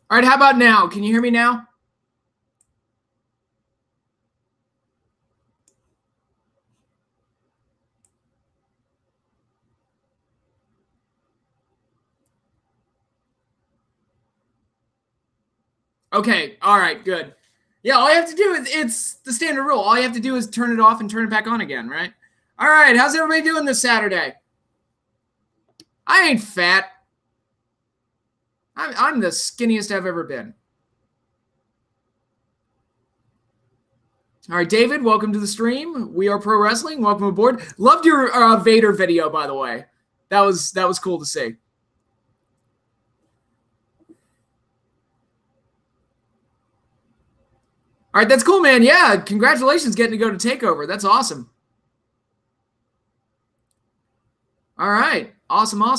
All right, how about now? Can you hear me now? Okay, all right, good. Yeah, all you have to do is, it's the standard rule. All you have to do is turn it off and turn it back on again, right? All right, how's everybody doing this Saturday? I ain't fat. I'm the skinniest I've ever been. All right, David, welcome to the stream. We are Pro Wrestling. Welcome aboard. Loved your Vader video, by the way. That was cool to see. All right, that's cool, man. Yeah, congratulations getting to go to TakeOver. That's awesome. All right, awesome. All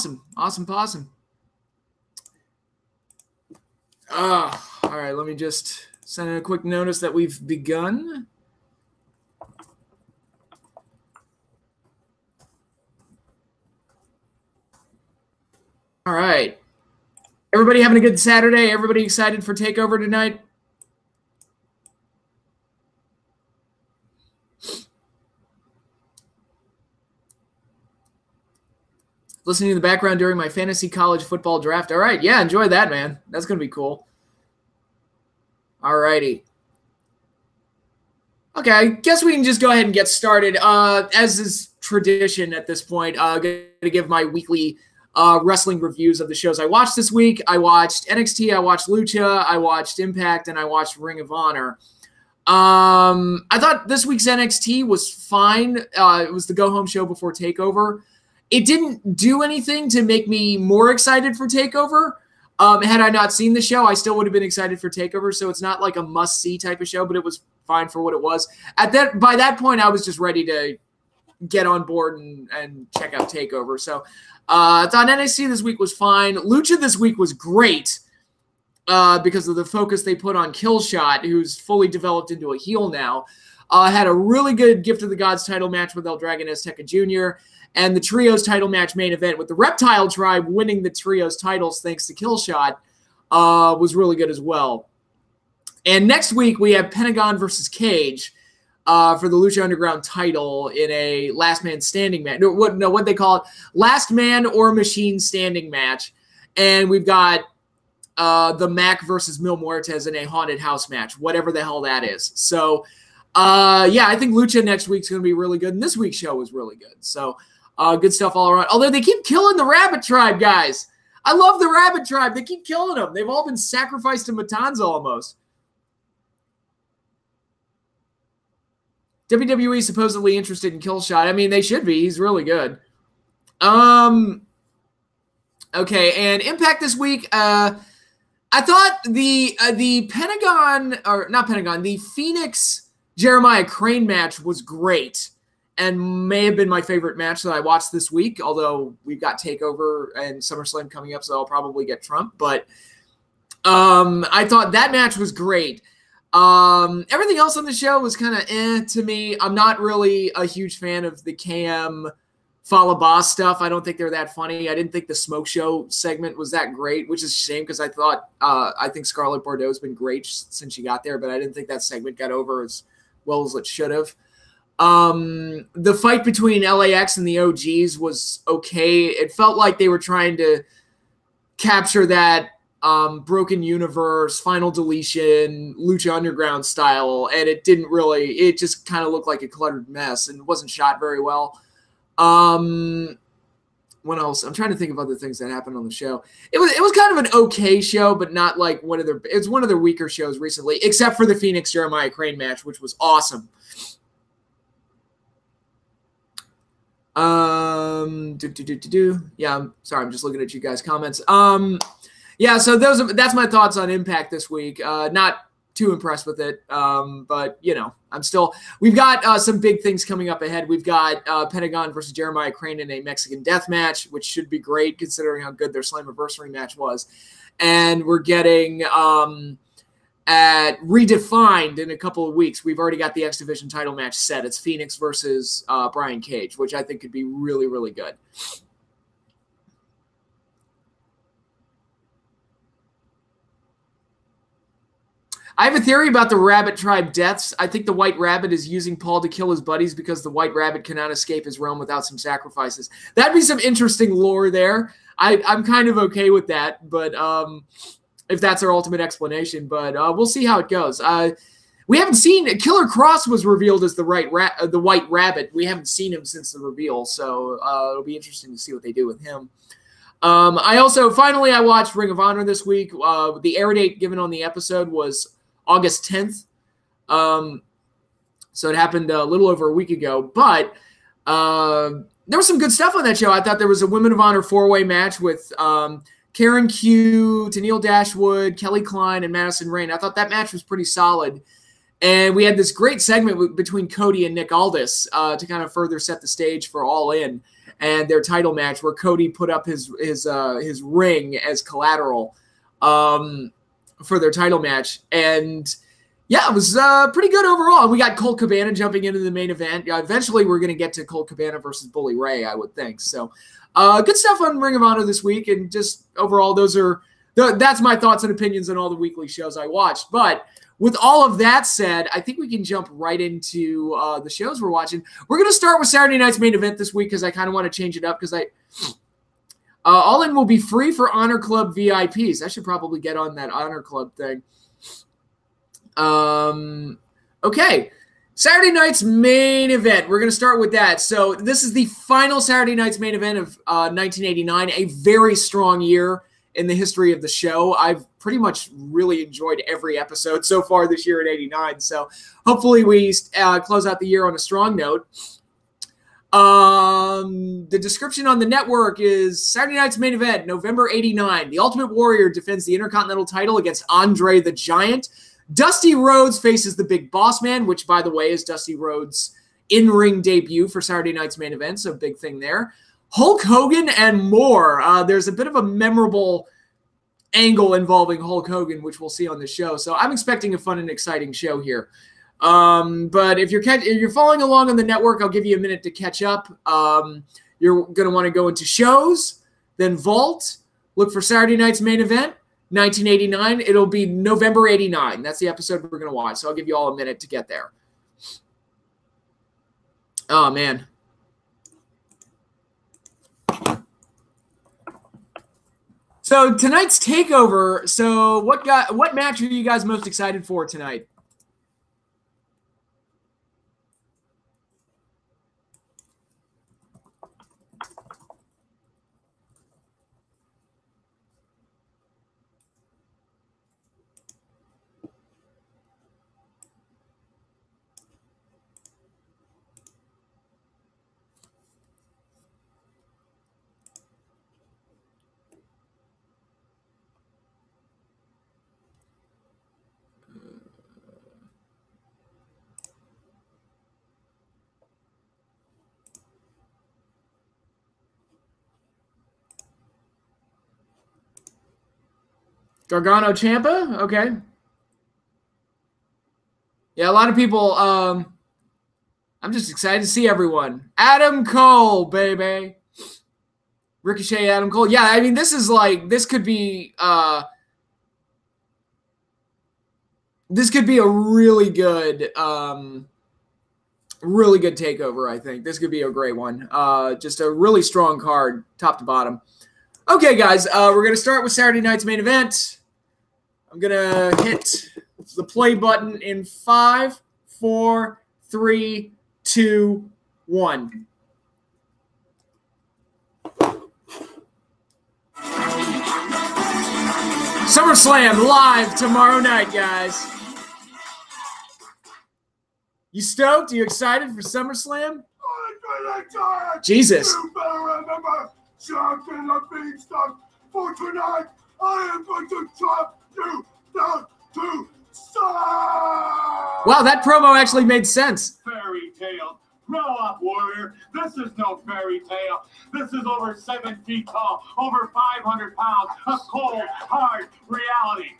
right, let me just send in a quick notice that we've begun. All right. Everybody having a good Saturday? Everybody excited for TakeOver tonight? Listening in the background during my fantasy college football draft. All right. Yeah, enjoy that, man. That's going to be cool. All righty. Okay, I guess we can just go ahead and get started. As is tradition at this point, I'm going to give my weekly wrestling reviews of the shows I watched this week. I watched NXT, I watched Lucha, I watched Impact, and I watched Ring of Honor. I thought this week's NXT was fine. It was the go-home show before TakeOver. It didn't do anything to make me more excited for TakeOver. Had I not seen the show, I still would have been excited for TakeOver. So it's not like a must-see type of show, but it was fine for what it was. By that point, I was just ready to get on board and check out TakeOver. So I thought NXT this week was fine. Lucha this week was great because of the focus they put on Killshot, who's fully developed into a heel now. Had a really good Gift of the Gods title match with El Dragon Azteca Jr., and the Trios title match main event with the Reptile Tribe winning the Trios titles thanks to Killshot was really good as well. And next week, we have Pentagon versus Cage for the Lucha Underground title in a last man standing match. What they call it, last man or machine standing match. And we've got the Mac versus Mil Muertes in a haunted house match, whatever the hell that is. So, yeah, I think Lucha next week's going to be really good. And this week's show was really good. So, good stuff all around. Although they keep killing the Rabbit Tribe, guys. I love the Rabbit Tribe. They keep killing them. They've all been sacrificed to Matanza almost. WWE supposedly interested in Killshot. I mean, they should be. He's really good. Okay, and Impact this week. I thought the Pentagon, or not Pentagon, the Phoenix Jeremiah Crane match was great and may have been my favorite match that I watched this week, although we've got TakeOver and SummerSlam coming up, so I'll probably get Trump. But I thought that match was great. Everything else on the show was kind of to me. I'm not really a huge fan of the KM Fala Boss stuff. I don't think they're that funny. I didn't think the Smoke Show segment was that great, which is a shame because I think Scarlett Bordeaux has been great since she got there, but I didn't think that segment got over as well as it should have. The fight between LAX and the OGs was okay. It felt like they were trying to capture that Broken Universe, Final Deletion, Lucha Underground style, and it didn't really. It just kind of looked like a cluttered mess and wasn't shot very well. What else? I'm trying to think of other things that happened on the show. It was kind of an okay show, but not like one of their. It's one of their weaker shows recently, except for the Phoenix Jeremiah Crane match, which was awesome. Yeah, I'm sorry, I'm just looking at you guys' comments. Yeah, so that's my thoughts on Impact this week. Not too impressed with it, but you know, we've got some big things coming up ahead. We've got Pentagon versus Jeremiah Crane in a Mexican death match, which should be great considering how good their Slammiversary match was. And we're getting at Redefined in a couple of weeks. We've already got the X Division title match set. It's Phoenix versus Brian Cage, which I think could be really, really good. I have a theory about the Rabbit Tribe deaths. I think the White Rabbit is using Paul to kill his buddies because the White Rabbit cannot escape his realm without some sacrifices. That'd be some interesting lore there. I'm kind of okay with that, but if that's our ultimate explanation. But we'll see how it goes. We haven't seen Killer Cross was revealed as the White Rabbit. We haven't seen him since the reveal, so it'll be interesting to see what they do with him. I watched Ring of Honor this week. The air date given on the episode was August 10th. So it happened a little over a week ago, but there was some good stuff on that show. I thought there was a Women of Honor 4-way match with Karen Q, Tennille Dashwood, Kelly Klein, and Madison Rayne. I thought that match was pretty solid. And we had this great segment between Cody and Nick Aldis to kind of further set the stage for All In and their title match, where Cody put up his ring as collateral for their title match. And yeah, it was pretty good overall. We got Colt Cabana jumping into the main event. Eventually, we're going to get to Colt Cabana versus Bully Ray, I would think. So good stuff on Ring of Honor this week. And just overall, that's my thoughts and opinions on all the weekly shows I watched. But with all of that said, I think we can jump right into the shows we're watching. We're going to start with Saturday night's main event this week because I kind of want to change it up because All In will be free for Honor Club VIPs. I should probably get on that Honor Club thing. Okay. Saturday night's main event. We're going to start with that. So this is the final Saturday night's main event of 1989, a very strong year in the history of the show. I've pretty much really enjoyed every episode so far this year at 89. So hopefully we close out the year on a strong note. The description on the network is Saturday night's main event, November 89. The Ultimate Warrior defends the Intercontinental title against Andre the Giant. Dusty Rhodes faces the Big Boss Man, which, by the way, is Dusty Rhodes' in-ring debut for Saturday night's main event, so big thing there. Hulk Hogan and more. There's a bit of a memorable angle involving Hulk Hogan, which we'll see on the show. So I'm expecting a fun and exciting show here. But if you're following along on the network, I'll give you a minute to catch up. You're going to want to go into shows, then Vault, look for Saturday night's main event, 1989. It'll be November 89. That's the episode we're going to watch. So I'll give you all a minute to get there. Oh, man. So tonight's takeover. So what match are you guys most excited for tonight? Gargano Ciampa? Okay. Yeah, a lot of people, I'm just excited to see everyone. Adam Cole, baby. Ricochet, Adam Cole. Yeah, I mean, this could be a really good takeover, I think. This could be a great one. Just a really strong card, top to bottom. Okay, guys, we're going to start with Saturday night's main event. I'm going to hit the play button in 5, 4, 3, 2, 1. SummerSlam live tomorrow night, guys. You stoked? You excited for SummerSlam? Jesus. You better remember, champion of Beanstalk, for tonight, I am going to drop you down to stop. Wow, that promo actually made sense. Fairy tale. Grow up, warrior. This is no fairy tale. This is over 7 feet tall, over 500 pounds, a cold, hard reality.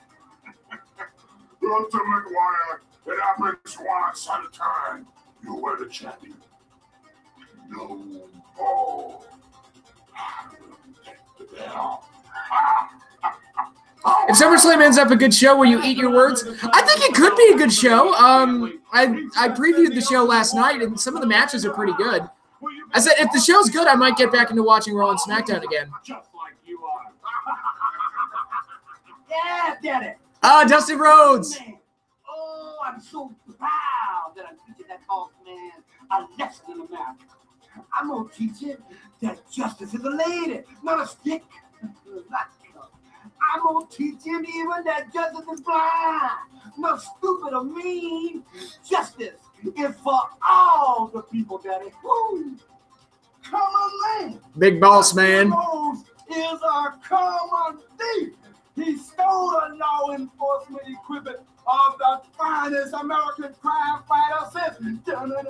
The Ultimate Warrior. It happens once at a time. You were the champion. No more. If If SummerSlam ends up a good show, will you eat your words? I think it could be a good show. I previewed the show last night, and some of the matches are pretty good. I said if the show's good, I might get back into watching Raw and SmackDown again. Just like you are. Yeah, get it. Dusty Rhodes. Oh, I'm so proud that I'm teaching that boss man a lesson in the match. I'm going to teach him that justice is a lady, not a stick. I'm going to teach him even that justice is blind, not stupid or mean. Justice is for all the people, Daddy. Woo. Come on, man. Big boss man. Rhodes is our common thief. He stole the law enforcement equipment of the finest American crime fighter since Batman.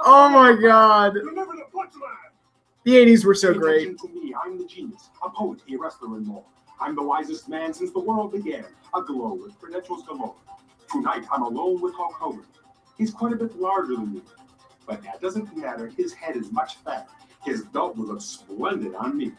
Oh my God. Remember the punchline. The 80s were so great. To me, I'm the genius, a poet, a wrestler, and more. I'm the wisest man since the world began, aglow with credentials galore. Tonight, I'm alone with Hulk Hogan. He's quite a bit larger than me, but that doesn't matter. His head is much fatter. His belt will look splendid on me.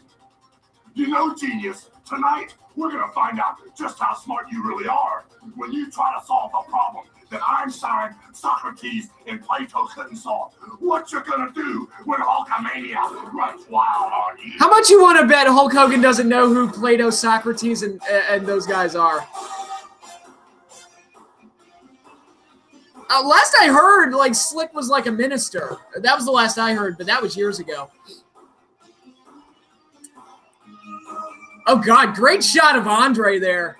You know, genius, tonight we're going to find out just how smart you really are when you try to solve a problem that Einstein, Socrates, and Plato couldn't solve. What you going to do when Hulkamania runs wild on you? How much you want to bet Hulk Hogan doesn't know who Plato, Socrates, and those guys are? Last I heard, like, Slick was like a minister. That was the last I heard, but that was years ago. Oh, God, great shot of Andre there.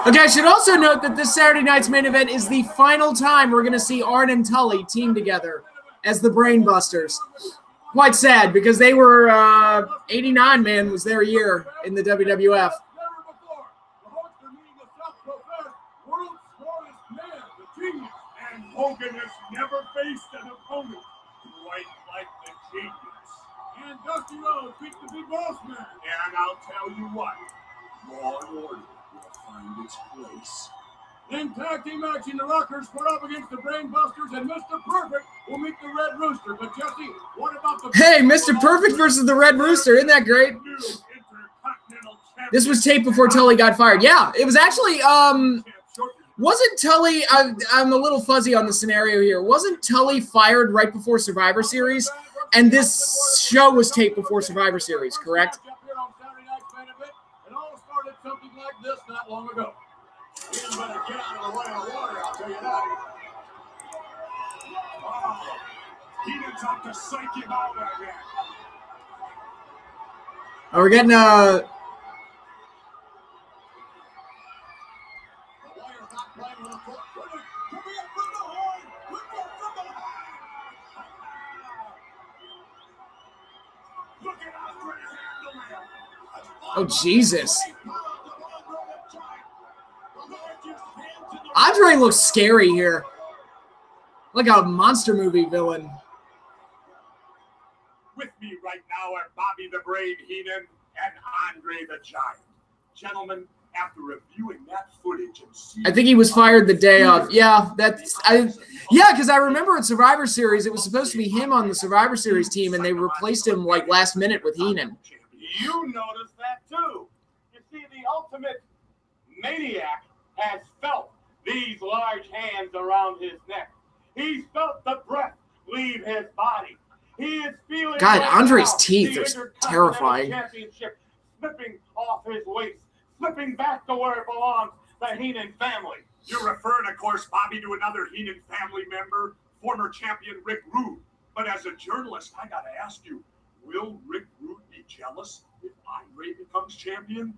Okay, I should also note that this Saturday night's main event is the final time we're going to see Arn and Tully team together as the Brainbusters. Quite sad, because they were 89, man, was their year in the WWF. And Hogan has never faced an opponent quite like the genius. And Dusty Rhodes beat the big boss man. And I'll tell you what, Law and Order will find its place. Then tag team action, the Rockers put up against the Brainbusters, and Mr. Perfect will meet the Red Rooster. But Jesse, what about the... Hey, Mr. Perfect versus the Red Rooster. Isn't that great? This was taped before Tully got fired. Yeah, it was actually... Wasn't Tully... I'm a little fuzzy on the scenario here. Wasn't Tully fired right before Survivor Series? And this show was taped before Survivor Series, correct? It all started something like this not long ago. You better get out of the way of the water, I'll tell you that. Oh, he didn't have to psych him out again. Oh, we're getting Oh, Jesus. Andre looks scary here. Like a monster movie villain. With me right now are Bobby the Brave Heenan and Andre the Giant. Gentlemen, after reviewing that footage and seeing... I think he was fired the day of. Yeah, because I remember at Survivor Series, it was supposed to be him on the Survivor Series team, and they replaced him like last minute with Heenan. You noticed that too. You see, the ultimate maniac has felt these large hands around his neck. He's felt the breath leave his body. He is feeling... God, right Andre's now teeth the are terrifying. Championship slipping off his waist, slipping back to where it belongs, the Heenan family. You're referring, of course, Bobby, to another Heenan family member, former champion Rick Rude. But as a journalist, I got to ask you, will Rick Rude be jealous if Andre becomes champion?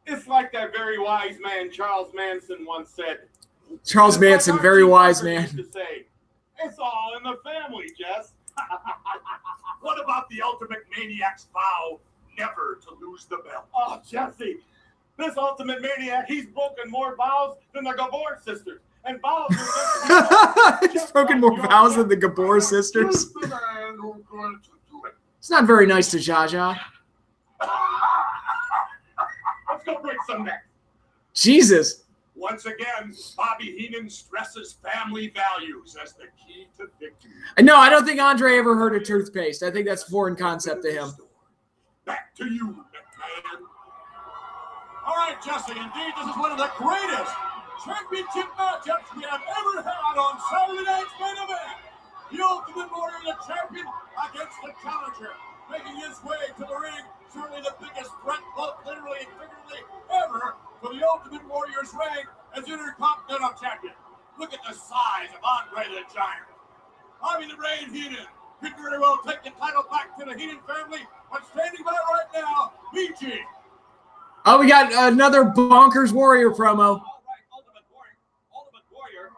It's like that very wise man Charles Manson once said. Charles Manson, very wise man. To say, it's all in the family, Jess. What about the ultimate maniac's vow never to lose the belt? Oh, Jesse, this ultimate maniac, he's broken more vows than the Gabor sisters. and vows against He's broken more vows than the Gabor sisters. It's not very nice to Jaja. Let's go break some necks. Jesus. Once again, Bobby Heenan stresses family values as the key to victory. No, I don't think Andre ever heard of toothpaste. I think that's a foreign concept to him. Back to you, McMahon. All right, Jesse, indeed, this is one of the greatest championship matchups we have ever had on Saturday night's main event. The Ultimate Warrior, the champion, against the challenger, making his way to the ring. Certainly the biggest threat, both literally and figuratively, ever for the Ultimate Warrior's reign as Intercontinental Champion. Look at the size of Andre the Giant. Bobby the Brain Heenan could very well take the title back to the Heenan family, but standing by right now, BG. Oh, we got another Bonkers Warrior promo. All right, Ultimate Warrior.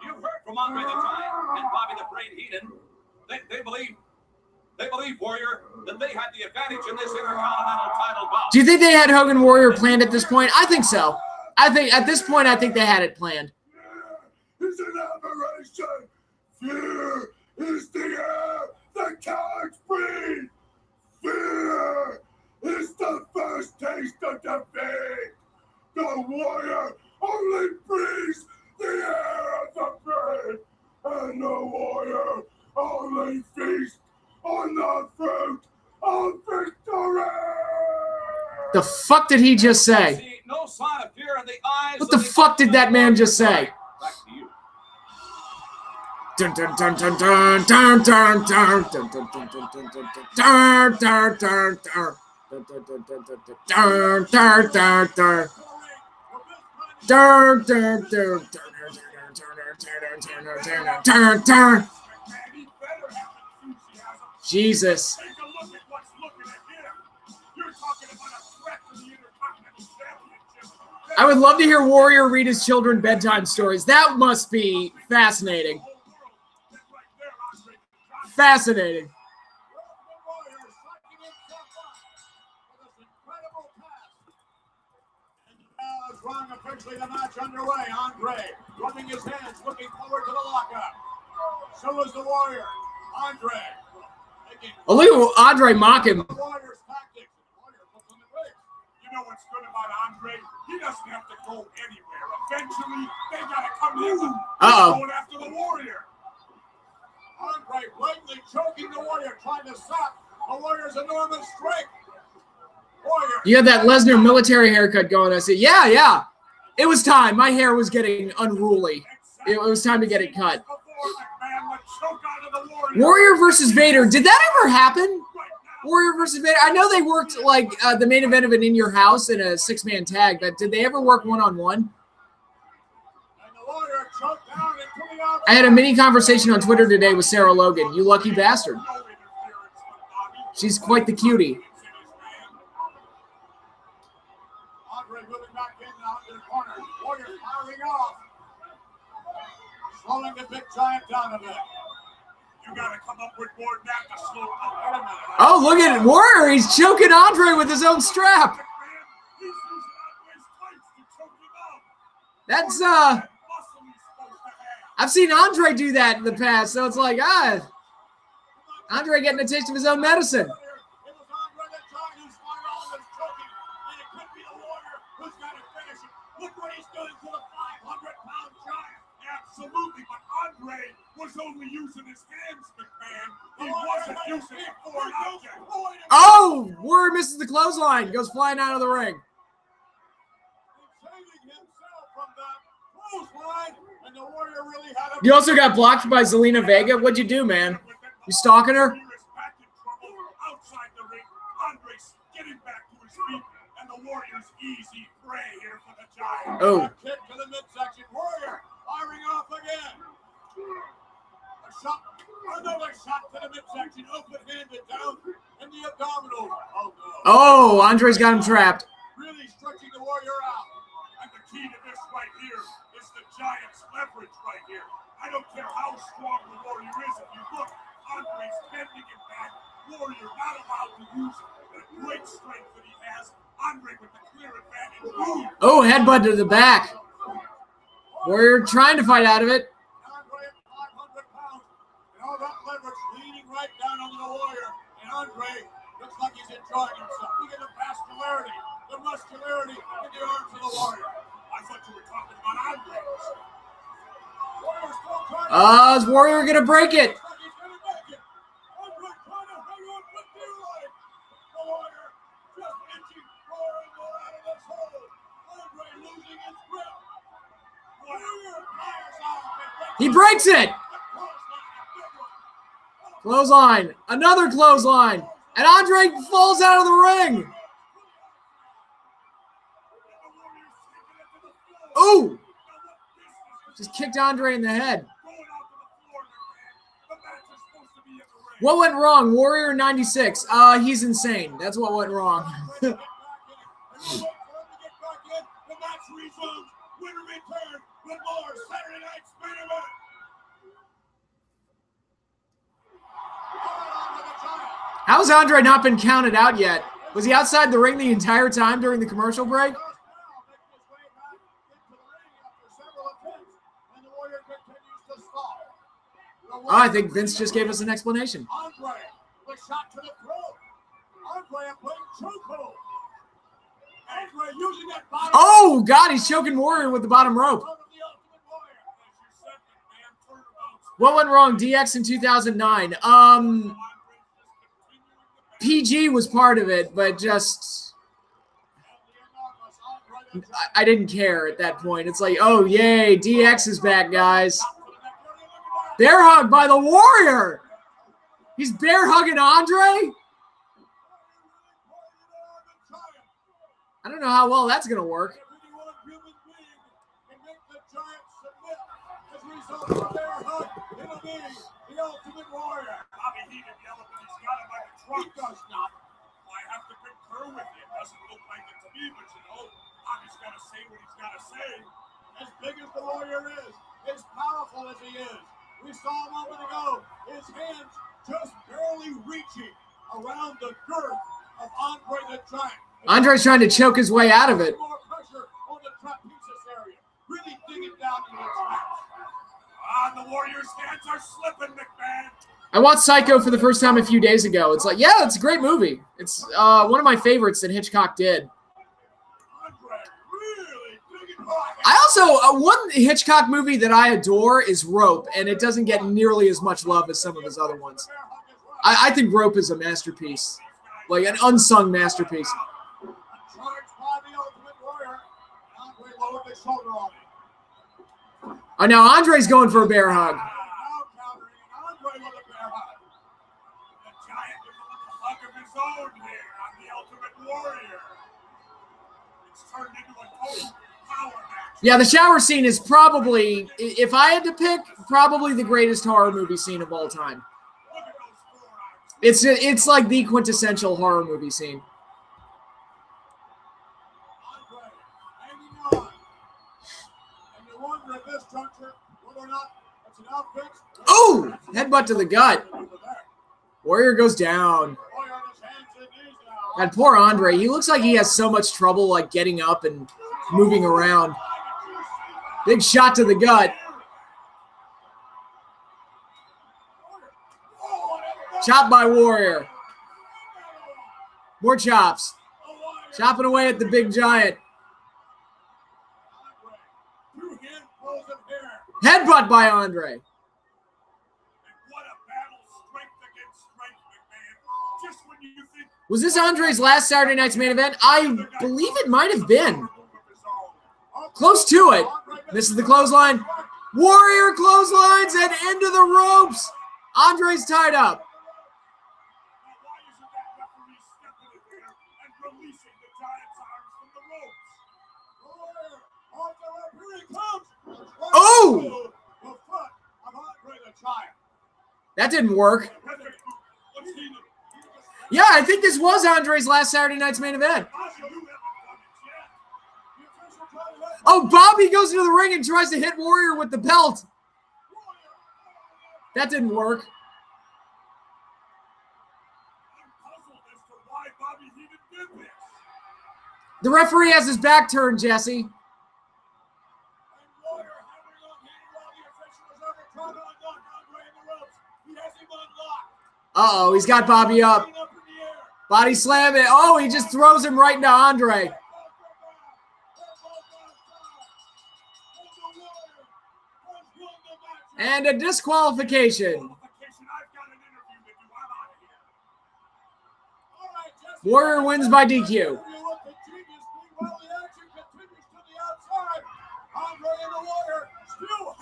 You've heard from Andre the Giant and Bobby the Brain Heenan. They believe, Warrior, that they had the advantage in this Intercontinental title bout. Do you think they had Hogan Warrior planned at this point? I think so. I think at this point, I think they had it planned. It's an aberration. Fear is the air that cowards breathe. Fear is the first taste of defeat. The warrior only breathes the air of the brave, and the warrior only feasts on the fruit of victory. The fuck did he just say? See no sign of fear in the eyes. What the fuck did that man just say? Back to you. Dun dun dun dun dun dun dun dun dun dun dun dun dun dun dun dun dun. Jesus. Take a look at what's looking at him. You're talking about a threat to the Intercontinental Championship. I would love to hear Warrior read his children bedtime stories. That must be fascinating. Fascinating. Now, officially the match underway. Andre rubbing his hands, looking forward to the lockup. So is the Warrior. Andre. Oh, look at Andre mock him. Warrior's tactics. Warrior puts on the brakes. You know what's good about Andre? He doesn't have to go anywhere. Eventually, they gotta come to him. Going after the Warrior. Andre blatantly choking the Warrior, trying to sap the Warrior's enormous strength. Warrior. You had that Lesnar military haircut going. I said, yeah. It was time. My hair was getting unruly. It was time to get it cut. Warrior versus Vader. Did that ever happen? Warrior versus Vader. I know they worked like the main event of an In Your House in a 6-man tag, but did they ever work one-on-one? I had a mini conversation on Twitter today with Sarah Logan. You lucky bastard. She's quite the cutie. Andre moving back in the corner. Warrior firing off. Slowing the big giant down a bit. You gotta come up with more than that to slow down. Oh, look at it. Warrior. He's choking Andre with his own strap. That's, I've seen Andre do that in the past, so it's like, Andre getting a taste of his own medicine. Absolutely, but Andre was only using his hands, McMahon. He wasn't using it for an object. Oh, Warrior misses the clothesline, goes flying out of the ring. You also got blocked by Zelina Vega. What'd you do, man? You stalking her? Outside the ring, Andre's getting back to his feet, and the Warrior's easy prey here for the Giant. Oh. Kick to the midsection. Warrior firing off again. A shot, another shot to the midsection, open-handed down in the abdominal. Oh, no. Oh, Andre's got him trapped. Really stretching the Warrior out. And the key to this right here is the Giant's leverage right here. I don't care how strong the Warrior is. If you look, Andre's bending it back. Warrior not allowed to use the great strength that he has. Andre with the clear advantage. Oh, headbutt to the back. Warrior trying to fight out of it. Andre at 500 pounds. And all that leverage leaning right down on the Warrior. And Andre looks like he's enjoying himself. Look at the vascularity, the muscularity in the arms of the Warrior. I thought you were talking about Andre. Warrior's still trying Is Warrior going to break it? Looks like he's going to make it. Andre trying to hang on for dear life. The Warrior just inching more and more out of this hole. Andre losing his grip. Warrior fires out and He breaks it. Clothesline. Another clothesline. And Andre falls out of the ring. Ooh. Just kicked Andre in the head. What went wrong? Warrior 96. He's insane. That's what went wrong. How has Andre not been counted out yet? Was he outside the ring the entire time during the commercial break? Oh, I think Vince just gave us an explanation. Andre, the shot to the throat. Andre playing chokehold. Andre using that bottom. Oh, God, he's choking Warrior with the bottom rope. What went wrong? DX in 2009. PG was part of it, but just I didn't care at that point. It's like, oh, yay, DX is back, guys. Bear hug by the Warrior. He's bear hugging Andre. I don't know how well that's going to work. He does not. I have to concur with you. It doesn't look like it to me, but you know, Bobby's got to say what he's got to say. As big as the Warrior is, as powerful as he is, we saw a moment ago, his hands just barely reaching around the girth of Andre the Giant. Andre's trying to choke his way out of it. More pressure on the trapezius area, really digging down into its match. The Warrior's hands are slipping, McMahon. I watched Psycho for the first time a few days ago. It's like, yeah, it's a great movie. It's one of my favorites that Hitchcock did. I also, one Hitchcock movie that I adore is Rope, and it doesn't get nearly as much love as some of his other ones. I think Rope is a masterpiece, like an unsung masterpiece. Oh, now Andre's going for a bear hug. Yeah, the shower scene is probably, if I had to pick, probably the greatest horror movie scene of all time. It's like the quintessential horror movie scene. Oh, headbutt to the gut. Warrior goes down. And poor Andre, he looks like he has so much trouble like getting up and moving around. Big shot to the gut. Chop by Warrior. More chops. Chopping away at the big giant. Headbutt by Andre. Was this Andre's last Saturday night's main event? I believe it might have been. Close to it. This is the clothesline. Warrior clotheslines and into the ropes. Andre's tied up. Oh! That didn't work. Yeah, I think this was Andre's last Saturday night's main event. Oh, Bobby goes into the ring and tries to hit Warrior with the belt. That didn't work. The referee has his back turned, Jesse. Uh-oh, he's got Bobby up. Body slam it. Oh, he just throws him right into Andre. And a disqualification. Warrior wins by DQ. Still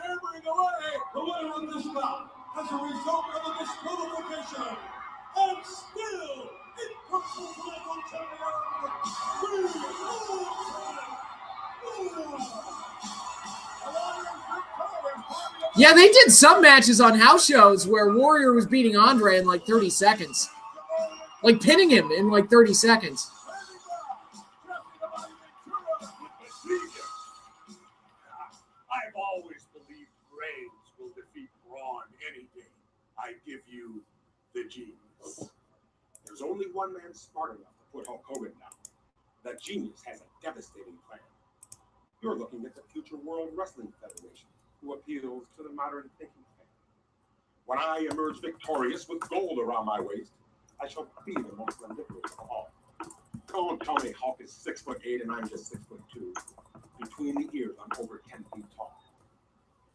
hammering away. The winner of this bout as a result of a disqualification and still Intercontinental Champion. Yeah, they did some matches on house shows where Warrior was beating Andre in like 30 seconds. Like pinning him in like 30 seconds. I've always believed Reigns will defeat Braun any day. I give you the genius. There's only one man smart enough to put Hulk Hogan down. That genius has a devastating plan. You're looking at the future World Wrestling Federation, who appeals to the modern thinking fan. When I emerge victorious with gold around my waist, I shall be the most manipulative of all. Don't tell me Hulk is 6'8" and I'm just 6'2". Between the ears, I'm over 10 feet tall.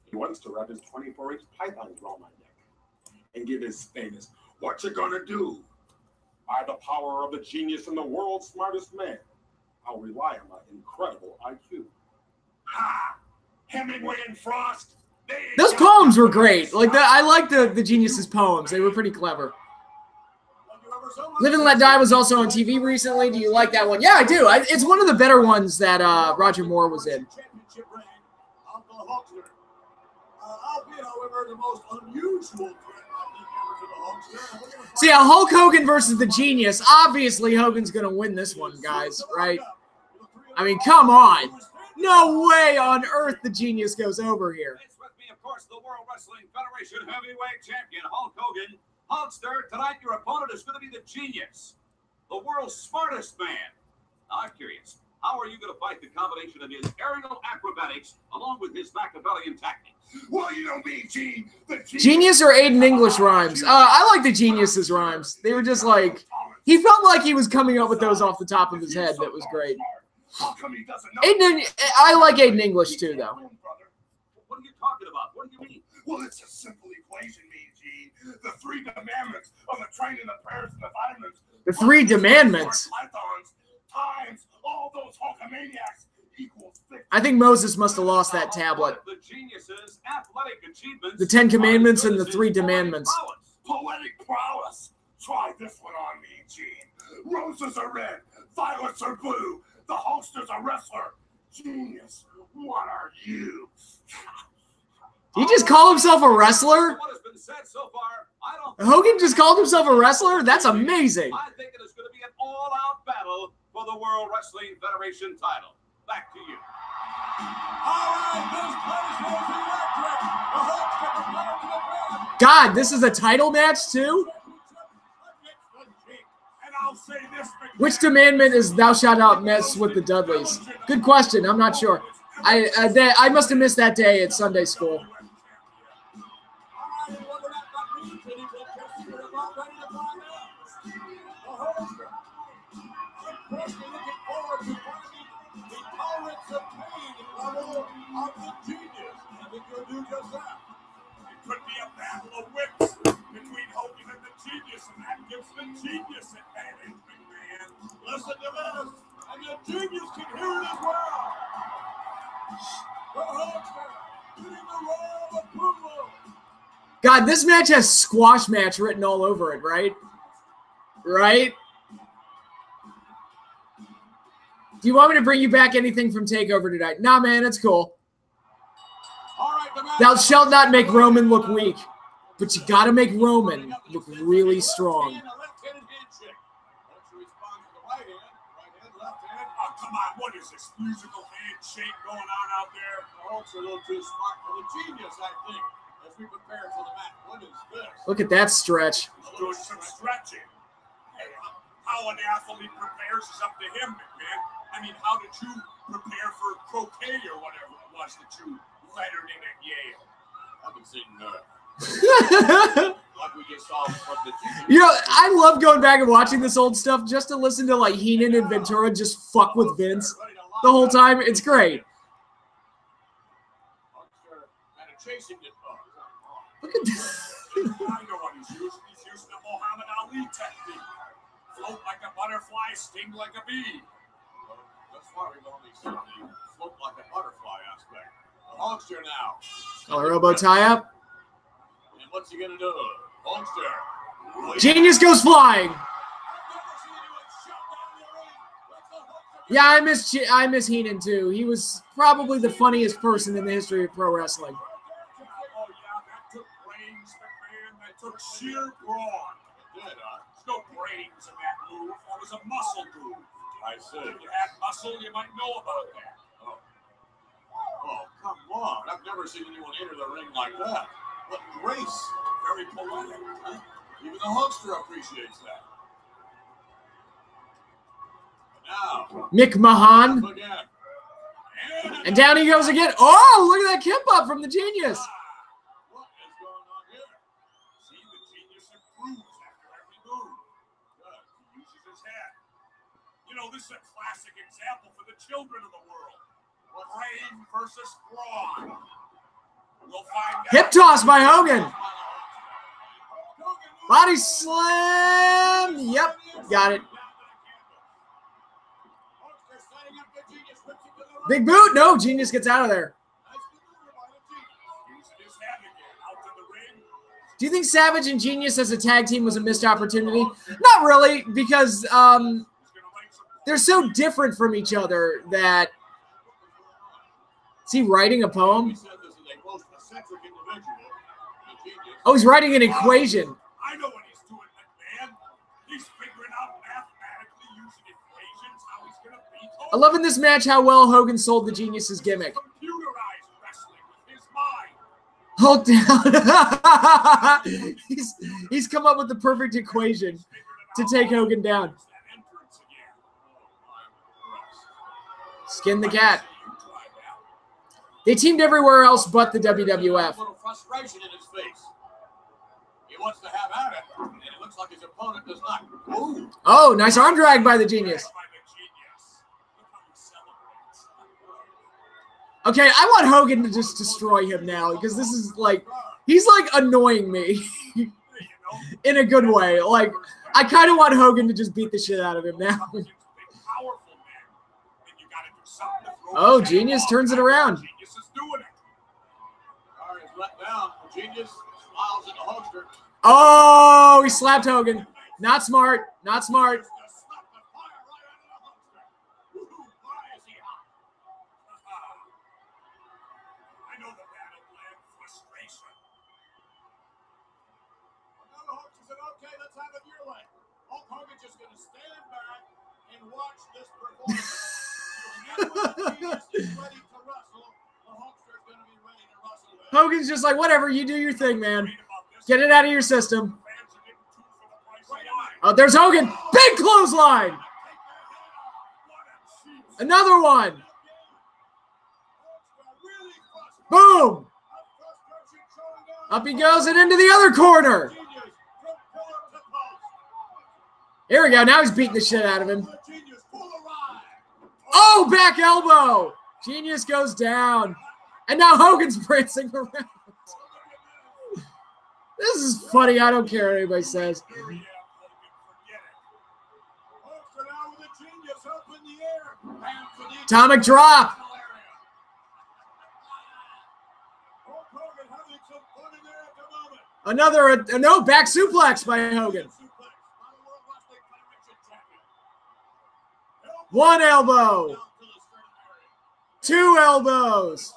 He wants to wrap his 24-inch pythons around my neck and give his famous, "What you gonna do?" By the power of the genius and the world's smartest man, I'll rely on my incredible IQ. Ha! Hemingway and Frost. Those poems were great. Like I like the Genius's poems. They were pretty clever. Live and Let Die was also on TV recently. Do you like that one? Yeah, I do. It's one of the better ones that Roger Moore was in. So yeah, Hulk Hogan versus the Genius. Obviously, Hogan's going to win this one, guys, right? I mean, come on. No way on earth the Genius goes over here. It's with me, of course, the World Wrestling Federation Heavyweight Champion, Hulk Hogan. Hulkster, tonight your opponent is going to be the Genius, the world's smartest man. Now, I'm curious, how are you going to fight the combination of his aerial acrobatics along with his Machiavellian tactics? Well, you know me, Gene. Genius or Aiden English rhymes? I like the Genius's rhymes. They were just like, he felt like he was coming up with those off the top of his head. That was great. I like Aiden English too, though. What are you talking about? What do you mean? Well, it's a simple equation, Gene. The three commandments of the training of prayers and the vitamins. The three demandments. Times all those Hulkamaniacs equals 50. I think Moses must have lost that tablet. The Genius's athletic achievements. The 10 Commandments and the 3 Demandments. Poetic prowess. Try this one on me, Gene. Roses are red, violets are blue. The Hulkster's a wrestler. Genius, what are you? He just called himself a wrestler? What has been said so far, I don't Hogan just called himself a wrestler? That's amazing. I think it is going to be an all-out battle for the World Wrestling Federation title. Back to you. God, this is a title match too? Which demandment is thou shalt not mess with the Dudleys? Good question. I'm not sure. I must have missed that day at Sunday school. Could be a battle of whips between Hogan and the Genius, and that gives the Genius advantage, McMahon. Listen to this, and the Genius can hear it as well. The Hulkster getting the roar of approval. God, this match has squash match written all over it, right? Right? Do you want me to bring you back anything from TakeOver tonight? Nah, man, it's cool. Thou shalt not make Roman look weak, but you got to make Roman look really strong. Oh, come on, what is this musical handshake going on out there? The Hulk's a little too smart for the Genius, I think, as we prepare for the match. What is this? Look at that stretch. Doing some stretching. Hey, how an athlete prepares is up to him, man. I mean, how did you prepare for croquet or whatever it was that you lettered in at Yale? I haven't seen none. Like we just saw from the You know, I love going back and watching this old stuff just to listen to like Heenan and Ventura just fuck with Vince the whole time. It's great. Look at this. I know what he's using. He's using the Muhammad Ali technique. Float like a butterfly, sting like a bee. That's why we've only seen the float like a butterfly aspect. The Hulkster now. Collar elbow tie up. And what's he gonna do? Hulkster. Genius goes flying. Yeah, I miss Heenan too. He was probably the funniest person in the history of pro wrestling. Oh yeah, that took brains, McMahon. That took sheer brawn. It did, huh? There's no brains in that move. That was a muscle move. I see. If you had muscle, you might know about that. Oh, come on. I've never seen anyone enter the ring like that. What grace. Very polite. Huh? Even the Hulkster appreciates that. Now, Mick Mahan. again. And down he goes again. Oh, look at that kip up from the Genius. What is going on here? See, the Genius improves after every move. Good. He uses his head. You know, this is a classic example for the children of the world. Brain versus brawn. We'll find out. Hip toss by Hogan. Body slam. Yep, got it. Big boot. No, Genius gets out of there. Do you think Savage and Genius as a tag team was a missed opportunity? Not really, because they're so different from each other that... Is he writing a poem? Oh, he's writing an equation. I know what he's doing, McMahon. He's figuring out mathematically using equations how he's going to beat Hogan. I love in this match how well Hogan sold the Genius's gimmick. Computerized wrestling with his mind. Hulk down. he's come up with the perfect equation to take Hogan down. Skin the cat. They teamed everywhere else but the WWF. A little frustration in his face. He wants to have at it, and it looks like his opponent does not. Ooh. Oh, nice arm drag by the Genius. Okay, I want Hogan to just destroy him now because this is like, he's like annoying me in a good way. Like, I kind of want Hogan to just beat the shit out of him now. Oh, Genius turns it around. Genius is doing it. Arn is let down. Genius smiles at the Hulkster. Oh, he slapped Hogan. Not smart. Not smart. I know the battle plan, frustration. Now the Hulkster said, okay, let's have it your way. Hulk Hogan's just going to stand back and watch this performance. Hogan's just like, whatever, you do your thing, man. Get it out of your system. Oh, there's Hogan. Big clothesline. Another one. Boom. Up he goes and into the other corner. Here we go. Now he's beating the shit out of him. Oh, back elbow. Genius goes down. And now Hogan's prancing around. This is funny. I don't care what anybody says. Atomic drop. Another, no, back suplex by Hogan. One elbow. Two elbows.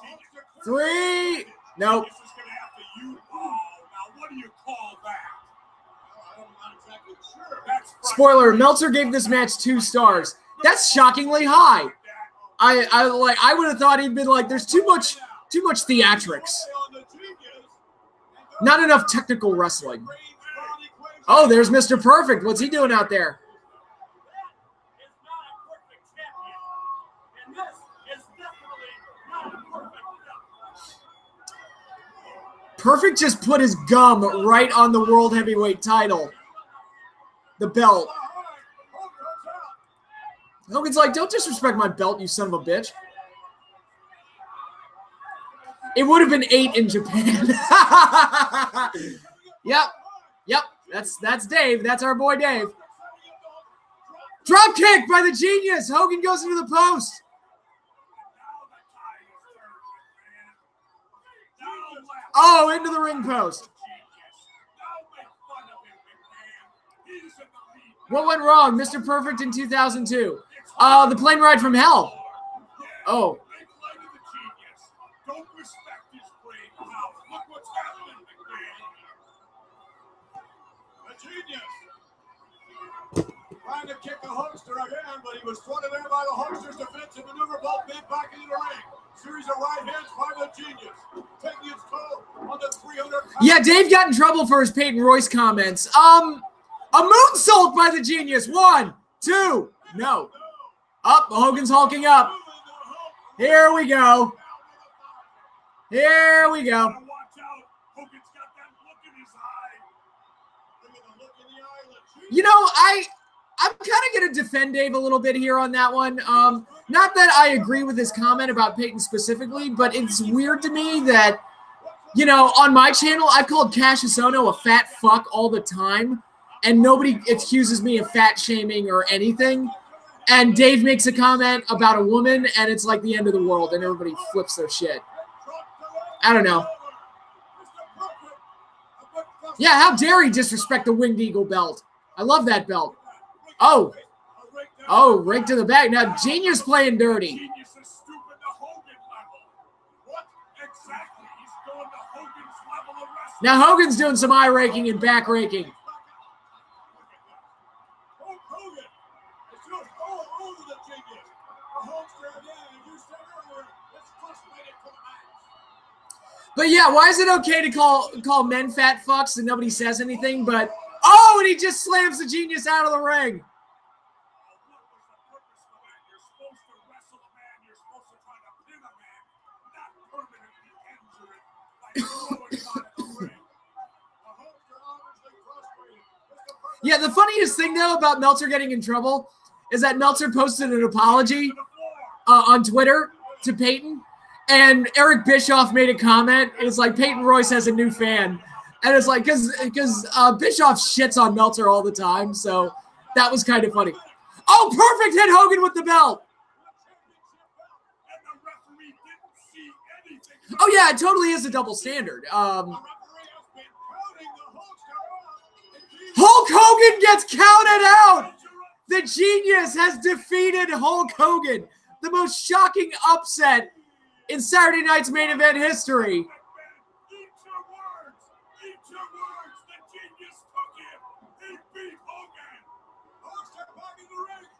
Three. Nope. Spoiler, Meltzer gave this match 2 stars. That's shockingly high. I would have thought he'd been like, there's too much theatrics. Not enough technical wrestling. Oh, there's Mr. Perfect. What's he doing out there? Perfect just put his gum right on the World Heavyweight title. The belt. Hogan's like, don't disrespect my belt, you son of a bitch. It would have been 8 in Japan. Yep. That's Dave. That's our boy Dave. Drop kick by the Genius. Hogan goes into the post. Oh, into the ring post. What went wrong? Mr. Perfect in 2002. The plane ride from hell. Oh. Trying to kick a Hulkster again, but he was thrown in there by the Hulkster's defensive maneuver, ball bent back into the ring. Series of right hands by the Genius. Taking its toll on the 300. Yeah, Dave got in trouble for his Peyton Royce comments. A moonsault by the Genius. 1, 2, no. Up, Hogan's hulking up. Here we go. Here we go. You know, I'm kind of going to defend Dave a little bit here on that one. Not that I agree with his comment about Peyton specifically, but it's weird to me that, you know, on my channel, I've called Cassius Ohno a fat fuck all the time, and nobody accuses me of fat shaming or anything. And Dave makes a comment about a woman, and it's like the end of the world, and everybody flips their shit. I don't know. Yeah, how dare he disrespect the Winged Eagle belt? I love that belt. Oh, right to the back. Now, Genius playing dirty. Now, Hogan's doing some eye raking and back raking. But yeah, why is it okay to call men fat fucks and nobody says anything? But oh, and he just slams the Genius out of the ring. Yeah, the funniest thing though about Meltzer getting in trouble is that Meltzer posted an apology on Twitter to Peyton. And Eric Bischoff made a comment. It's like Peyton Royce has a new fan. And it's like, because Bischoff shits on Meltzer all the time. So that was kind of funny. Oh, perfect hit Hogan with the belt. Oh, yeah, it totally is a double standard. Hulk Hogan gets counted out. The Genius has defeated Hulk Hogan. The most shocking upset in Saturday night's main event history.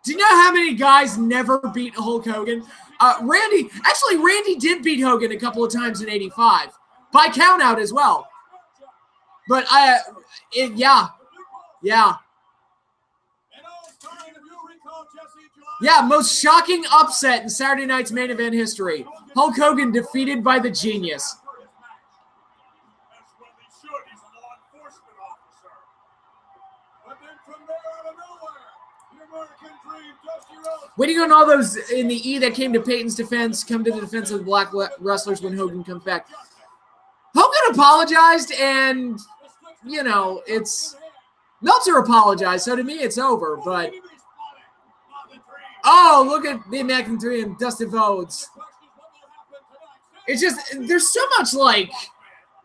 Do you know how many guys never beat Hulk Hogan? Randy did beat Hogan a couple of times in '85 by countout as well. But yeah. Yeah, most shocking upset in Saturday night's main event history. Hulk Hogan defeated by the Genius. Waiting on all those in the E that came to Peyton's defense, come to the defense of the black wrestlers when Hogan comes back. Hogan apologized, and, you know, Meltzer apologized, so to me it's over, but... Oh, look at the American 3 and Dusty Rhodes. It's just, there's so much, like,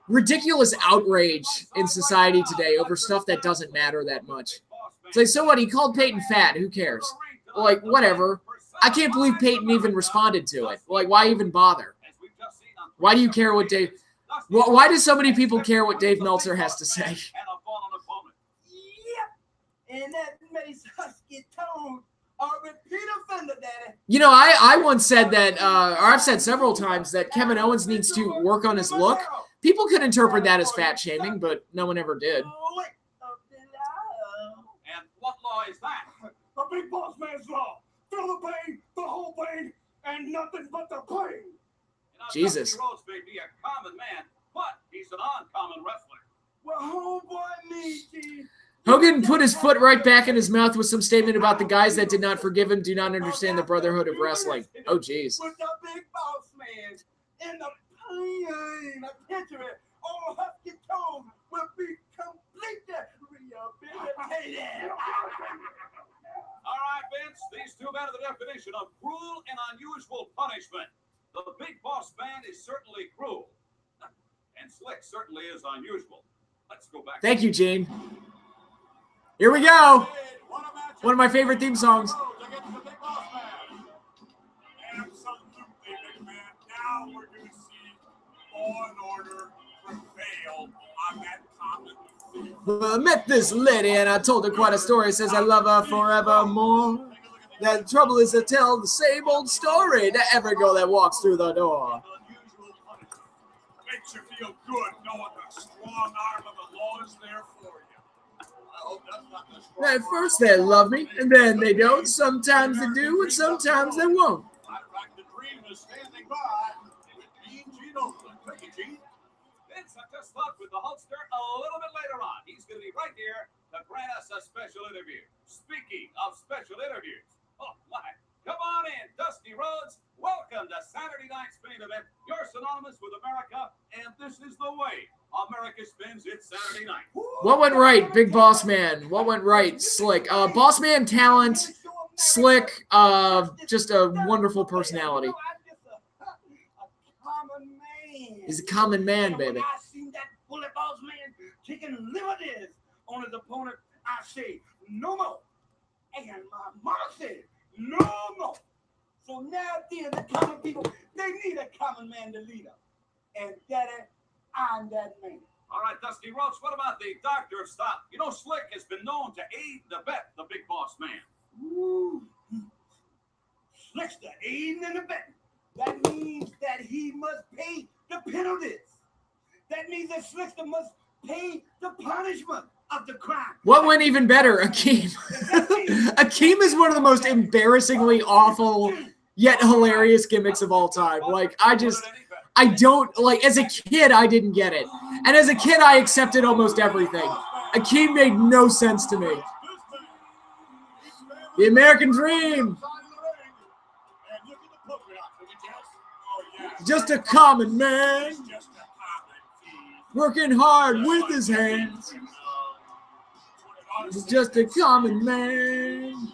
ridiculous outrage in society today over stuff that doesn't matter that much. It's like, so what? He called Peyton fat. Who cares? Like, whatever. I can't believe Peyton even responded to it. Like, why even bother? Why do you care what Dave... Why do so many people care what Dave Meltzer has to say? Yep. And that makes us get told. You know, I once said that, or I've said several times that Kevin Owens needs to work on his look. People could interpret that as fat shaming, but no one ever did. And what law is that? The big boss man's law. Feel the pain, the whole pain, and nothing but the pain. Jesus. Dusty Rhodes may be a common man, but he's an uncommon wrestler. Well, homeboy, me, G. Hogan put his foot right back in his mouth with some statement about the guys that did not forgive him do not understand the brotherhood of wrestling. Oh, jeez. With the big boss man in the plane, I picture it. All Husky Tone will be completely rehabilitated. All right, Vince, these two men are the definition of cruel and unusual punishment. The Big Boss Man is certainly cruel, and Slick certainly is unusual. Let's go back. Thank you, Gene. Here we go. One of my favorite theme songs. Absolutely, big man. Now we're going to see law and order prevail on that common theme. Well, I met this lady and I told her quite a story. Says I love her forevermore. The trouble is to tell the same old story to every girl that walks through the door. Makes you feel good knowing the strong arm of the law is there for you. I hope that's not the strong At first they love me, and then they don't. Sometimes they do, and sometimes they won't. I'd like the dream is standing by with Mean Gene Oakland. Thank you, Gene. Vince, I just thought with the Hulkster a little bit later on. He's going to be right here to grant us a special interview. Speaking of special interviews, oh my, come on in, Dusty Rhodes. Welcome to Saturday night's main event. You're synonymous with America, and this is the way America spins its Saturday night. What went right, Big Boss Man? What went right, Slick? Boss Man talent, Slick, just a wonderful personality. He's a common man, baby. When I seen that bullet boss man taking liberties on his opponent, I say, no more. And my mama said, no more. So now then, the common people, they need a common man to lead them. And daddy, I'm that man. All right, Dusty Rhodes, what about the doctor of style? You know, Slick has been known to aid and abet the Big Boss Man. Ooh. Slick's the aiding and abetting. That means that he must pay the penalties. That means that Slickster must pay the punishment of the crime. What went even better? Akeem. Akeem is one of the most embarrassingly awful yet hilarious gimmicks of all time. Like, I don't, like, as a kid, I didn't get it. And as a kid, I accepted almost everything. Akeem made no sense to me. The American Dream. Just a common man. Working hard with his hands. He's just a common man.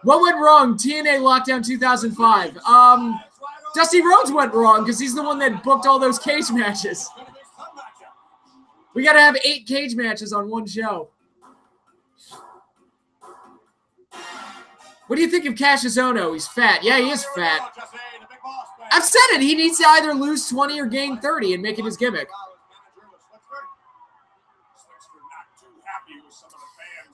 What went wrong? TNA Lockdown 2005. Dusty Rhodes went wrong because he's the one that booked all those cage matches. We got to have 8 cage matches on one show. What do you think of Cassius Ohno? He's fat. Yeah, he is fat. I've said it. He needs to either lose 20 or gain 30 and make it his gimmick.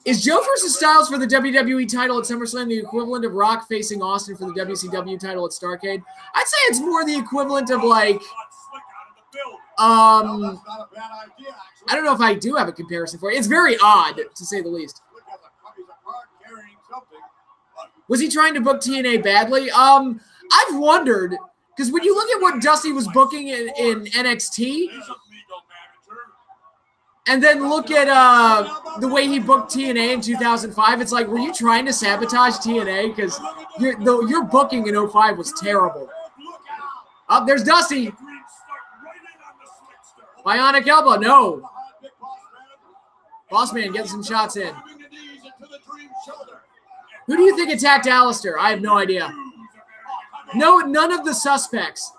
Is Joe versus Styles for the WWE title at SummerSlam the equivalent of Rock facing Austin for the WCW title at Starrcade? I'd say it's more the equivalent of, like, I don't know if I do have a comparison for it. It's very odd, to say the least. Was he trying to book TNA badly? I've wondered, because when you look at what Dusty was booking in NXT, and then look at the way he booked TNA in 2005. It's like, were you trying to sabotage TNA? Because your booking in 05 was terrible. Oh, there's Dusty. Bionic elbow. No. Boss Man getting some shots in. Who do you think attacked Alistair? I have no idea. No, none of the suspects.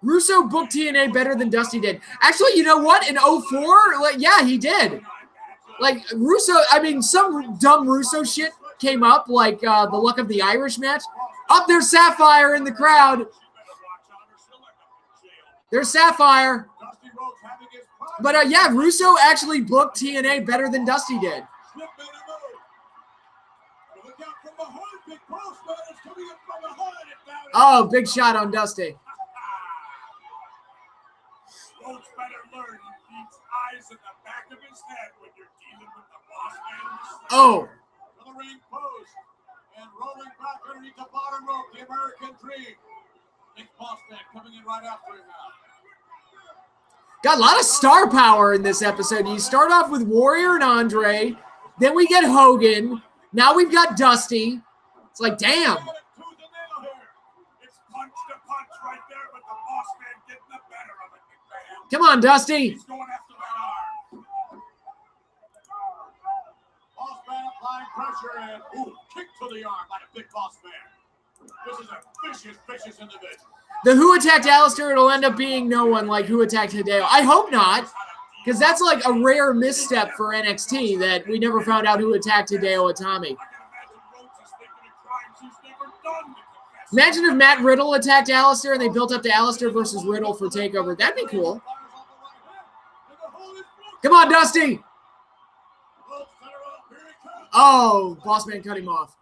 Russo booked TNA better than Dusty did. Actually, you know what? In 04, like, yeah, he did. Like, Russo, I mean, some dumb Russo shit came up, like the Luck of the Irish match. Up there's Sapphire in the crowd. There's Sapphire. But, yeah, Russo actually booked TNA better than Dusty did. Oh, big shot on Dusty. Oh. And rolling back underneath the bottom rope, the American Dream. Nick Bossman coming in right after him now. Got a lot of star power in this episode. You start off with Warrior and Andre. Then we get Hogan. Now we've got Dusty. It's like, damn. It's punch to punch right there, but the boss man getting the better of it, McMahon. Come on, Dusty. He's going after that arm. Boss man applying pressure and kick to the arm by the big boss man. This is a vicious individual. The Who Attacked Alistair, it'll end up being no one like Who Attacked Hideo. I hope not, because that's like a rare misstep for NXT that we never found out who attacked Hideo Itami. Imagine if Matt Riddle attacked Alistair and they built up to Alistair versus Riddle for TakeOver. That'd be cool. Come on, Dusty. Oh, Boss Man cut him off.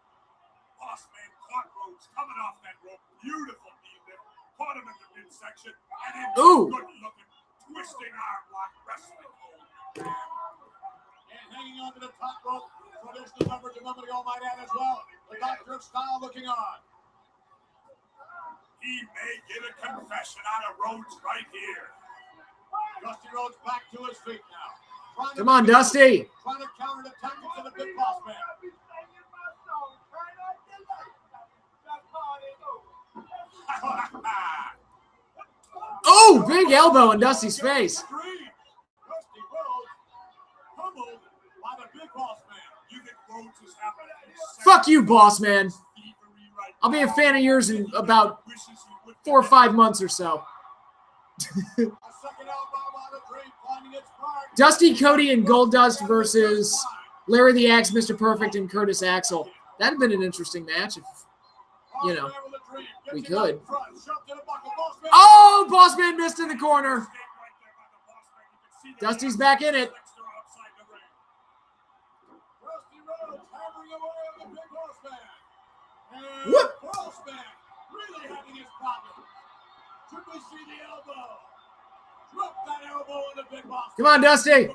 Boss man caught Rhodes coming off that rope. Beautiful knee there. Caught him in the midsection. And then Ooh. good looking, twisting arm lock wrestling. And hanging onto the top rope. Traditional number to nobody all might add as well. The Doctor of Style looking on. He may get a confession out of Rhodes right here. Dusty Rhodes back to his feet now. Come on, Dusty. Trying to counter the tactics of the big boss man. Oh, big elbow in Dusty's face. Dusty Rhodes pummeled by the big boss man. You think Rhodes is having Fuck you, Boss Man. I'll be a fan of yours in about 4 or 5 months or so. A second elbow by the Dream finding its mark. Dusty, Cody, and Goldust versus Larry the Axe, Mr. Perfect, and Curtis Axel. That'd have been an interesting match if, you know, we could. Oh, Boss Man missed in the corner. Dusty's back in it. Dusty Rhodes hammering away on the big boss man. And Whoop. boss man really having his problem. Should we see the elbow? Drop that elbow on the big boss. Come on, Dusty.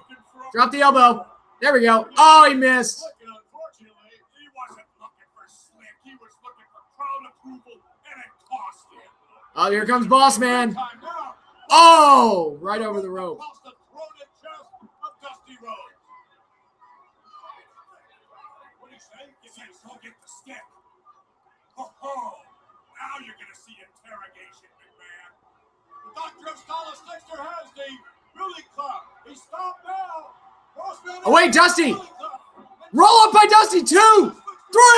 Drop the elbow. There we go. Oh, he missed. Unfortunately, He wasn't looking for slick. He was looking for crowd approval, and it cost him. Oh, here comes Boss Man. time now. Oh, right over the rope. Across the throat and chest of Dusty Rhodes. What do you say? He says, go get the stick. Oh, now you're going to see interrogation, McMahon. The Doctor of Style Dexter has the Billy Club. He stopped now. Boss man Oh, wait, Dusty. Billy Club. Roll up by Dusty. 2, 3.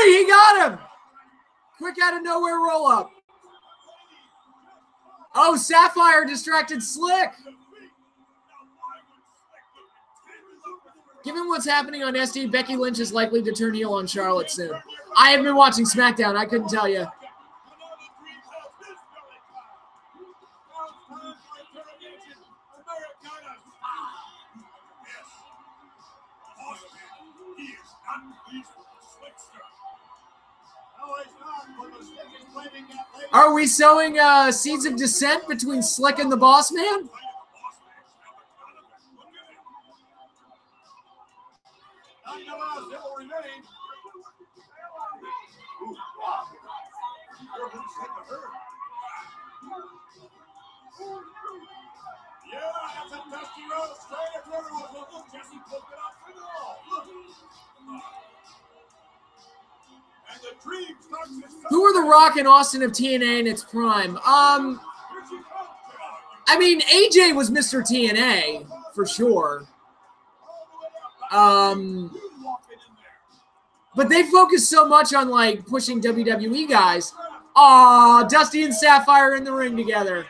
He got him. Quick out of nowhere roll up. Oh, Sapphire distracted Slick. Given what's happening on SD, Becky Lynch is likely to turn heel on Charlotte soon. I have been watching SmackDown. I couldn't tell you. Are we sowing seeds of dissent between Slick and the Boss Man? Yeah, that's a Dusty Rhodes straight at River. Look, Jesse poked it up through the wall. Look. And the Dream starts his Who are The Rock and Austin of TNA in its prime? I mean, AJ was Mr. TNA for sure. But they focus so much on like pushing WWE guys. Aw, Dusty and Sapphire in the ring together. All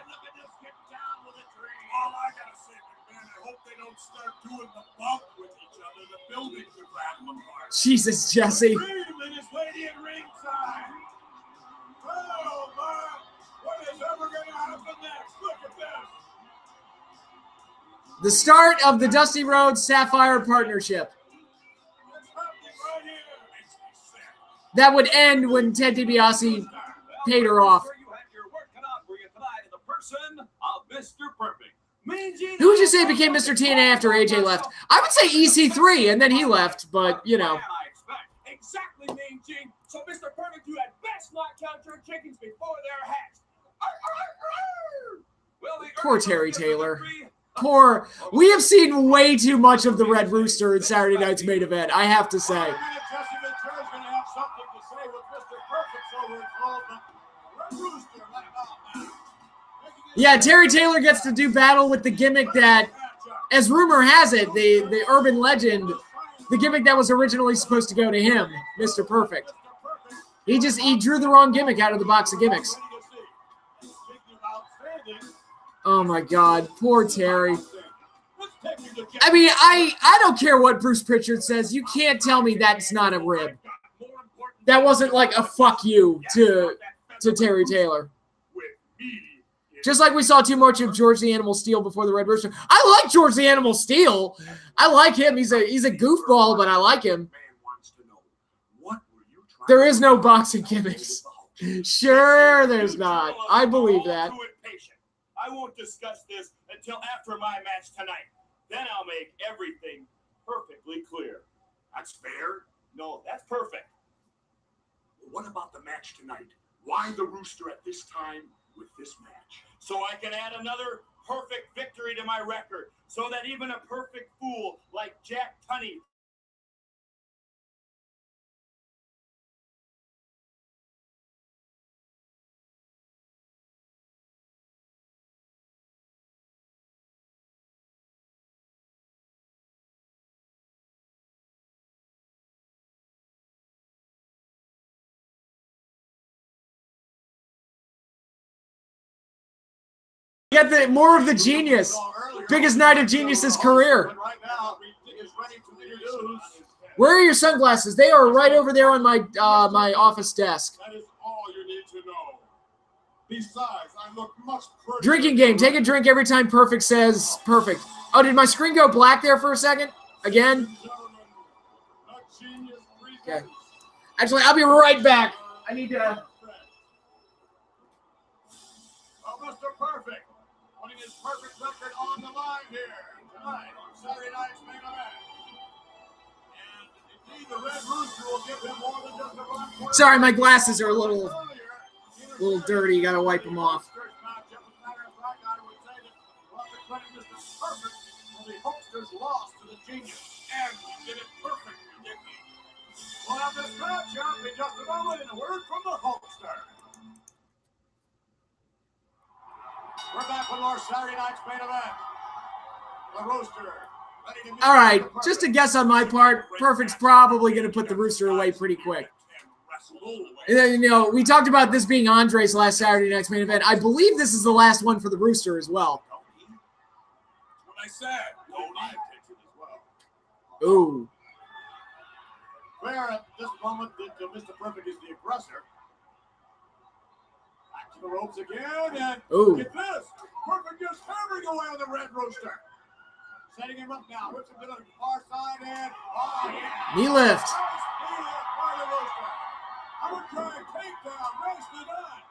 I gotta say, McMahon, I hope they don't start doing the bump with each other. The building could rattle apart. Jesus, Jesse. Dream and his lady at ringside. Oh, man. What is ever going to happen next? Look at this. The start of the Dusty Rhodes Sapphire partnership. What's happening right here? Makes me sick. That would end when Ted DiBiase paid her off. You had your work cut out for you tonight in the person of Mr. Perfect. Who would you say became Mr. TNA after AJ left? I would say EC3, and then he left, but, you know. I expect. Exactly, Mean Gene. So, Mr. Perfect, you had best not count your chickens before they're hatched. Poor Terry Taylor. Poor. We have seen way too much of the Red Rooster in Saturday night's main event, I have to say. Yeah, Terry Taylor gets to do battle with the gimmick that, as rumor has it, the urban legend, the gimmick that was originally supposed to go to him, Mr. Perfect. He drew the wrong gimmick out of the box of gimmicks. Oh my God, poor Terry. I mean, I don't care what Bruce Pritchard says. You can't tell me that's not a rib. That wasn't like a fuck you to Terry Taylor. Just like we saw too much of George the Animal Steel before the Red Rooster. I like George the Animal Steel. I like him. He's a goofball, but I like him. There is no boxing gimmicks. Sure, there's not. I believe that. I won't discuss this until after my match tonight. Then I'll make everything perfectly clear. That's fair. No, that's perfect. What about the match tonight? Why the Rooster at this time with this match? So I can add another perfect victory to my record, so that even a perfect fool like Jack Tunney Get more of the genius. Biggest night of Genius's career. Where are your sunglasses? They are right over there on my my office desk. That is all you need to know. Besides, I look much prettier. Drinking game. Take a drink every time Perfect says perfect. Oh, did my screen go black there for a second? Again? Okay. Actually, I'll be right back. I need to... Mr. Perfect, putting his perfect record on the line here tonight on Saturday night's main event. And indeed, the Red Rooster will give him more than just a run. Sorry, my glasses are a little dirty. You gotta wipe them off. Lost to the Genius, and he did it perfectly, didn't he? We'll have this matchup in just a moment, and a word from the Hulkster. We're back with our Saturday night's main event. The Rooster. All right, just a guess on my part, Perfect's probably going to put the Rooster away pretty quick. And then, you know, we talked about this being Andre's last Saturday night's main event. I believe this is the last one for the Rooster as well. That's what I said. Ooh. Where at this moment, Mr. Perfect is the aggressor. Back to the ropes again, and ooh. Get this. Perfect just hammering away on the Red Rooster. Setting him up now. Whips him to the far side, and oh, yeah. Knee lift. Knee lift by the Rooster. I would try a takedown. Nicely done.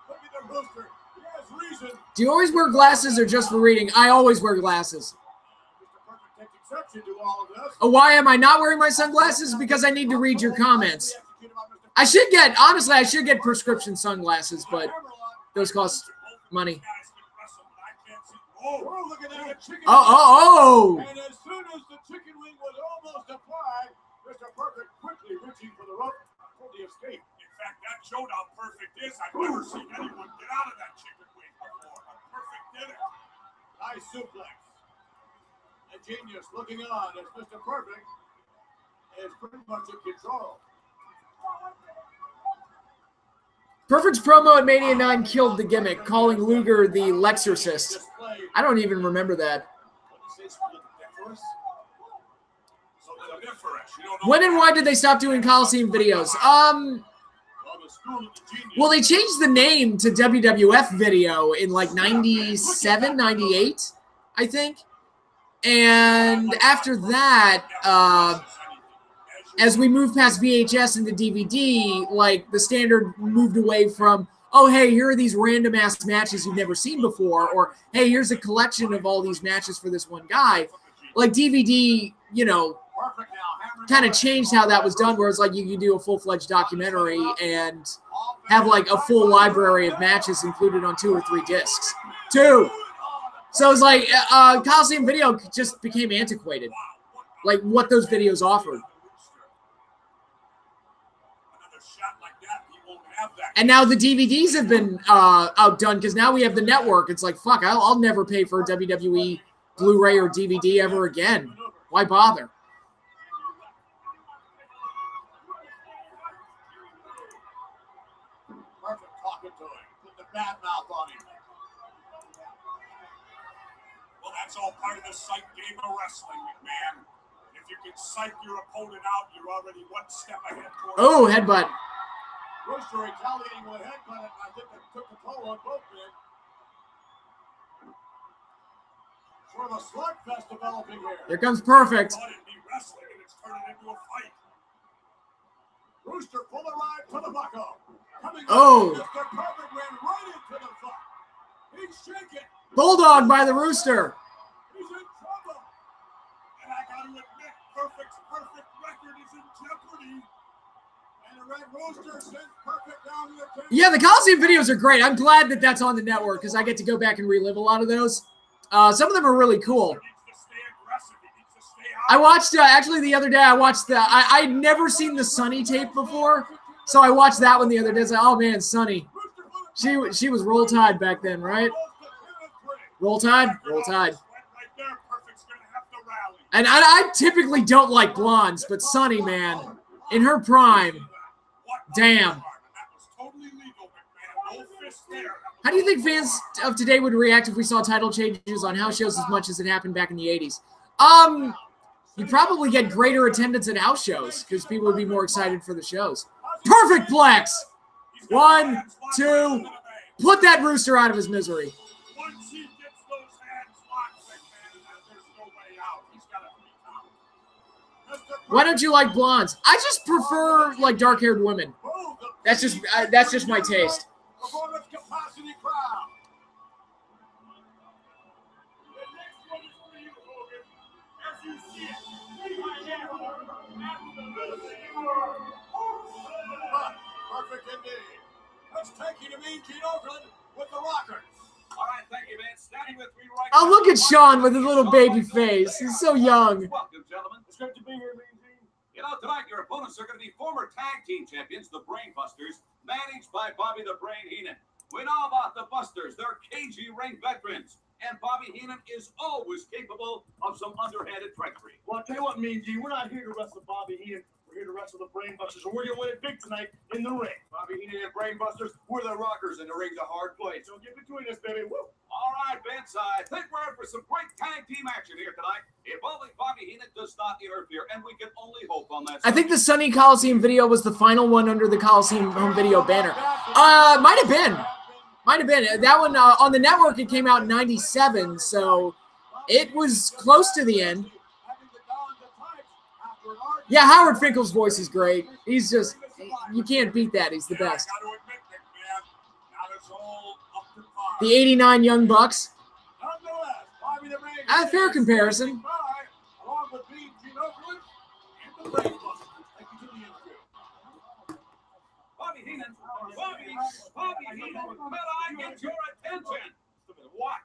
Look at the Rooster. He has reason. Do you always wear glasses or just for reading? I always wear glasses. Oh, why am I not wearing my sunglasses? Because I need to read your comments. I should get, honestly, I should get prescription sunglasses, but those cost money. Oh. And as soon as the chicken wing was almost applied, Mr. Perfect quickly reaching for the rope for the escape. In fact, that showed how perfect is. I've never seen anyone get out of that chicken wing before. Perfect did it. Nice suplex. A Genius looking on as Mr. Perfect is pretty much in control. Perfect's promo at Mania 9 killed the gimmick, calling Luger the Lexorcist. I don't even remember that. When and why did they stop doing Coliseum videos? Well, they changed the name to WWF Video in like 97, 98, I think. And after that, as we moved past VHS into DVD, like the standard moved away from, oh, hey, here are these random ass matches you've never seen before, or hey, here's a collection of all these matches for this one guy. Like DVD, you know, kind of changed how that was done, where it's like you can do a full-fledged documentary, and have like a full library of matches included on 2 or 3 discs. 2. So it's like Coliseum Video just became antiquated, like what those videos offered. And now the DVDs have been outdone because now we have the network. It's like, fuck, I'll never pay for a WWE Blu-ray or DVD ever again. Why bother? Perfect talking to him. Put the bad mouth on him. Well, that's all part of the psych game of wrestling, McMahon. If you can psych your opponent out, you're already one step ahead. Oh, headbutt. Rooster retaliating with a headbutt. I think it took the toll on both men. Sort of a slugfest developing here. Here comes Perfect. Thought it'd be wrestling, and it's turning into a fight. Rooster full of ride to the bucko. Coming Oh. Mr. Perfect ran right into the foot. He's shaking. Bulldog by the Rooster. He's in trouble. And I got to admit, Perfect's perfect record is in jeopardy. And the Red Rooster sends Perfect down to the table. Yeah, the Coliseum videos are great. I'm glad that that's on the network because I get to go back and relive a lot of those. Some of them are really cool. He needs to stay aggressive. He needs to stay I watched, actually the other day, I watched I'd never seen the Sunny tape before. So I watched that one the other day. It's like, oh man, Sunny. She was Roll Tide back then, right? Roll Tide? Roll Tide. And I typically don't like blondes, but Sunny, man, in her prime, damn. How do you think fans of today would react if we saw title changes on house shows as much as it happened back in the 80s? You'd probably get greater attendance at house shows because people would be more excited for the shows. Perfect Plex! 1, 2, put that Rooster out of his misery. Once he gets those hands locked, McMahon, there's no way out. He's got to be out. Why don't you like blondes? I just prefer like dark-haired women. That's just my taste. Performance capacity crowd. The next one is for you, Hogan. As you see it, right now, Perfect indeed. Let's take you to Mean Gene Oakland with the Rockers. All right, thank you, man. Standing with me right Oh, now. look at Sean with his little baby face. He's so young. Welcome, gentlemen. it's great to be here, Mean Gene. You know, tonight your opponents are going to be former tag team champions, the Brainbusters, managed by Bobby the Brain Heenan. We know about the Busters. They're cagey ring veterans. And Bobby Heenan is always capable of some underhanded trickery. Well, I'll tell you what, Mean Gene, we're not here to wrestle Bobby Heenan. We're here to wrestle the Brainbusters, and we're going to win it big tonight in the ring. Bobby Heenan and Brainbusters, we're the Rockers, and the ring's a hard place. Don't get between us, baby. Woo! All right, Vince, I think we're in for some great tag team action here tonight. If only Bobby Heenan does not interfere, and we can only hope on that. I think the Sunny Coliseum video was the final one under the Coliseum home video banner. Might have been. Might have been. That one on the network, it came out in 97, so it was close to the end. Yeah, Howard Finkel's voice is great. He's just, you can't beat that. He's the best. I got to admit, McMahon, now it's all up to par. The 89 Young Bucks. Nonetheless, Bobby the Brain A fair comparison. along with Mean Gene Oakland and the Brainbusters. Take you to the interview. Bobby Heenan, Bobby Heenan, will I get your attention? What?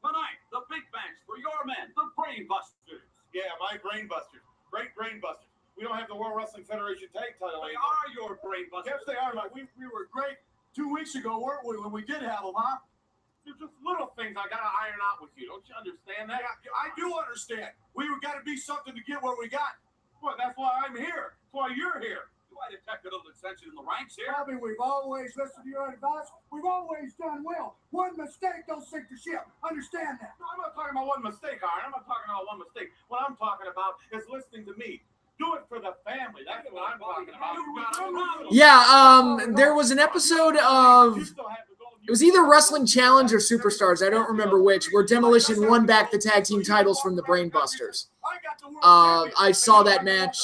Tonight, the big match for your men, the Brainbusters. Yeah, my Brainbusters. Great Brainbusters. We don't have the World Wrestling Federation tag title They anymore. are your Brainbusters. Yes, they are. Like, we were great 2 weeks ago, weren't we, when we did have them, huh? There's just little things I got to iron out with you. Don't you understand that? I do understand. We got to be something to get where we got. Well, that's why I'm here. That's why you're here. Do I detect a little dissension in the ranks here? Bobby, we've always listened to your advice. We've always done well. One mistake don't sink the ship. Understand that. No, I'm not talking about one mistake, Arn. I'm not talking about one mistake. What I'm talking about is listening to me. Do it for the family. That's what I'm talking about. Yeah, there was an episode of, it was either Wrestling Challenge or Superstars, I don't remember which, where Demolition won back the tag team titles from the Brainbusters. I saw that match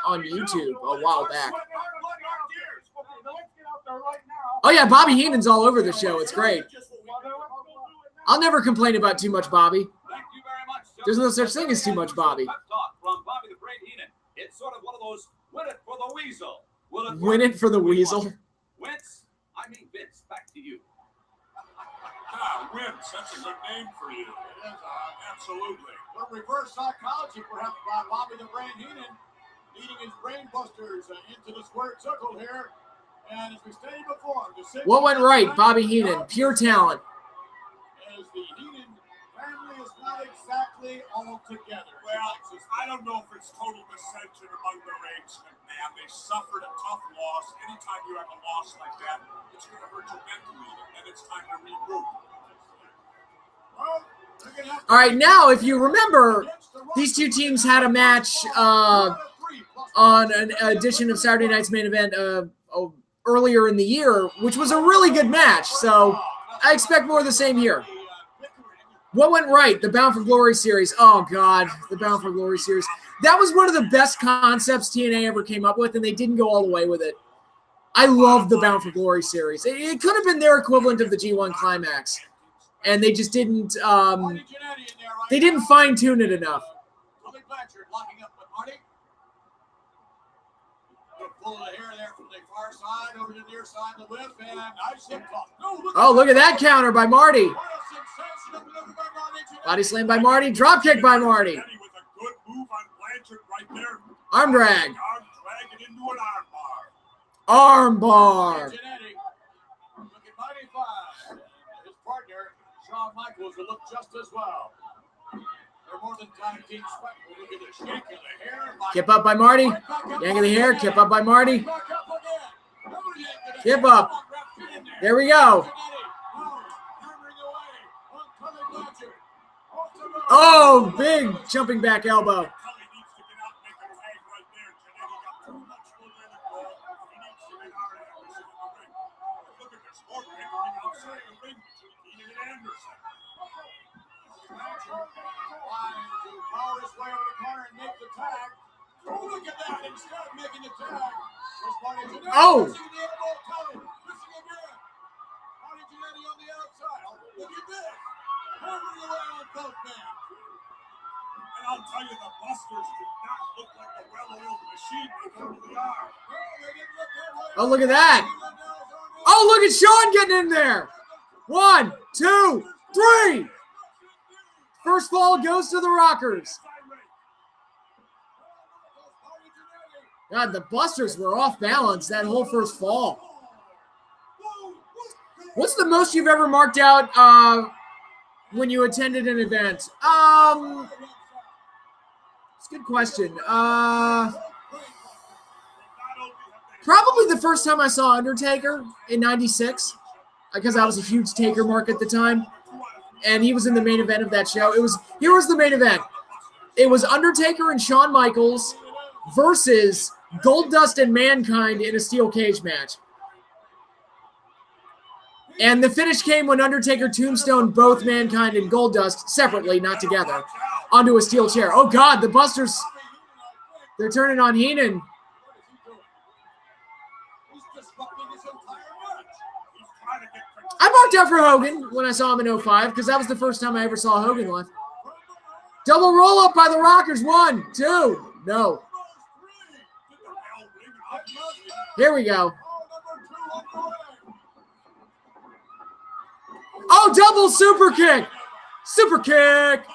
on YouTube a while back. Oh yeah, Bobby Heenan's all over the show. It's great. I'll never complain about too much Bobby. Thank you very much. There's no such thing as too much Bobby. Pep talk from Bobby the Brain Heenan. It's sort of one of those win it for the weasel. Will it Win work? it for the weasel. Wentz, Twins. That's a good name for you. It is, Absolutely. What reverse psychology perhaps by Bobby the Brain Heenan, leading his brain busters into the squared circle here. And as we stated before, what went right? Bobby Heenan, pure talent. As the Heenan family is not exactly all together. Well, I don't know if it's total dissension among the ranks, man. They suffered a tough loss. Anytime you have a loss like that, it's going to hurt you mentally, and it's time to regroup. Well, all right, now, if you remember, these two teams had a match on an edition of Saturday Night's Main Event earlier in the year, which was a really good match. So I expect more of the same here. What went right? The Bound for Glory series. Oh, God, the Bound for Glory series. That was one of the best concepts TNA ever came up with, and they didn't go all the way with it. I love the Bound for Glory series. It could have been their equivalent of the G1 Climax. And they just didn't they didn't fine-tune it enough. Locking up with Marty. Pull the hair there from the far side over to the near side of the whip, and nice hip toss. Oh, look at that counter by Marty. Body slam by Marty, drop kick by Marty. With a good move on Blanchard right there. Arm drag. Arm drag it into an arm bar. Arm bar. Looking mighty fine. His partner, Shawn Michaels, will look just as well. They're more than tag team sweat. Look at the shake of the hair. Kip up by Marty. Yank of the hair. Kip up by Marty. Kip up. There we go. Oh, big jumping back elbow. Oh! And I'll tell you, the Busters did not look like a well-oiled machine they normally are. Oh, look at that. Oh, look at Shawn getting in there. 1, 2, 3. First fall goes to the Rockers. God, the Busters were off balance that whole first fall. What's the most you've ever marked out when you attended an event? It's a good question. Probably the first time I saw Undertaker in '96, because I was a huge Taker mark at the time, and he was in the main event of that show. Here was the main event. It was Undertaker and Shawn Michaels versus Goldust and Mankind in a steel cage match. And the finish came when Undertaker tombstoned both Mankind and Goldust separately, not together, onto a steel chair. Oh, God, the Busters, they're turning on Heenan. I marked out for Hogan when I saw him in 05 because that was the first time I ever saw Hogan live. Double roll up by the Rockers. 1, 2. No. Here we go. Oh, double super kick. Super kick.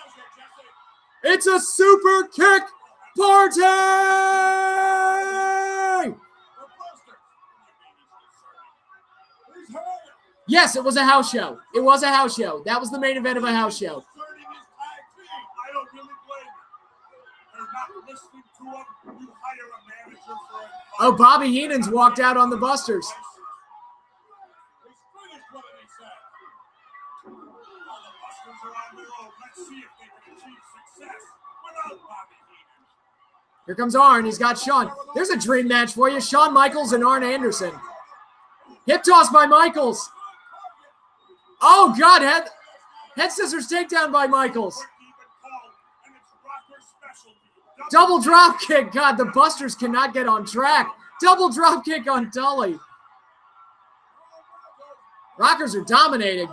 It's a super kick party. Yes, it was a house show. It was a house show. That was the main event of a house show. I don't really blame them. They're not listening to them. You hire a manager for it. Oh, Bobby Heenan's walked out on the Busters. Here comes Arn. He's got Shawn. There's a dream match for you. Shawn Michaels and Arn Anderson. Hip toss by Michaels. Oh, God. Head scissors takedown by Michaels. Double drop kick. God, the Busters cannot get on track. Double drop kick on Tully. Rockers are dominating.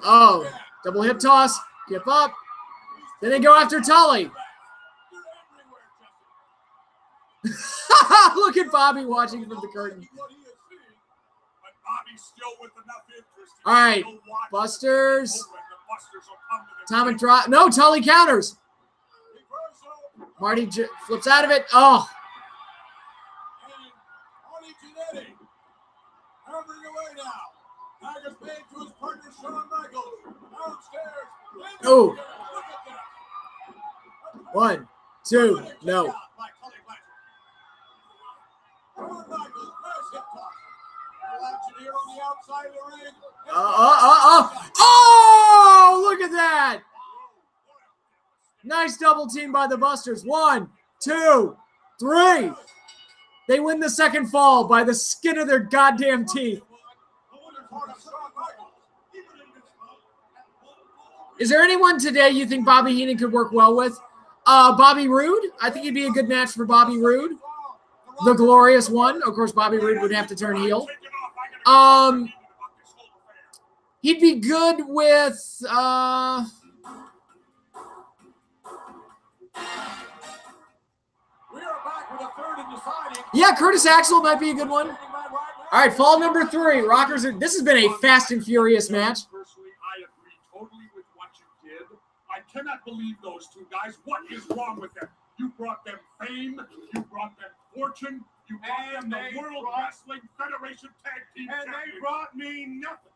Oh, double hip toss. Kip up. Then they go after Tully. Look at Bobby watching from the curtain. All right, Busters. Tom and drop. No, Tully counters. Marty flips out of it. Oh. Oh. 1, 2, no. Oh, look at that. Nice double team by the Busters. 1, 2, 3. They win the second fall by the skin of their goddamn teeth. Is there anyone today you think Bobby Heenan could work well with? Bobby Roode. I think he'd be a good match for Bobby Roode. The glorious one. Of course, Bobby Roode would have to turn heel. He'd be good with yeah, Curtis Axel might be a good one. All right, fall number 3. Rockers are, this has been a fast and furious match. Personally, I agree totally with what you did. I cannot believe those two guys. What is wrong with them? You brought them fame. You brought them fortune. You brought them the World Wrestling Federation Tag Team Champions. They brought me nothing.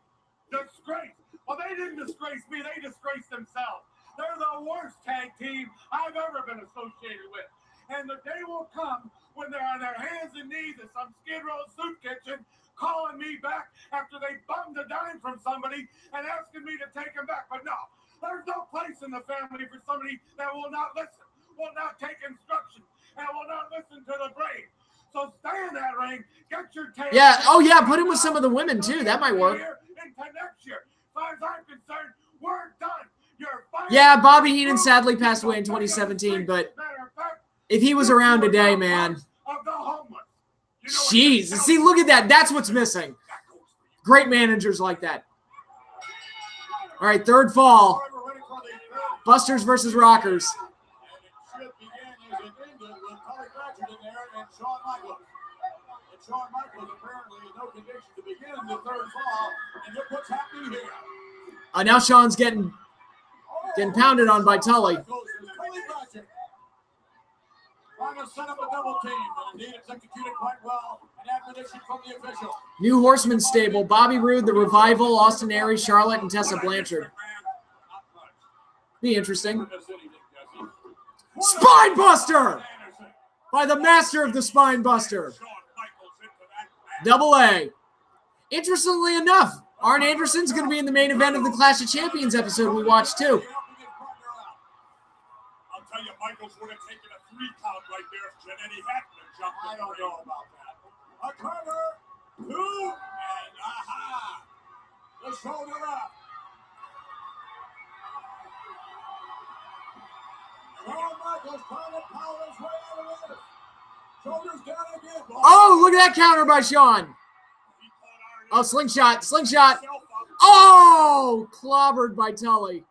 Disgrace. Well, they didn't disgrace me. They disgraced themselves. They're the worst tag team I've ever been associated with. And the day will come when they're on their hands and knees at some Skid Row soup kitchen calling me back after they bummed a dime from somebody and asking me to take them back. But no, there's no place in the family for somebody that will not listen, will not take instruction, and will not listen to the brain. So stay in that ring, get your tail. Yeah, oh yeah, put him with some of the women too. That might work. Into next year. As far as I'm concerned, we're done. Yeah, Bobby Heenan sadly passed away in 2017, but if he was around today, man. Jeez, see, look at that. That's what's missing. Great managers like that. All right, third fall. Busters versus Rockers. Shawn Michaels apparently in no condition to begin the third fall, and look what's happening here. Now Shawn's getting pounded on by Tully. Trying to set up a double team, and indeed it's executed quite well. An admonition from the official. New Horsemen stable: Bobby Roode, The Revival, Austin Aries, Charlotte, and Tessa Blanchard. Be interesting. Spine Buster by the master of the Spine Buster. Double A. Interestingly enough, Arn Anderson's going to be in the main event of the Clash of Champions episode we watched too. I'll tell you, Michaels would have taken a 3 count right there if Jannetty hadn't jumped. I don't know about that. A cover, 2, and aha! The shoulder up. Shawn Michaels trying to power his way out of this. Shoulders down again. Oh, look at that counter by Shawn. Oh, slingshot, slingshot. Oh, clobbered by Tully.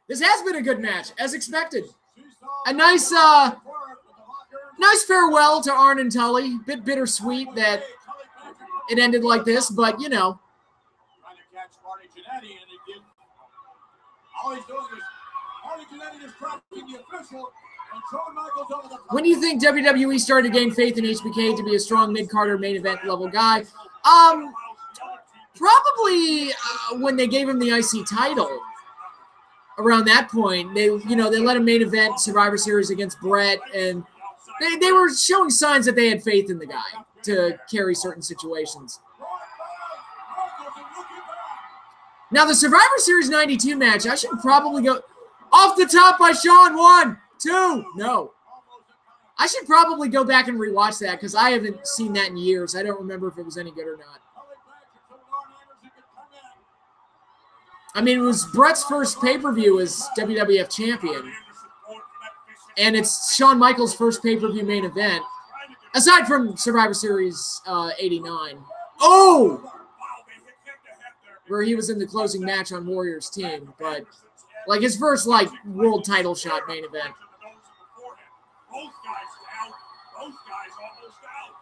This has been a good match, as expected. A nice farewell to Arn and Tully. Bit bittersweet that it ended like this, but you know. Trying to catch Marty Jannetty, and he did. All he's doing is Marty Jannetty distracting the official. When do you think WWE started to gain faith in HBK to be a strong mid-carder main event level guy? Probably when they gave him the IC title. Around that point, they let him main event Survivor Series against Brett, and they were showing signs that they had faith in the guy to carry certain situations. Now the Survivor Series 92 match, I should probably go off the top by Shawn. 1, 2, no. I should probably go back and rewatch that because I haven't seen that in years. I don't remember if it was any good or not. I mean, it was Brett's first pay-per-view as WWF champion. And it's Shawn Michaels' first pay-per-view main event. Aside from Survivor Series 89. Oh! Where he was in the closing match on Warrior's team. But Like his first like world title shot main event. Both guys out. Both guys almost out.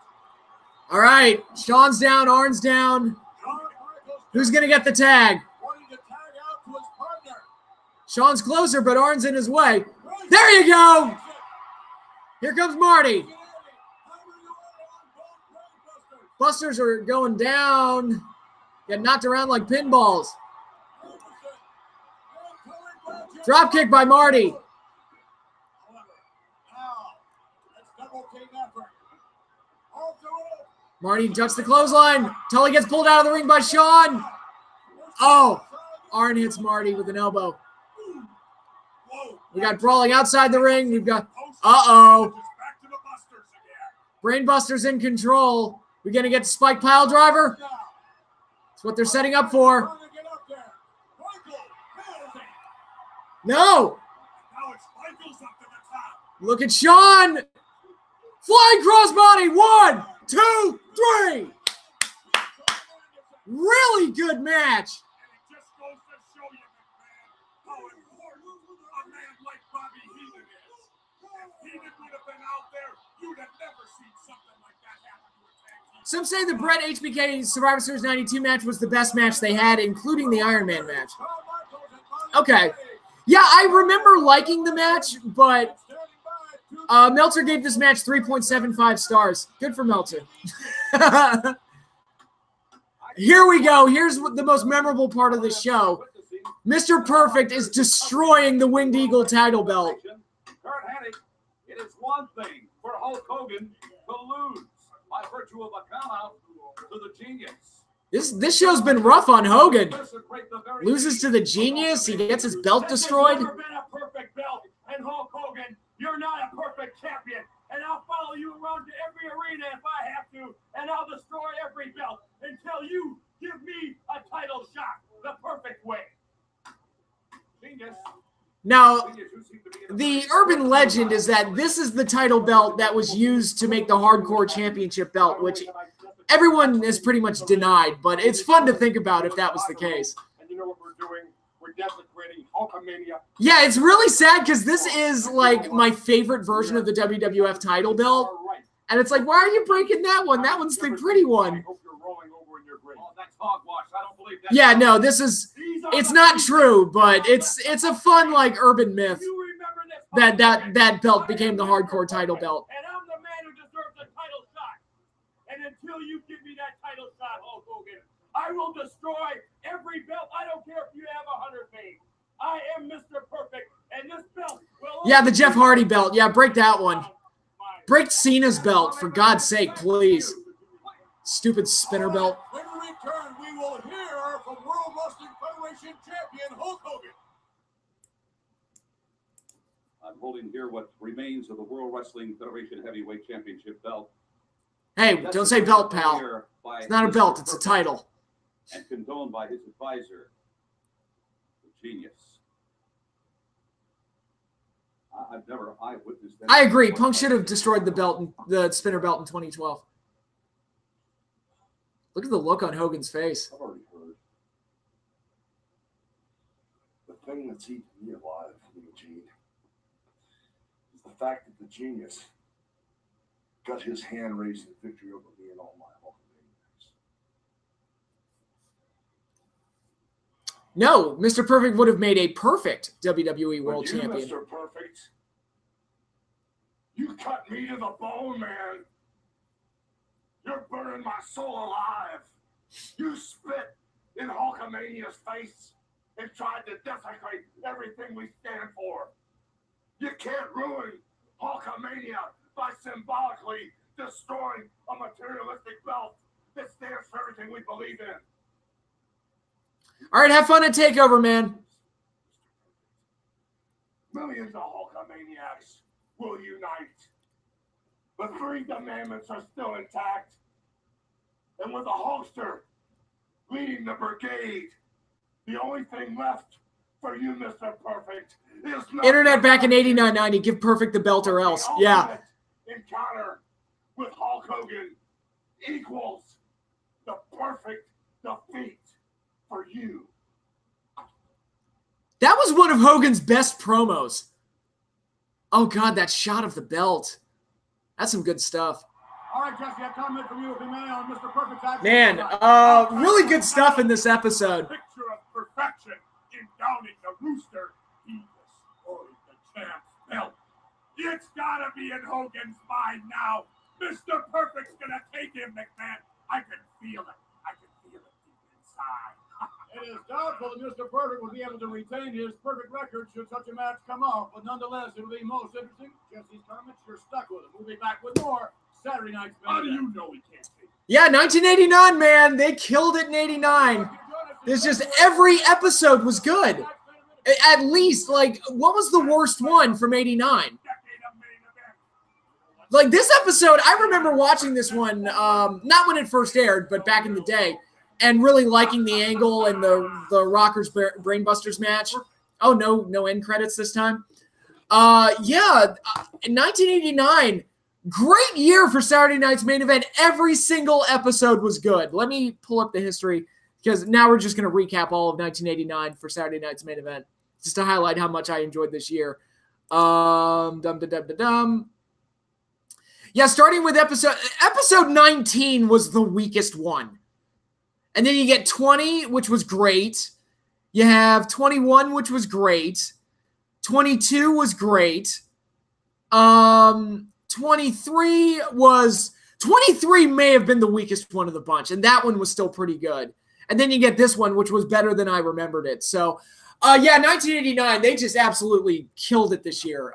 All right, Sean's down, Arn's down. Who's gonna get the tag? Sean's closer, but Arn's in his way. There you go. Here comes Marty. Busters are going down. Get knocked around like pinballs. Drop kick by Marty. Marty ducks the clothesline. Tully gets pulled out of the ring by Sean. Oh, Arn hits Marty with an elbow. We got brawling outside the ring. We've got, uh-oh. Brainbuster's in control. We're going to get the spike pile driver. That's what they're setting up for. No. Look at Sean. Flying crossbody. 1, 2, 3. Really good match. Some say the Bret HBK Survivor Series 92 match was the best match they had, including the Iron Man match. Okay. Yeah, I remember liking the match, but Meltzer gave this match 3.75 stars. Good for Meltzer. Here we go. Here's the most memorable part of the show. Mr. Perfect is destroying the Winged Eagle title belt. It is one thing for Hulk Hogan to lose by virtue of a count-out to the Genius. This show's been rough on Hogan. Loses to the Genius. He gets his belt destroyed. Never been a perfect belt, and Hulk Hogan, you're not a perfect champion. And I'll follow you around to every arena if I have to, and I'll destroy every belt until you give me a title shot the perfect way. Genius. Now, the urban legend is that this is the title belt that was used to make the Hardcore Championship belt, which everyone is pretty much denied, but it's fun to think about if that was the case. And you know what we're doing? We're desecrating Hulkamania. Yeah, it's really sad because this is like my favorite version of the WWF title belt. And it's like, why are you breaking that one? That one's the pretty one. Yeah, no, this is, it's not true, but it's a fun like urban myth that belt became the Hardcore title belt. And I'm the man who deserves a title shot. And until you give me that title shot, Hulk Hogan, I will destroy every belt. I don't care if you have 100 names. I am Mr. Perfect, and this belt will... Yeah, the Jeff Hardy belt. Yeah, break that one. Break Cena's belt, for God's sake, please. Stupid spinner belt. When we return, we will hear from World Wrestling Federation champion Hulk Hogan. I'm holding here what remains of the World Wrestling Federation Heavyweight Championship belt. Hey, don't say belt, pal. It's not a belt, it's a title. And condoned by his advisor, the Genius. I've never eyewitnessed that. I agree. Punk should have destroyed the belt, the spinner belt in 2012. Look at the look on Hogan's face. I've already heard. The thing that's eating me alive, Eugene, is the fact that the Genius got his hand raised in victory over me and all my Hulkamaniacs. No, Mr. Perfect would have made a perfect WWE World Champion. Mr. Perfect, you cut me to the bone, man. You're burning my soul alive. You spit in Hulkamania's face and tried to desecrate everything we stand for. You can't ruin Hulkamania by symbolically destroying a materialistic belt that stands for everything we believe in. All right, have fun at TakeOver, man. Millions of Hulkamaniacs will unite. The 3 commandments are still intact. And with a Hulkster leading the brigade, the only thing left for you, Mr. Perfect, is Internet back in 89-90. Give Perfect the belt or else. Yeah. Encounter with Hulk Hogan equals the perfect defeat for you. That was one of Hogan's best promos. Oh, God, that shot of the belt. That's some good stuff. All right, Jesse, a comment from you, if you may, on Mr. Perfect's action. Man, really good stuff in this episode. Picture of perfection in downing the rooster. He destroyed the champ's belt. It's gotta be in Hogan's mind now. Mr. Perfect's gonna take him, McMahon. I can feel it. I can feel it deep inside. It is doubtful that Mr. Perfect will be able to retain his perfect record should such a match come off, but nonetheless, it'll be most interesting. Jesse's comments, you're stuck with him. We'll be back with more Saturday night's main How do event. you know he can't see? Yeah, 1989, man. They killed it in 89. It's just every episode was good. At least, like, what was the worst one from 89? Like, this episode, I remember watching this one, not when it first aired, but back in the day, and really liking the angle and the Rockers Brainbusters match. Oh, no end credits this time. Yeah, in 1989, great year for Saturday Night's Main Event. Every single episode was good. Let me pull up the history, because now we're just going to recap all of 1989 for Saturday Night's Main Event, just to highlight how much I enjoyed this year. Yeah, starting with episode 19 was the weakest one. And then you get 20, which was great. You have 21, which was great. 22 was great. 23 may have been the weakest one of the bunch, and that one was still pretty good. And then you get this one, which was better than I remembered it. So, yeah, 1989, they just absolutely killed it this year.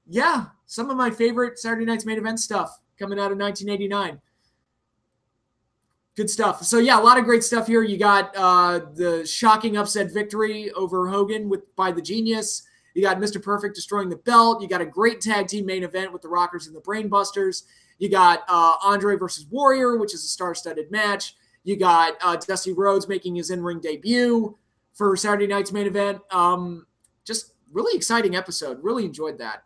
Yeah, some of my favorite Saturday Night's Main Event stuff coming out of 1989. Good stuff. So, yeah, a lot of great stuff here. You got the shocking upset victory over Hogan by the Genius. You got Mr. Perfect destroying the belt. You got a great tag team main event with the Rockers and the Brainbusters. You got Andre versus Warrior, which is a star-studded match. You got Dusty Rhodes making his in-ring debut for Saturday Night's Main Event. Just really exciting episode. Really enjoyed that.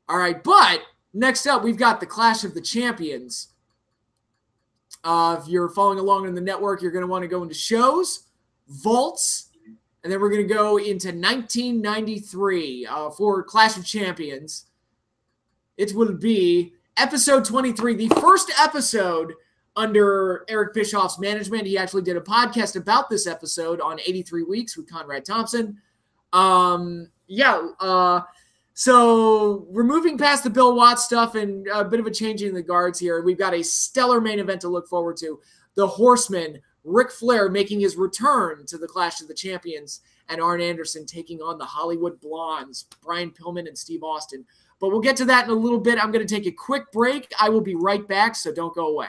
All right, but next up, we've got the Clash of the Champions. If you're following along on the network, you're going to want to go into shows, vaults, and then we're going to go into 1993 for Clash of Champions. It will be episode 23, the first episode under Eric Bischoff's management. He actually did a podcast about this episode on 83 Weeks with Conrad Thompson. So we're moving past the Bill Watts stuff and a bit of a changing of the guards here. We've got a stellar main event to look forward to. The Horsemen, Ric Flair making his return to the Clash of the Champions, and Arn Anderson taking on the Hollywood Blondes, Brian Pillman and Steve Austin. But we'll get to that in a little bit. I'm going to take a quick break. I will be right back, so don't go away.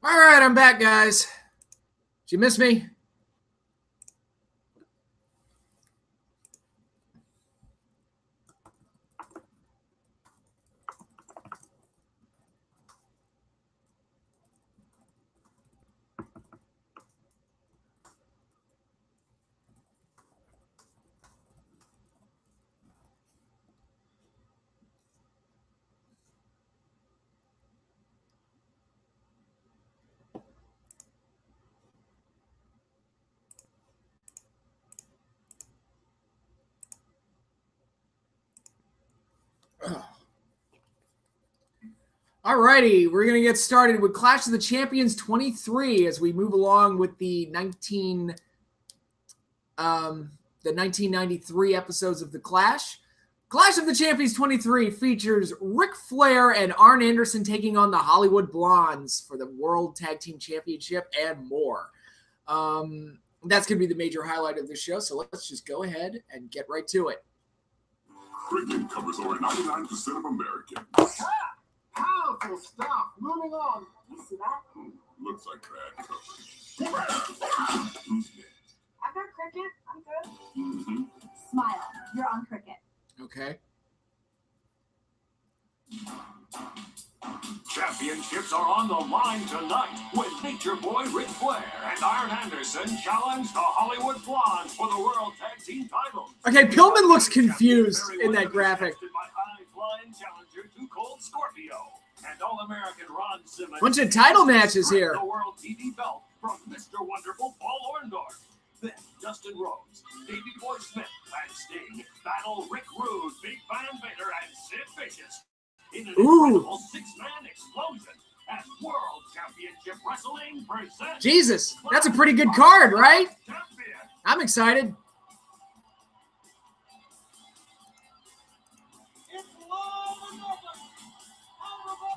All right, I'm back, guys. Did you miss me? All righty, we're going to get started with Clash of the Champions 23 as we move along with the 1993 episodes of the Clash. Clash of the Champions 23 features Ric Flair and Arn Anderson taking on the Hollywood Blondes for the World Tag Team Championship and more. That's going to be the major highlight of the show, so let's just go ahead and get right to it. Cricket covers over 99% of Americans. Powerful stuff. Moving on. You see that? Looks like bad coverage. Who's next? I've got cricket. I'm good. Mm-hmm. Smile. You're on cricket. Okay. Championships are on the line tonight when Nature Boy Ric Flair and Arn Anderson challenge the Hollywood Blondes for the World Tag Team titles. Okay, Pillman looks confused in that graphic. By high-flying challenger Too Cold Scorpio and All-American Ron Simmons. Bunch of title matches here. The World TV belt from Mr. Wonderful Paul Orndorff. Then Dusty Rhodes, Davey Boy Smith, and Sting battle Rick Rude, Big Van Vader, and Sid Vicious in an incredible six-man explosion as World Championship Wrestling presents. Jesus, that's a pretty good card, right? I'm excited.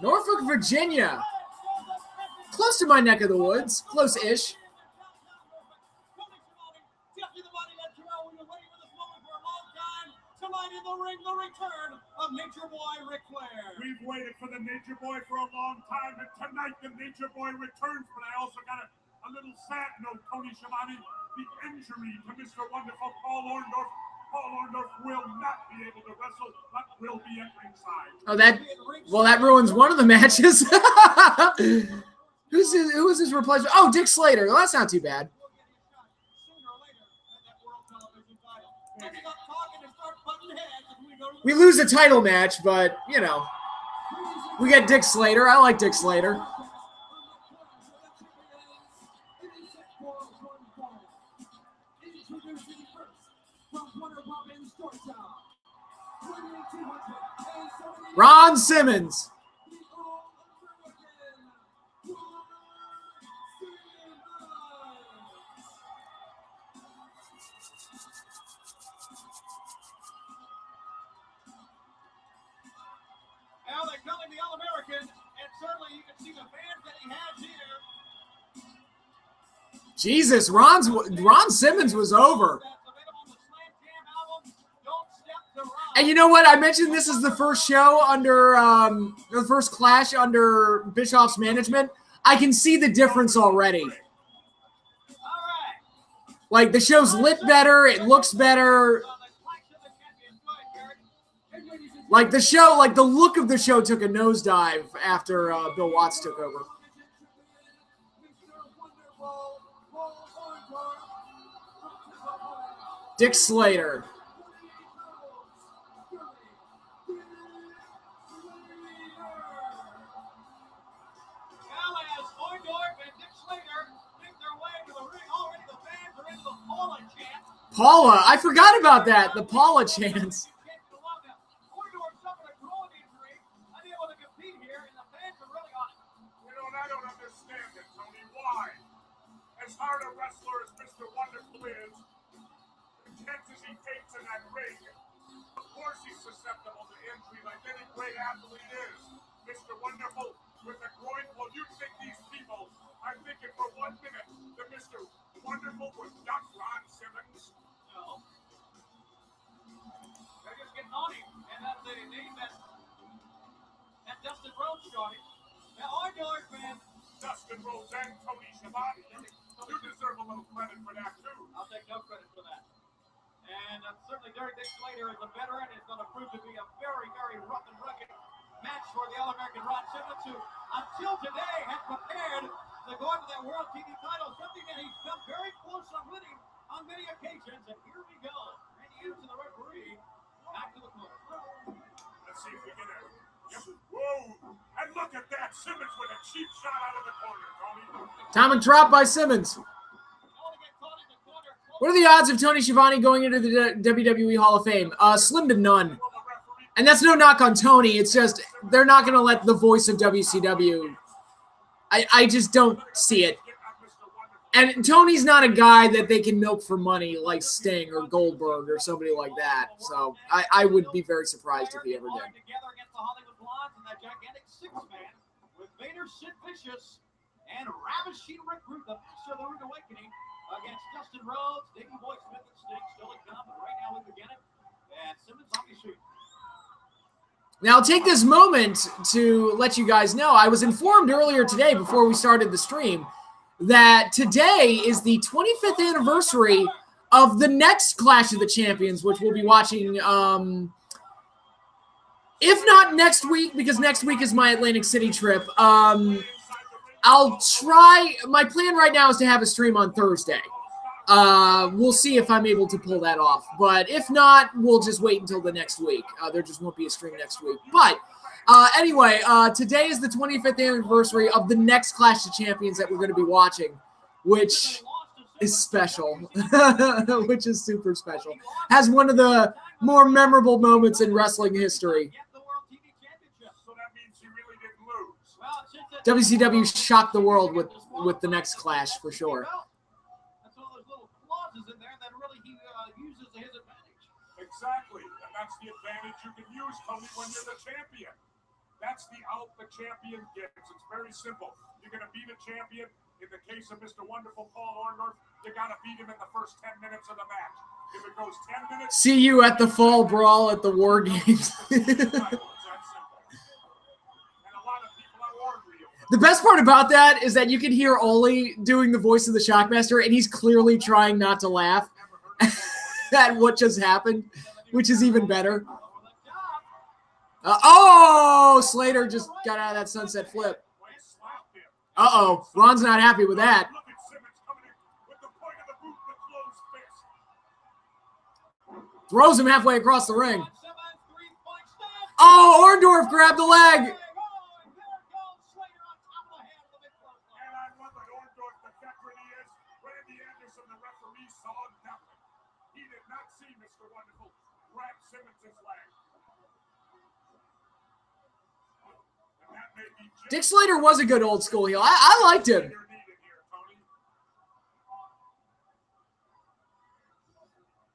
Norfolk, Virginia. Close to my neck of the woods. Close-ish. Tonight in the ring, the return of Nature Boy Ric Flair. We've waited for the Nature Boy for a long time, and tonight the Nature Boy returns. But I also got a little sad note, Tony Schiavone. The injury to Mr. Wonderful Paul Orndorff. Paul Orndorff will not be able to wrestle, but will be at ringside. Oh, that ruins one of the matches. Who was his replacement? Oh, Dick Slater. Well, that's not too bad. We lose a title match, but, you know, we get Dick Slater. I like Dick Slater. Ron Simmons. Now they're calling the All-American, and certainly you can see the fans that he has here. Jesus, Ron Simmons was over. And you know what? I mentioned this is the first show under the first Clash under Bischoff's management. I can see the difference already. Like, the show's lit better, it looks better. Like, the show, like, the look of the show took a nosedive after Bill Watts took over. Dick Slater. Paula, I forgot about that. The Paula chants. I don't understand it, Tony. Why? As hard a wrestler as Mr. Wonderful is, the chances he takes in that ring, of course he's susceptible to injury like any great athlete is. Mr. Wonderful, with the groin, well, you think these people are thinking for 1 minute that Mr. Wonderful was not Ron Simmons? No. They're just getting on him, and that's the name that Dusty Rhodes shot him. Now, Orndorff, man, Dusty Rhodes and Tony Schiavone. You deserve a little credit for that, too. I'll take no credit for that. And certainly Dick Slater is a veteran. It's going to prove to be a very, very rough and rugged match for the All-American Ron Simmons, who until today has prepared to go into that World TV title, something that he's come very close on winning on many occasions. And here we go. Randy Anderson, the referee, back to the corner. Let's see if we get it. Yep. Whoa! And look at that. Simmons with a cheap shot out of the corner, Tony. Atomic drop by Simmons. What are the odds of Tony Schiavone going into the WWE Hall of Fame? Slim to none. And that's no knock on Tony. It's just they're not going to let the voice of WCW. I just don't see it. And Tony's not a guy that they can milk for money like Sting or Goldberg or somebody like that. So I would be very surprised if he ever did. Together against the Hollywood Blondes and that gigantic six-man with Vader, Sid Vicious, and Ravishing Rick Rude, the Master of the Rude Awakening, against Dusty Rhodes, Davey Boy Smith, and Sting. Still a come, but right now we begin it. And Simmons on the shoot. Now, I'll take this moment to let you guys know, I was informed earlier today before we started the stream that today is the 25th anniversary of the next Clash of the Champions, which we'll be watching, if not next week, because next week is my Atlantic City trip. I'll try. My plan right now is to have a stream on Thursday. We'll see if I'm able to pull that off. But if not, we'll just wait until the next week. There just won't be a stream next week. But anyway, today is the 25th anniversary of the next Clash of Champions that we're going to be watching, which is special, which is super special. Has one of the more memorable moments in wrestling history. WCW shocked the world with the next Clash for sure. That's all those little clauses in there that really he uses to his advantage. Exactly, and that's the advantage you can use, Tony, when you're the champion. That's the out the champion gets. It's very simple. You're going to beat a champion. In the case of Mr. Wonderful Paul Orndorff, you got to beat him in the first 10 minutes of the match. If it goes 10 minutes... See you at the fall brawl at the War Games. The best part about that is that you can hear Ole doing the voice of the Shockmaster, and he's clearly trying not to laugh at what just happened, which is even better. Oh, Slater just got out of that sunset flip. Uh-oh, Ron's not happy with that. Throws him halfway across the ring. Oh, Orndorff grabbed the leg. Dick Slater was a good old school heel. I liked him.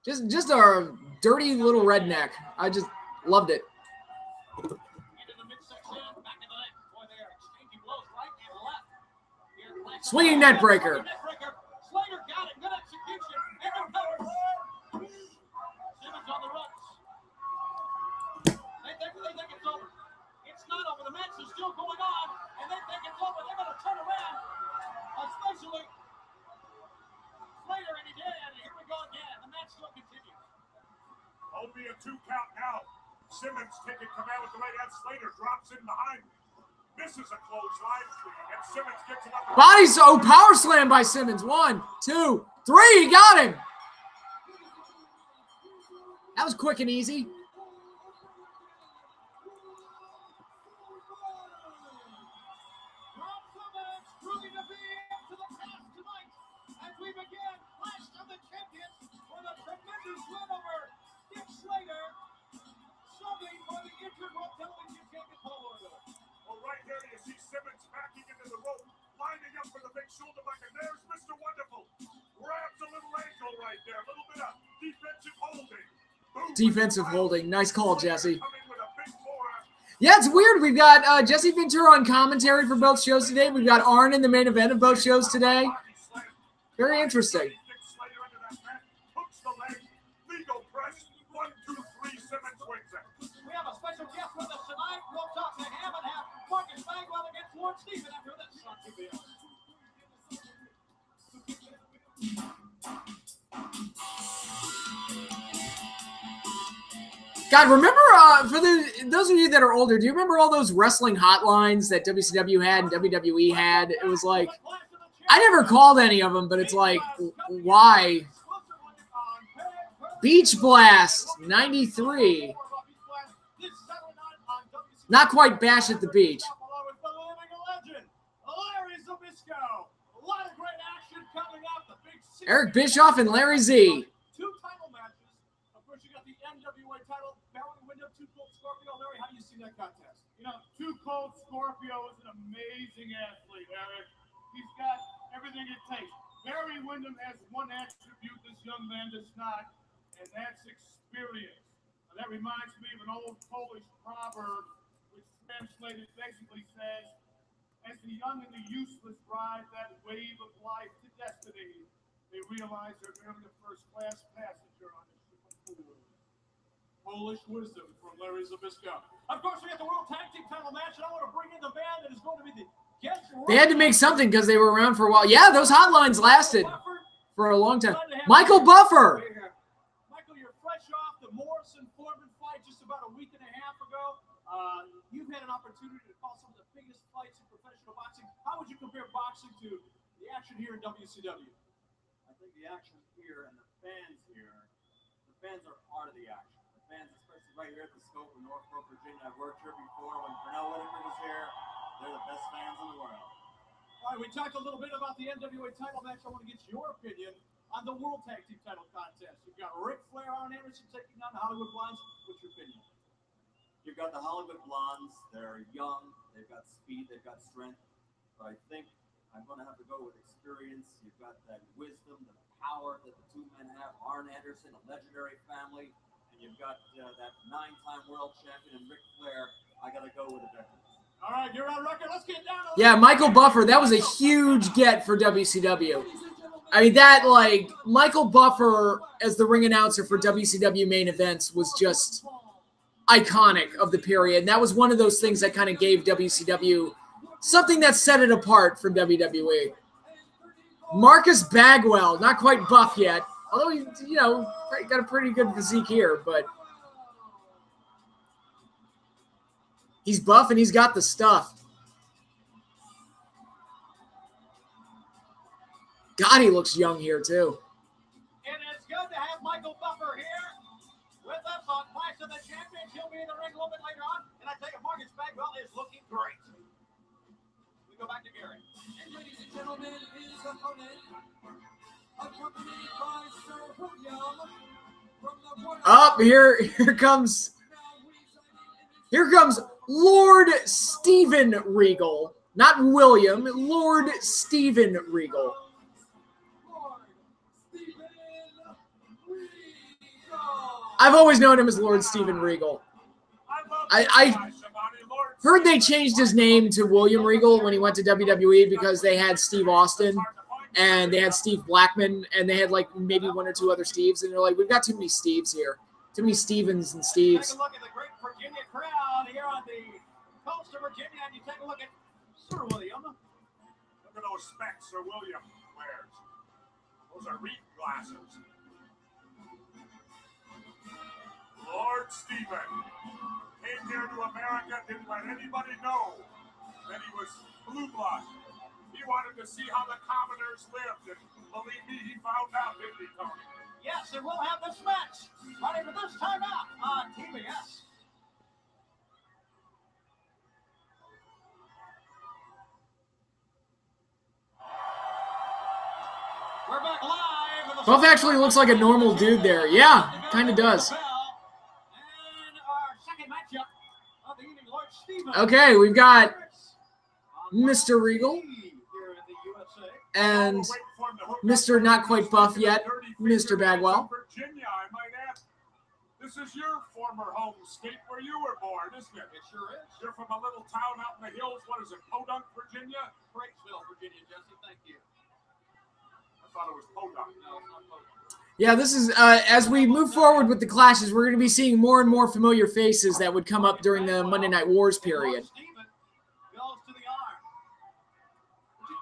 Just a dirty little redneck. I just loved it. Swinging net breaker. Slater got it. Good execution. Simmons on the ropes. They think it's over. It's not over. The match is still going on, and they think it's over. They're going to turn around, especially Slater, and he did. And here we go again. The match still continues. Only a 2 count now. Simmons taking command with the right hand. Slater drops in behind. Misses a clothesline, and Simmons gets him up. Bodies, oh, power slam by Simmons. 1, 2, 3. He got him. That was quick and easy. We begin Clash of the Champions with a tremendous win over Dick Slater, subbing for the Interworld Television Champion Paul Orndorff. Well, right here you see Simmons backing into the rope, lining up for the big shoulder block, and there's Mr. Wonderful. Grabs a little ankle right there, a little bit of defensive holding. Boom. Defensive holding. Nice call, Jesse. Yeah, it's weird. We've got Jesse Ventura on commentary for both shows today. We've got Arn in the main event of both shows today. Very interesting. We have a special guest with us tonight. We'll talk to him and have Marcus Bagwell against Lord Stephen after this. God, remember, for those of you that are older, do you remember all those wrestling hotlines that WCW had and WWE had? It was like, I never called any of them, but it's like, why? Beach Blast, 93. Not quite Bash at the Beach. Eric Bischoff and Larry Z. 2 title matches. Of course, you got the NWA title, Barry Windham, 2 Cold Scorpio. Larry, how do you see that contest? You know, 2 Cold Scorpio is an amazing athlete, Eric. He's got everything it takes. Barry Windham has one attribute this young man does not, and that's experience. Now, that reminds me of an old Polish proverb, which translated basically says, as the young and the useless ride that wave of life to destiny, they realize they're merely a first-class passenger on a ship of fools. Polish wisdom from Larry Zbyszko. Of course, we have the World Tag Team title match, and I want to bring in the band that is going to be the guest. They had to make something because they were around for a while. Yeah, those hotlines lasted for a long time. Michael Buffer. Michael, you're fresh off the Morrison-Foreman fight just about a week and a half ago. You've had an opportunity to call some of the biggest fights in professional boxing. How would you compare boxing to the action here in WCW? I think the action here and the fans are part of the action. The fans, especially right here at the Scope in Norfolk, Virginia. I've worked here before when Pernell Whitaker was here. They're the best fans in the world. All right, we talked a little bit about the NWA title match. I want to get your opinion on the World Tag Team title contest. You've got Ric Flair, Arn Anderson taking on the Hollywood Blondes. What's your opinion? You've got the Hollywood Blondes. They're young. They've got speed. They've got strength. But I think I'm going to have to go with experience. You've got that wisdom, the power that the 2 men have. Arn Anderson, a legendary family. And you've got that 9-time world champion in Ric Flair. I got to go with the veterans. All right, you're on record. Let's get down to Yeah, Michael Buffer, that was a huge get for WCW. I mean, that, like, Michael Buffer as the ring announcer for WCW main events was just iconic of the period. And that was one of those things that kind of gave WCW something that set it apart from WWE. Marcus Bagwell, not quite buff yet, although he, you know, got a pretty good physique here, but he's buff and he's got the stuff. God, he looks young here, too. And it's good to have Michael Buffer here with us on Clash of the Champions. He'll be in the ring a little bit later on. And I tell you, Marcus Bagwell is looking great. We go back to Gary. And ladies and gentlemen, his opponent, accompanied by Sir William from the Royal... Up here comes Lord Steven Regal. Not William, Lord Steven Regal. I've always known him as Lord Steven Regal. I heard they changed his name to William Regal when he went to WWE because they had Steve Austin and they had Steve Blackman and they had like maybe 1 or 2 other Steves, and they're like, we've got too many Steves here. Too many Stevens and Steves. Take a look at the great Virginia crowd here on the coast of Virginia, and you take a look at Sir William. Look at those specs Sir William wears. Those are reed glasses. Lord Steven came here to America, didn't let anybody know that he was blue blood. He wanted to see how the commoners lived, and believe me, he found out, didn't he, Tony? Yes, and we'll have this match starting for this time out on TBS. We're back live. Buff actually looks like a normal dude there. Yeah, kind of does. Okay, we've got Mr. Regal and Mr. Not Quite Buff Yet, Mr. Bagwell. Virginia, I might add. This is your former home state where you were born, isn't it? It sure is. You're from a little town out in the hills. What is it, Podunk, Virginia? Craigville, Virginia, Jesse. Thank you. I thought it was Podunk. No, it's not Podunk. Yeah, this is, as we move forward with the clashes, we're going to be seeing more and more familiar faces that would come up during the Monday Night Wars period.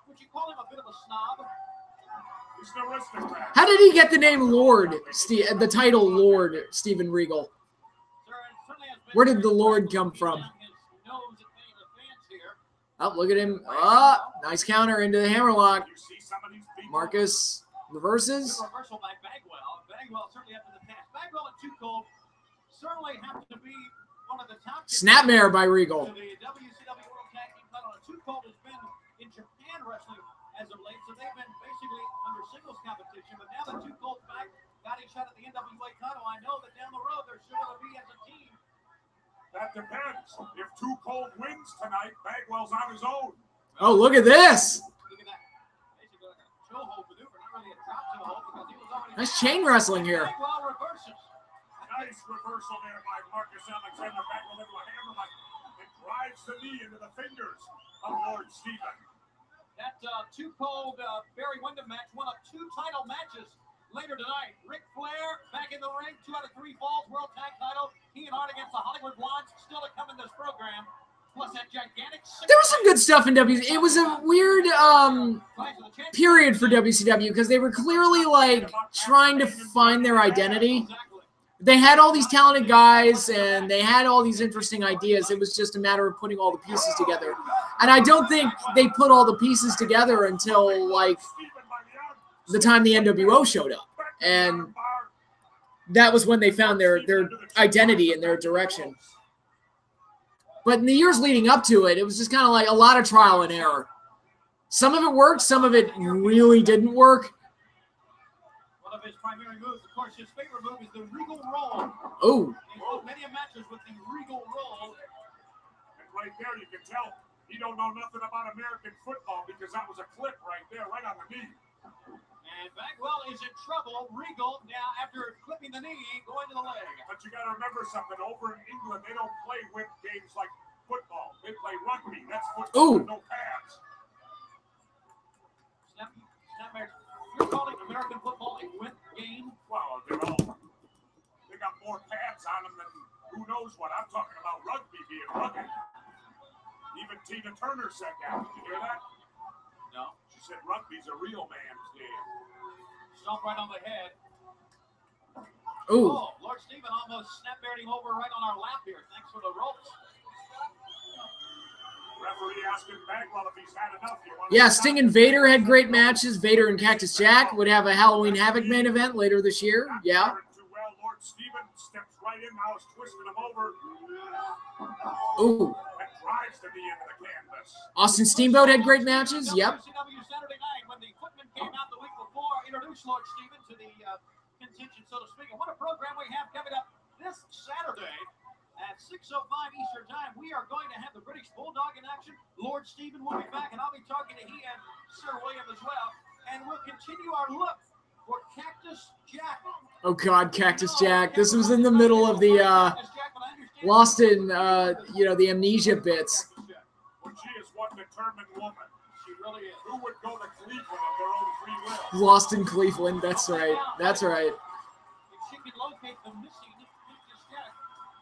Would you call him a bit of a snob? He's an aristocrat. How did he get the name Lord, the title Lord Steven Regal? Sir, and Where did the Lord come from? Oh, look at him. Oh, nice counter into the hammerlock. Marcus reverses. Reversal by Bagwell. Bagwell certainly up to the task. Bagwell and Too Cold certainly have to be one of the top. Snapmare by Regal. The WCW World Tag Team title. Too Cold has been in Japan wrestling as of late, so they've been basically under singles competition. But now that Too Cold's back, got a shot at the NWA title. I know that down the road they're sure going to be as a team. That depends. If Too Cold wins tonight, Bagwell's on his own. Oh, look at this. Look at that. Basically like a toe hold maneuver, not really a drop toe hold because he was already. Nice chain wrestling here. Bagwell reverses. Nice reversal there by Marcus Alexander. Bagwell into a hammerlock and drives the knee into the fingers of Lord Steven. That Too Cold Barry Windham match, one of 2 title matches later tonight. Ric Flair back in the ring, 2 out of 3 falls, World Tag Title. He and Arn against the Hollywood Blondes, still to come in this program. Plus that gigantic. There was some good stuff in WCW. It was a weird period for WCW because they were clearly like trying to find their identity. They had all these talented guys and they had all these interesting ideas. It was just a matter of putting all the pieces together. And I don't think they put all the pieces together until like the time the NWO showed up. And that was when they found their identity and their direction. But in the years leading up to it, it was just kind of like a lot of trial and error. Some of it worked, some of it really didn't work. One of his primary moves, of course, his favorite move is the Regal Roll. Oh. He's won many matches with the Regal Roll. And right there, you can tell he don't know nothing about American football because that was a clip right there, right on the knee. And Bagwell is in trouble. Regal, now after clipping the knee, going to the leg. But you got to remember something. Over in England, they don't play whip games like football. They play rugby. That's football with no pads. Snapmare. You're calling American football a whip game? Well, they got more pads on them than who knows what. I'm talking about rugby being rugged. Even Tina Turner said that. Did you hear that? No. She said rugby's a real man's game. Stomp right on the head. Ooh. Oh, Lord Steven almost snap-beared him over right on our lap here. Thanks for the ropes. Referee asking Bagwell if he's had enough. Yeah, Sting and Vader had great matches. Vader and Cactus Jack would have a Halloween Havoc main event later this year. Yeah. Too well. Lord Steven steps right in. Now is twisting him over. Ooh. And drives the knee into the canvas. Austin Steamboat had great matches. Yep. WCW Saturday night when the equipment came out the week before, introduced Lord Steven to the contingent, so to speak. And what a program we have coming up this Saturday at 6:05 Eastern Time. We are going to have the British Bulldog in action. Lord Steven will be back, and I'll be talking to he and Sir William as well. And we'll continue our look for Cactus Jack. Oh, God, Cactus Jack. This was in the middle of the Lost in, the amnesia bits. Well, she is one determined woman. She really is. Who would go to Cleveland of their own free will? Lost in Cleveland. That's right. That's right. If she can locate the missing Cactus Jack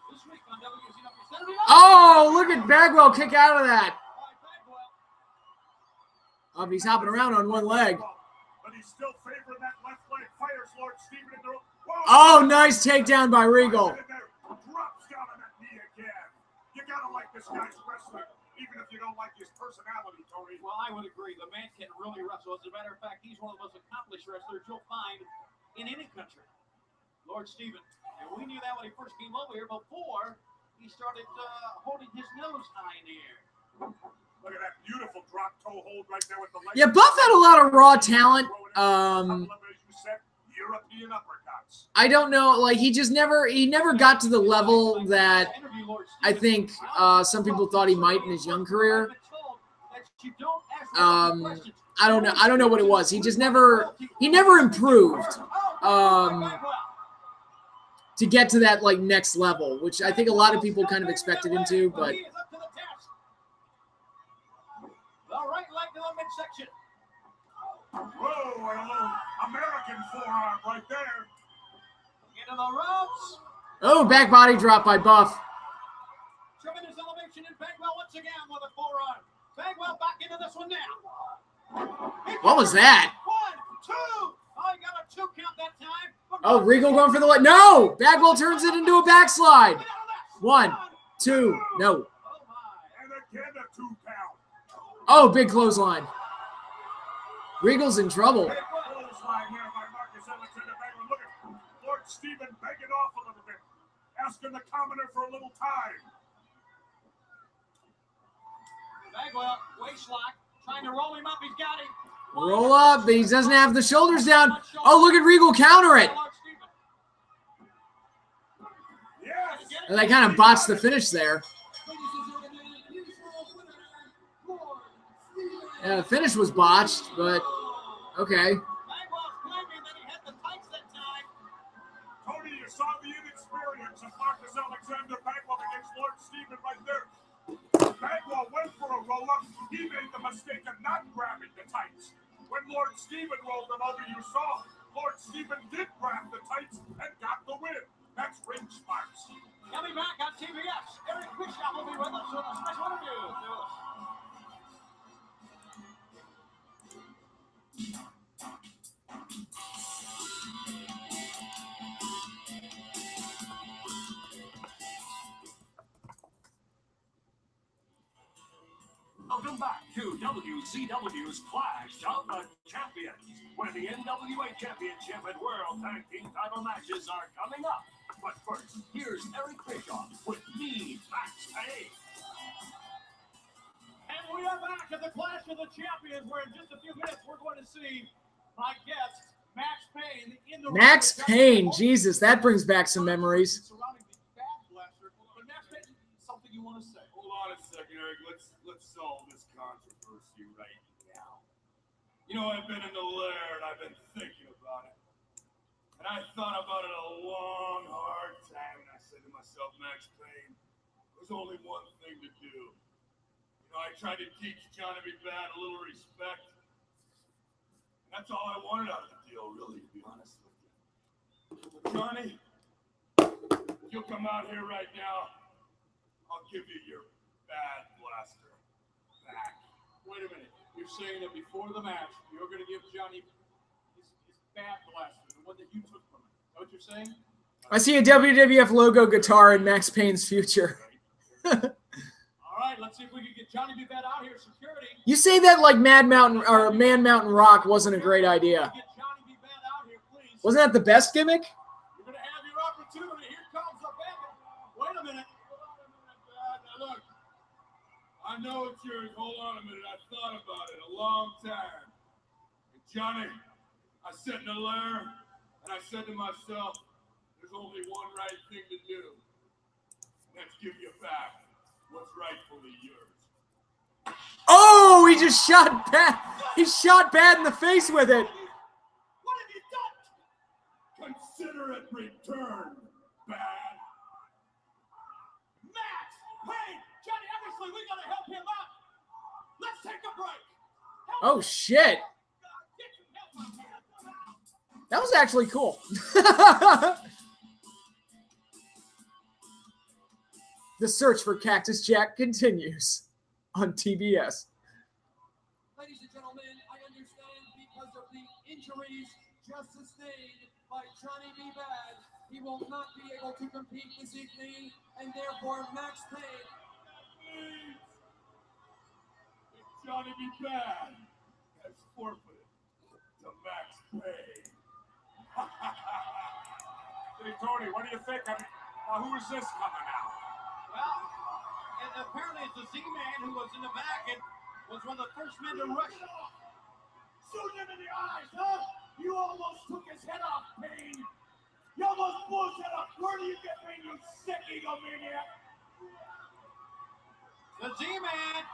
this week on WCW Saturday night. Oh, look at Bagwell kick out of that. Oh, he's hopping around on one leg. But he's still favoring that left leg. Fires Lord Steven in the rope. Oh, nice takedown by Regal. Drops down on that knee again. You gotta like this guy's wrestling, even if you don't like his personality, Tony. Well, I would agree. The man can really wrestle. As a matter of fact, he's one of the most accomplished wrestlers you'll find in any country. Lord Steven. And we knew that when he first came over here before he started holding his nose high in the air. Look at that beautiful drop toe hold right there with the leg. Yeah, Buff had a lot of raw talent. European uppercuts. I don't know, like he never got to the level that I think some people thought he might in his young career. I don't know what it was. He never improved to get to that like next level, which I think a lot of people kind of expected him to, but All right, leg to the midsection. Whoa, and a little American forearm right there. Into the ropes. Oh, back body drop by Buff. Tremendous elevation in Bagwell once again with a forearm. Bagwell back into this one now. What was that? 1, 2. Oh, you got a 2 count that time. Oh, Regal going for the leg. No! Bagwell turns it into a backslide. 1, 2, no. And again a 2 count. Oh, big clothesline. Regal's in trouble. Big clothesline here by Marcus Alexander Bagwell. Look at Lord Steven begging off a little bit, asking the commoner for a little time. Bagwell, waist lock, trying to roll him up. He's got him. Roll up, but he doesn't have the shoulders down. Oh, look at Regal counter it. Yes. And they kind of botched the finish there. Yeah, the finish was botched, but okay. Tony, you saw the inexperience of Marcus Alexander Bagwell against Lord Steven right there. Bagwell went for a roll-up. He made the mistake of not grabbing the tights. When Lord Steven rolled them over, you saw Lord Steven did grab the tights and got the win. That's ring smarts. Coming back on TBS, Eric Bischoff will be with us with a special interview. Welcome back to WCW's Clash of the Champions, where the NWA Championship and World Tag Team title matches are coming up. But first, here's Eric Bischoff with Mean Max Payne. And we are back at the Clash of the Champions, where in just a few minutes we're going to see my guest, Max Payne, in the Max Payne, Jesus, that brings back some memories. surrounding the Bad Blaster. But Max Payne, something you want to say? Hold on a second, Eric. Let's solve this controversy right now. You know, I've been in the lair and I've been thinking about it. And I thought about it a long, hard time, and I said to myself, Max Payne, there's only one thing to do. You know, I tried to teach Johnny B. Bad a little respect. And that's all I wanted out of the deal, really, to be honest with you. But Johnny, if you'll come out here right now, I'll give you your Bad Blaster back. Wait a minute. You're saying that before the match, you're going to give Johnny his Bad Blaster, the one that you took from him. Is that what you're saying? I see a WWF logo guitar in Max Payne's future. All right, let's see if we can get Johnny B. Bad out here. Security. You say that like Mad Mountain or Man Mountain Rock wasn't a great idea. Get Johnny B. Bad out here, please. Wasn't that the best gimmick? You're going to have your opportunity. Here comes the Bad. Wait a minute. Now look, I know it's yours. Hold on a minute. I thought about it a long time. And Johnny, I sat in the lair and I said to myself, there's only one right thing to do. And that's give you back what's rightfully yours. Oh, he just shot Bad. He shot Bad in the face with it. What have you done? Consider it returned, Bad. Max Payne. Johnny, obviously we got to help him out. Let's take a break. Oh, shit. That was actually cool. The search for Cactus Jack continues on TBS. Ladies and gentlemen, I understand because of the injuries just sustained by Johnny B. Bad, he will not be able to compete this evening, and therefore Max Payne. Johnny B. Bad has forfeited to Max Payne. Hey, Tony, what do you think? I mean, who is this coming out? Well, and apparently it's the Z-Man who was in the back and was one of the first men to rush. Shoot him in the eyes, huh? You almost took his head off, Payne. You almost blew his head off. Where do you get Payne, you sick egomaniac? The Z-Man.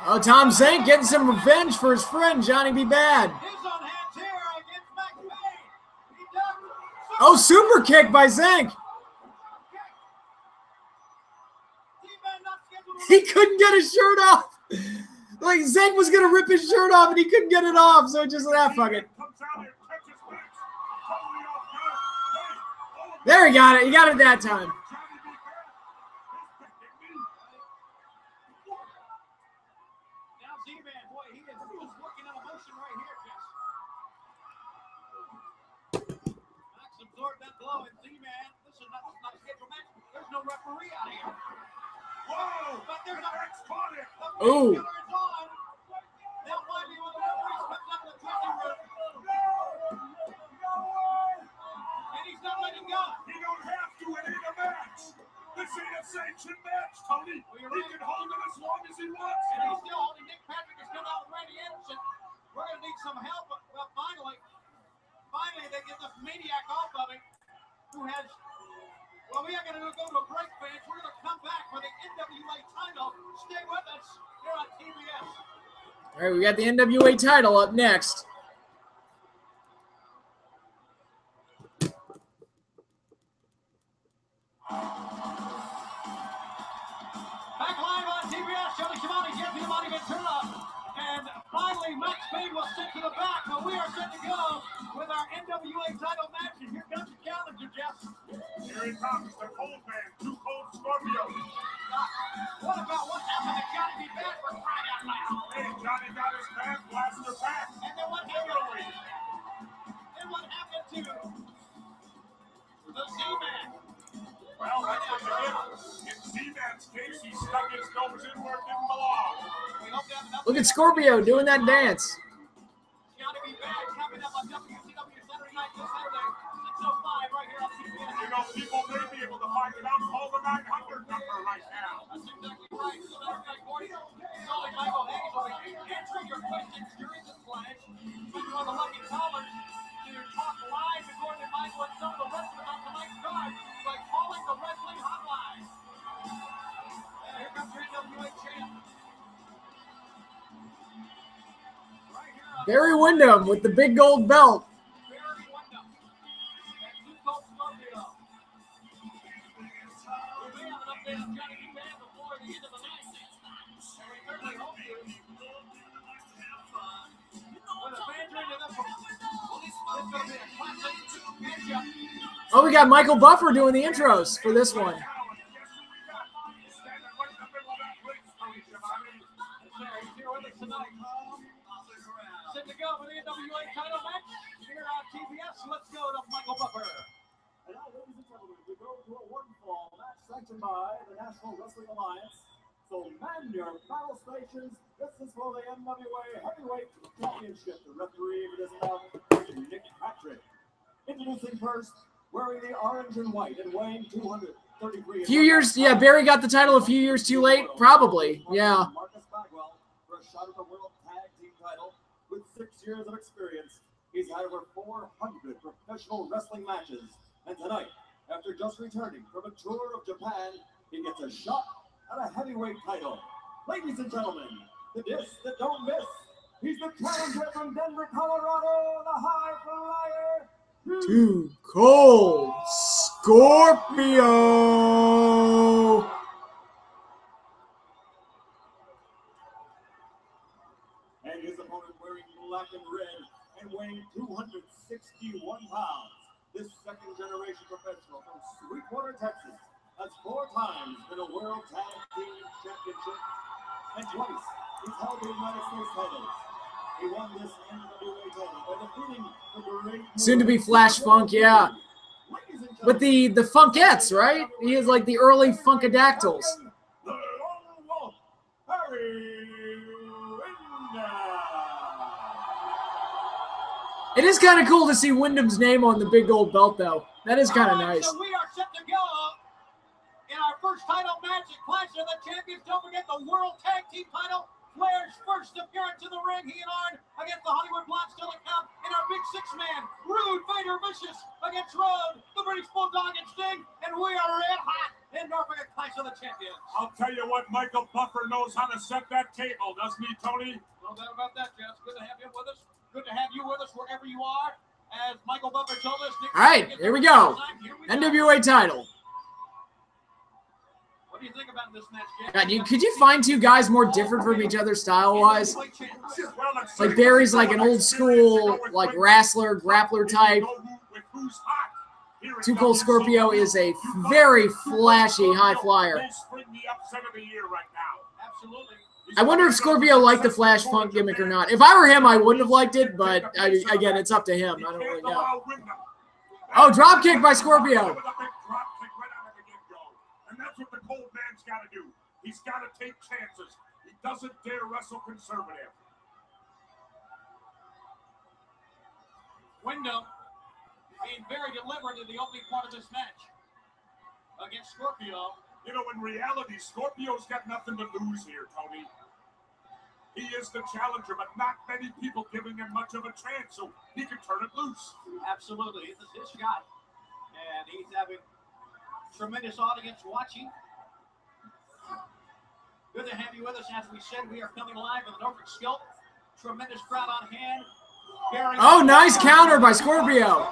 Oh, Tom Zank getting some revenge for his friend, Johnny B. Bad. His own hands here against Max Payne. He ducked. Oh, super kick by Zank. Z-Man not scheduled to He couldn't get his shirt off. Like, Zank was going to rip his shirt off, and he couldn't get it off, so just, fuck it. Comes out here, catches Max. Totally off guard. Hey, oh, There, he got it. He got it that time. Johnny B. Bad is picking me. Now Z-Man, boy, he is working on emotion right here, Jess. Knocks him absorb that blow. And see, man, this is not a scheduled match. There's no referee out here. Whoa! But there's a caught it. Ooh. is on. Now might be when the referee steps up to the dressing room. And he's not letting go. He don't have to. It ain't a match. This ain't a sanctioned match, Tony. Well, you're He right. can hold it as long as he wants. And he's still holding. Nick Patrick is still out with Randy Anderson. We're going to need some help. Well, finally, they get this maniac off of him who has. Well, we are going to go to a break, fans. We're going to come back for the NWA title. Stay with us here on TBS. All right, we got the NWA title up next. Back live on TBS, Johnny Schiavone, Jeff Giamatti Ventura. And finally, Max Payne was sent to the back, but we are set to go with our NWA title match. And here comes the challenger, Jeff. Here he comes, the cold man, Too Cold Scorpio. What about what happened to Johnny B. Bad for crying out loud? Hey, Johnny got his man blaster back. And then what happened? And what happened to the Z-Man? Well, that's what you get. In Z-Man's case, he stuck his nose in where it didn't belong. We hope to have enough. Look at Scorpio doing that dance. Johnny B. Bad coming up on WCW Saturday night this Saturday, 6:05 right here on TBS. You know, people may be able to find it out. Call the 900 number right now. That's exactly right. So that's right, Gordy. Calling Michael Hayes will be answering your questions during this flash. So you are the lucky callers to talk live to Gordon and Michael and some of the wrestlers on tonight's card by calling the wrestling hotline. And here comes your NWA champ. Right here on Barry Windham with the big gold belt. Barry Windham. And Too Cold Scorpio. We may have an update on Johnny B. Bad before the end of the night. And we certainly hope to. When the fans are into this one, it's going to be a classic matchup. Oh, we got Michael Buffer doing the intros for this one. Set to go for the NWA title match here on TBS. Let's go to Michael Buffer. And now, ladies and gentlemen, we go to a one-fall match sanctioned by the National Wrestling Alliance. So man your battle stations. This is for the NWA Heavyweight Championship. The referee for this bout is Nick Patrick. Introducing first, wearing the orange and white and weighing 233. A few years, yeah, Barry got the title a few years too late, probably, yeah. Marcus Bagwell for a shot at the World Tag Team title. With 6 years of experience, he's had over 400 professional wrestling matches. And tonight, after just returning from a tour of Japan, he gets a shot at a heavyweight title. Ladies and gentlemen, the disc that don't miss. He's the challenger from Denver, Colorado, the high flyer. Too Cold Scorpio. And his opponent wearing black and red and weighing 261 pounds. This second-generation professional from Sweetwater, Texas, has 4 times been a World Tag Team Championship, and twice he's held the United States titles. He won this NWA title by defeating the great... Soon to be Flash Funk, yeah. With the Funkettes, right? He is like the early Funkadactyls. The Lone Wolf, Barry Windham. It is kind of cool to see Wyndham's name on the big gold belt, though. That is kind of nice. So we are set to go in our first title match at Clash of the Champions. Don't forget the World Tag Team title. Flair's first appearance in the ring. He and Arn against the Hollywood Blonde still to come. In our big 6-man, Rude, Vader, Vicious against Rhodes, the British Bulldog and Sting. And we are red hot in Norfolk at Clash of the Champions. I'll tell you what, Michael Buffer knows how to set that table, doesn't he, Tony? No doubt about that, Jess. Good to have you with us. Good to have you with us wherever you are. As Michael Buffer told us. All right, here we go. NWA title. What do you think about this match, Jess? God, could you find 2 guys more different from each other style-wise? Like Barry's like an old school, like wrestler, grappler type. Too Cold Scorpio is a very flashy high flyer. I wonder if Scorpio liked the Flash Funk gimmick or not. If I were him, I wouldn't have liked it, but again, it's up to him. I don't really know. Oh, drop kick by Scorpio. With a big drop kick right out of the get-go. And that's what the cold man's got to do. He's got to take chances. He doesn't dare wrestle conservative. Windham being very deliberate in the opening part of this match against Scorpio. You know, in reality, Scorpio's got nothing to lose here, Tony. He is the challenger, but not many people giving him much of a chance, so he can turn it loose. Absolutely. This is his shot. And he's having tremendous audience watching. Good to have you with us. As we said, we are coming live with an Norfolk Scope. Tremendous crowd on hand. Oh, nice counter by Scorpio.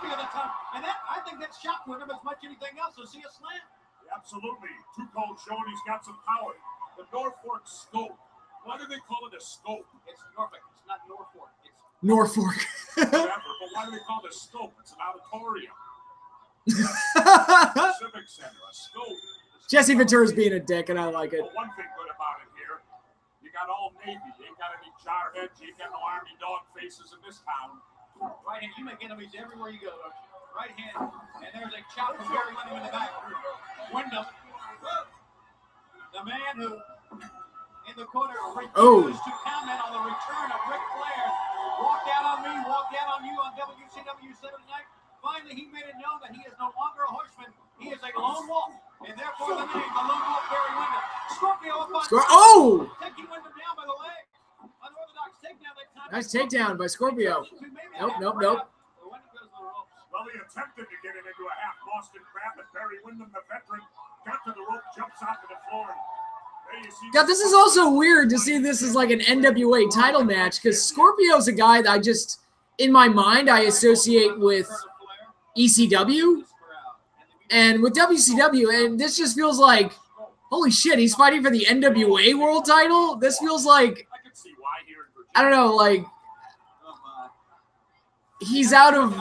And that, I think that shocked him as much as anything else to see a slam. Absolutely. Too Cold showing he's got some power. The Norfolk Scope. Why do they call it a scope? It's Norfolk. It's not Norfolk. It's Norfolk. Whatever, but why do they call it a scope? It's an auditorium. Civic Center, a scope. Jesse Ventura's being a dick, and I like it. Well, one thing good about it here, you got all Navy. You ain't got any jarheads. You ain't got no Army dog faces in this town. Right hand. You make enemies everywhere you go. Right hand. And there's a chop from Barry Windham in the back. Windham. The man who, in the corner, refused to comment on the return of Ric Flair. Walked out on me, walked out on you on WCW Saturday night. Finally, he made it known that he is no longer a horseman. He is a lone wolf. And therefore, the name, the lone wolf, Barry Windham. Scorpio up on taking Windham down by the leg. Unorthodox takedown that time. Nice takedown by Scorpio. Nope. Well, he attempted to get it into a half Boston crab, but Barry Windham, the veteran, got to the rope, jumps onto the floor. Yeah, this is also weird to see this as like an NWA title match because Scorpio's a guy that I just, in my mind, I associate with ECW and with WCW, and this just feels like, holy shit, he's fighting for the NWA world title? This feels like, I don't know, like, he's out of,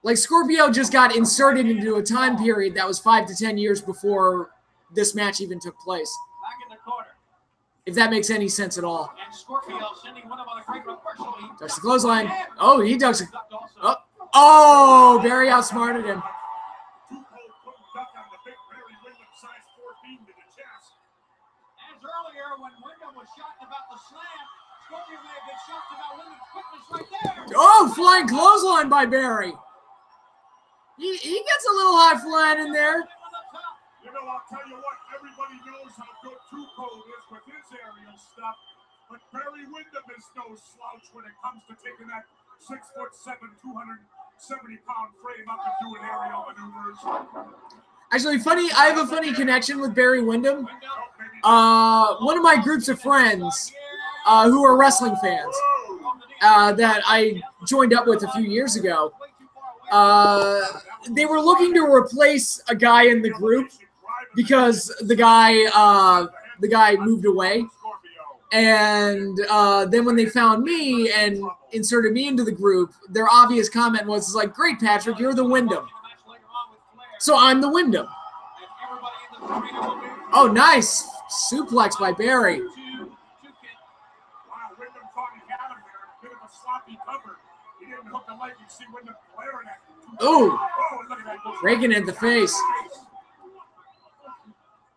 like, Scorpio just got inserted into a time period that was 5 to 10 years before this match even took place. Back in the corner. If that makes any sense at all. And Scorpio sending Windham on a great reversal. Ducks the clothesline. Oh, he ducks it. Oh, Barry outsmarted him. As earlier, when Windham was shocked about the slam, Scorpio may have been shocked about Windham's quickness right there. Oh, flying clothesline by Barry. He gets a little high flying in there. You know, I'll tell you what, everybody knows how good Too Cold is with his aerial stuff, but Barry Windham is no slouch when it comes to taking that 6'7", 270-pound frame up and doing aerial maneuvers. Actually, funny, I have a funny connection with Barry Windham. One of my groups of friends who are wrestling fans that I joined up with a few years ago, they were looking to replace a guy in the group because the guy moved away, and then when they found me and inserted me into the group, their obvious comment was like, "Great, Patrick, you're the Windham." So I'm the Windham. Oh, nice suplex by Barry. Wow, Windham thought he had him there. A bit of a sloppy cover. He didn't hook the leg. You see Windham glaring at him. Oh, raking it in the face.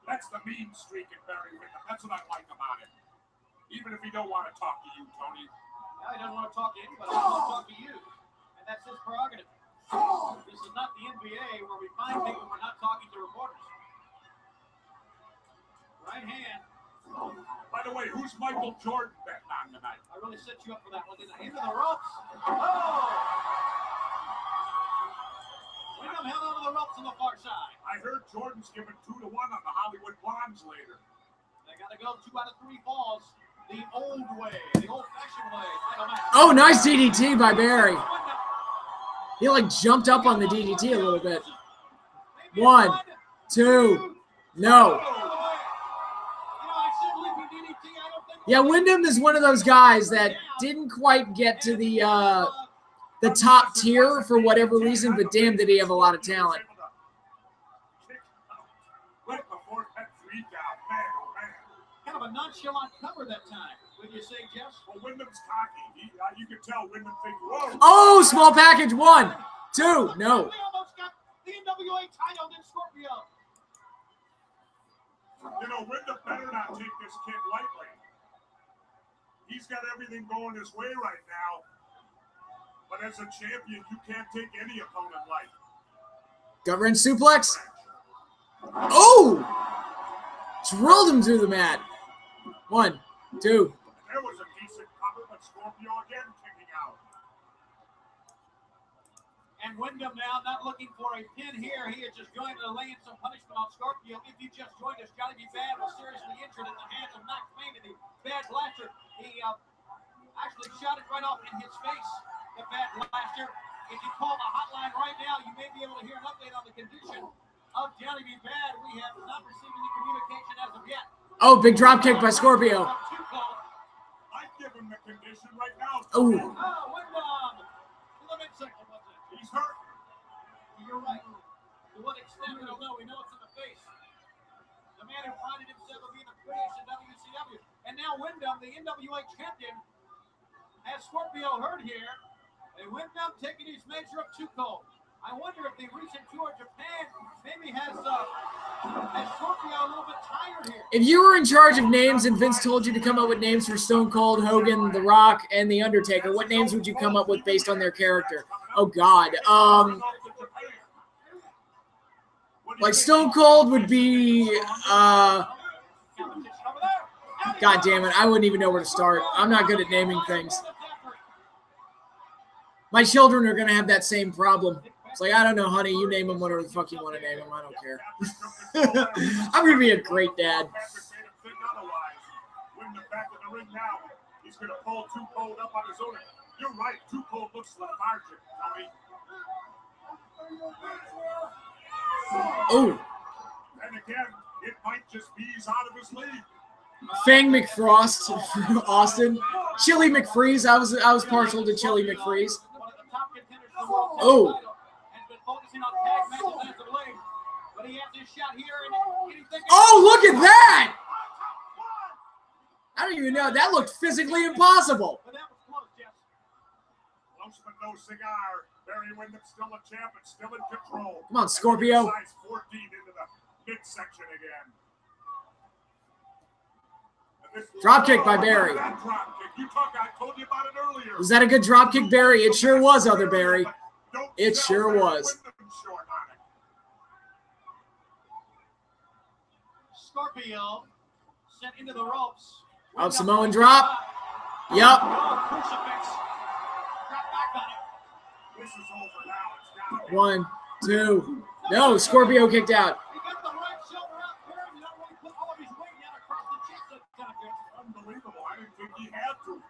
That's the mean streak in Barry Windham. That's what I like about it. Even if he don't want to talk to you, Tony. No, he doesn't want to talk to anybody. He wants to talk to you. And that's his prerogative. This is not the NBA where we find people we're not talking to reporters. Right hand. By the way, who's Michael Jordan betting on tonight? I really set you up for that one, didn't I? Into the ropes. Oh! Windham held onto the ropes on the far side. I heard Jordan's giving 2-1 on the Hollywood Blondes later. They got to go 2 out of 3 falls. The old way, the old-fashioned way. Oh, nice DDT by Barry. He like jumped up on the DDT a little bit. 1, 2, no. Yeah, Windham is one of those guys that didn't quite get to the top tier for whatever reason, but damn, did he have a lot of talent. Right before that 3 down, man, oh man. Kind of a nonchalant cover that time. Would you say, Jeff? Well, Wyndham's cocky. You can tell Windham thinks, whoa. Oh, small package 1. 2. No. We almost got the NWA title in Scorpio. You know, Windham better not take this kid lightly. He's got everything going his way right now. But as a champion, you can't take any opponent light. Gut wrench suplex. Oh! Drilled him through the mat. 1, 2. There was a decent cover, but Scorpio again kicking out. And Windham now not looking for a pin here. He is just going to lay in some punishment on Scorpio. If you just joined us, Johnny B. Bad was seriously injured at the hands of Knox Payne and the Bad Blaster. He actually shot it right off in his face, the Bad Blaster. If you call the hotline right now, you may be able to hear an update on the condition of Johnny B. Bad. We have not received any communication as of yet. Oh, big drop kick by Scorpio. I'd give him the condition right now. Oh. Windham. To the midsection, what's it? He's hurt. You're right. To what extent, we don't know. We know it's in the face. The man who prided himself on being the prettiest in WCW. And now Windham, the NWA champion, has Scorpio hurt here. And Windham taking his measure of too cold. I wonder if the recent tour of Japan maybe has Scorpio a little bit tired here. If you were in charge of names and Vince told you to come up with names for Stone Cold, Hogan, The Rock, and The Undertaker, what names would you come up with based on their character? Oh, God. Like Stone Cold would be, God damn it, I wouldn't even know where to start. I'm not good at naming things. My children are going to have that same problem. It's like, I don't know, honey, you name them whatever the fuck you want to name them. I don't care. I'm going to be a great dad. Windham back in the ring now. He's going to pull Too Cold up on his own. You're right. Too Cold looks lethargic, Tony. Oh. And again, it might just be he's out of his league. Fang McFrost, Austin. Chili McFreeze. I was partial to Chili McFreeze. Oh. Oh, look at that! I don't even know. That looked physically impossible. Close but no cigar. Barry Windham still a champ and still in control. Come on, Scorpio. Size 14 into the midsection again. Drop kick by Barry. I told you about it earlier. Was that a good drop kick, Barry? It sure was, other Barry. It sure was. Scorpio sent into the ropes. Up Samoan drop. Yep. This is over now. It's 1, 2. No, Scorpio kicked out. He got the right shoulder out there, and he not really put all of his weight down across the chest that time. Unbelievable. I didn't think he had to.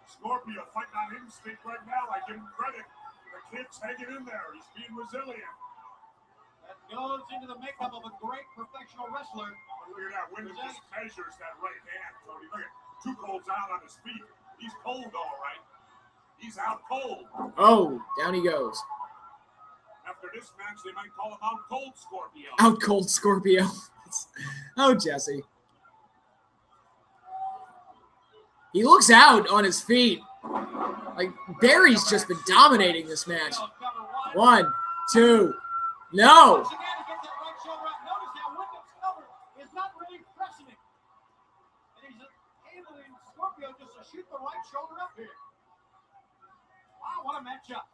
Scorpio fighting on instinct right now. I give him credit. The kid's hanging in there. He's being resilient. That goes into the makeup of a great professional wrestler. But look at that. Windham just measures that right hand, Tony. Look at Too Cold's out on his feet. He's cold, all right. He's out cold. Oh, down he goes. After this match, they might call him Out Cold Scorpio. Out cold Scorpio. Oh, Jesse. He looks out on his feet. Like, Barry's just been dominating this match. 1, 2. No. Once again, he gets that right shoulder out. Notice how Windham's cover is not really pressing him. And he's enabling Scorpio just to shoot the right shoulder up here. Wow, what a matchup.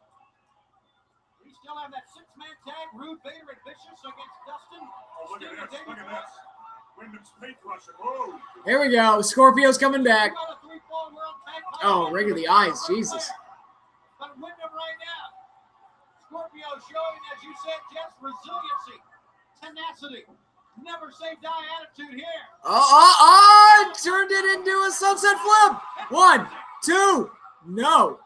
We still have that six-man tag, Rude, Vader, and Bischoff against Dustin. Oh, look at this. Look at this. Wyndham's paint rushing. Whoa. Here we go. Scorpio's coming back. Oh, right in the eyes. Jesus. But Windham right now. Scorpio showing, as you said, Jess, resiliency, tenacity, never say die attitude here. Turned it into a sunset flip. 1, 2. No.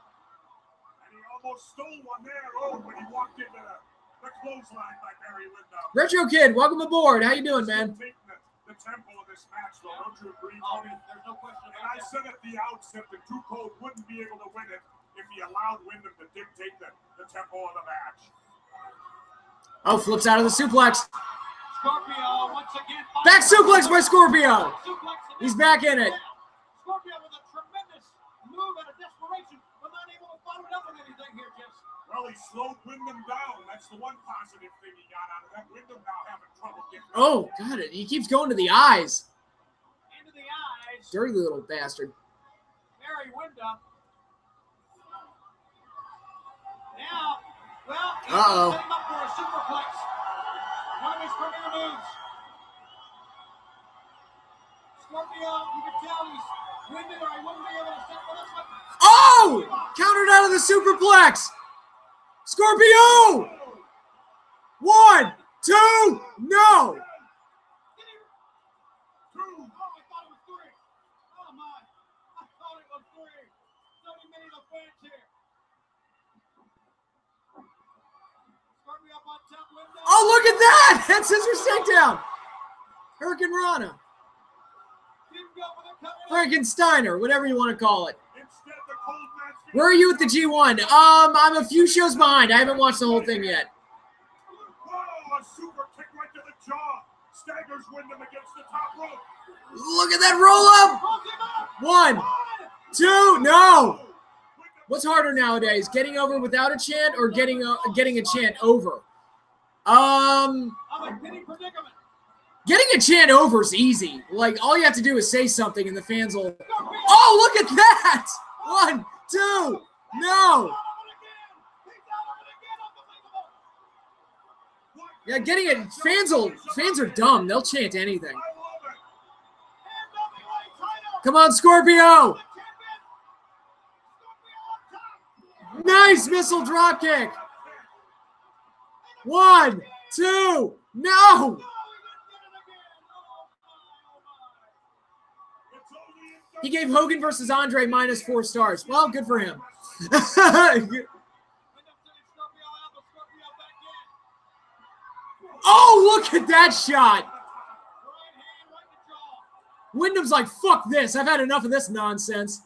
And he almost stole one there. Oh, when he walked into the clothesline by Barry Windham. Retro Kid, welcome aboard. How you doing, man? The tempo of this match, though, don't you agree, Tony? There's no question about that. And I said at the outset that Too Cold wouldn't be able to win it if he allowed Windham to dictate the tempo of the match. Oh, flips out of the suplex. Scorpio once again. Back suplex by Scorpio. He's back in it. Scorpio with a tremendous move out of desperation, but not able to follow it up with anything here, Jess. Well, Well, he slowed Windham down. That's the one positive thing he got out of that. Windham now having trouble getting. Oh, got it. He keeps going to the eyes. Into the eyes. Dirty little bastard. Barry Windham. Now, well, he's uh-oh. setting up for a superplex. One of his premier moves. Scorpio, you can tell he's winded or he wouldn't be able to set for this one. Oh! Countered out of the superplex. Scorpio! 1, 2, no! Oh, look at that! That's scissors takedown. Hurricane Rana. Frankensteiner, whatever you want to call it. Where are you at the G1? I'm a few shows behind. I haven't watched the whole thing yet. Whoa, a super kick right to the jaw. Staggers Windham against the top rope. Look at that roll up. 1, 2, no. What's harder nowadays? Getting over without a chant or getting a chant over? Getting a chant over is easy. Like, all you have to do is say something and the fans will... Oh, look at that! 1, 2, no! Yeah, getting it... Fans are dumb. They'll chant anything. Come on, Scorpio! Nice missile dropkick! 1, 2, no! He gave Hogan versus Andre -4 stars. Well, good for him. Oh, look at that shot. Windham's like, fuck this. I've had enough of this nonsense.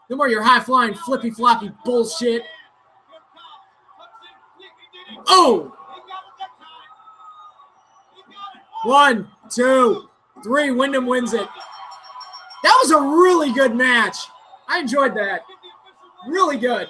No more your high-flying, flippy-floppy bullshit. Oh! 1, 2, 3. Windham wins it. That was a really good match. I enjoyed that. Really good.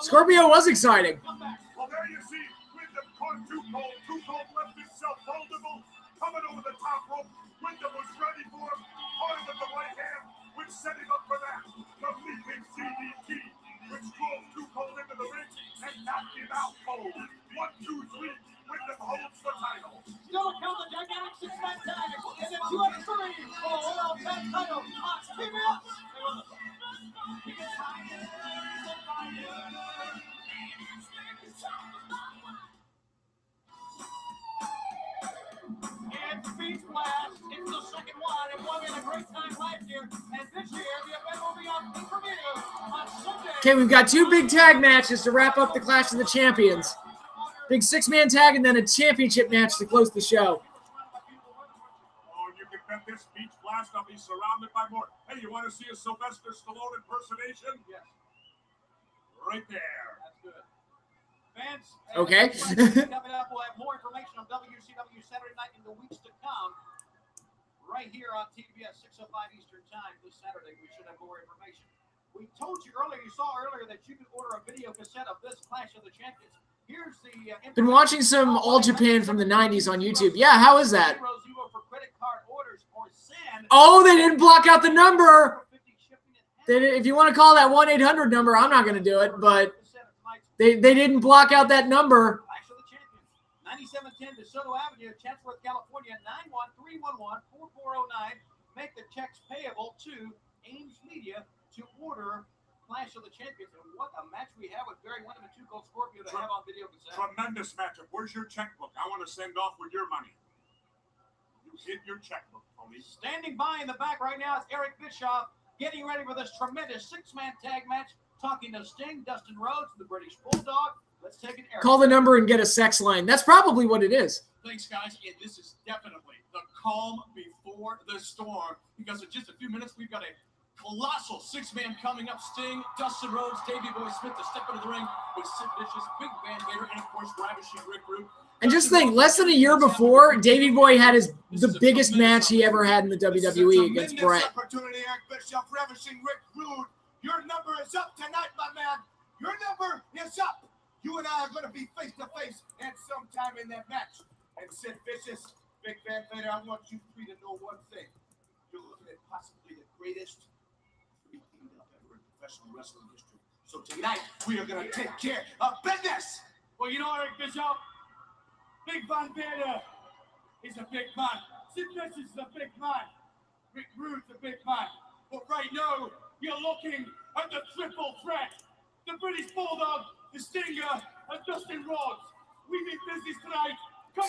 Scorpio was exciting. Well, there you see Windham caught Too Cold left himself vulnerable, coming over the top rope. Windham was ready for him, caught him with the right hand, which set him up for that. The leaping CDT, which drove Too Cold into the ring and knocked him out cold. 1, 2, 3. Windham holds the title. Still a count the gigantic six-man tag in the 2 and 3 for the World Tag Title. Keep it up. And Beach Blast, it's the second one, and we had a great time last year, and this year the event will be on pay-per-view on Sunday. Okay, we've got 2 big tag matches to wrap up the Clash of the Champions. Big 6-man tag and then a championship match to close the show. Oh, you can bet this Beach Blast I'll be surrounded by more. Hey, you want to see a Sylvester Stallone impersonation? Yes. Right there. That's good. Fans, okay. Coming up, we'll have more information on WCW Saturday night in the weeks to come. Right here on TBS 6:05 Eastern Time this Saturday, we should have more information. We told you earlier, you saw earlier that you could order a video cassette of this Clash of the Champions. Here's the been watching some All Japan from the 90s on YouTube. Yeah, how is that? Oh, they didn't block out the number. If you want to call that 1-800 number, I'm not going to do it, but they didn't block out that number. 9710 DeSoto Avenue, Chatsworth, California, 91311-4409. Make the checks payable to Ames Media to order Clash of the Champions. And what a match we have with Barry Windham and Too Cold Scorpio to have on video cassette. Tremendous matchup. Where's your checkbook? I want to send off with your money. You hit your checkbook, Tony. Standing by in the back right now is Eric Bischoff, getting ready for this tremendous 6-man tag match, talking to Sting, Dusty Rhodes, the British Bulldog. Let's take it, Eric. Call the number and get a sex line. That's probably what it is. Thanks, guys. And this is definitely the calm before the storm, because in just a few minutes we've got a colossal six-man coming up. Sting, Dusty Rhodes, Davey Boy Smith to step into the ring with Sid Vicious, Big Van Vader, and of course Ravishing Rick Rude. And just think, less than a year before, Davey Boy had the biggest match he ever had in the WWE against Brett. Opportunity, Eric Bischoff, Ravishing Rick Rude. Your number is up tonight, my man. Your number is up. You and I are going to be face to face at some time in that match. And Sid Vicious, Big Van Vader, I want you three to know one thing. You're looking at possibly the greatest three-team-up ever in professional wrestling history. So tonight, we are going to take care of business. Well, you know, Eric Bischoff, Big Van Vader is a big man. Sid Vicious is a big man. Rick Rude's a big man. But right now, you're looking at the triple threat. The British Bulldog, the Stinger, and Dusty Rhodes. We need business tonight.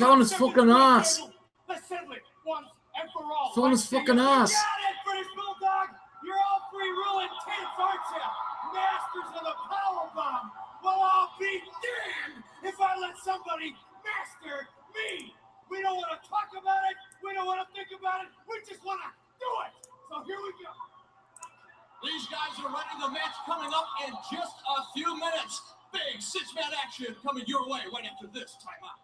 Filling his fucking ass. Let's settle it once and for all. Filling his fucking ass. You got it, British Bulldog. You're all three real intense, aren't you? Masters of the power bomb. Well, I'll be damned if I let somebody master me. We don't want to talk about it. We don't want to think about it. We just want to do it. So here we go. These guys are ready. The match coming up in just a few minutes. Big six-man action coming your way right after this timeout.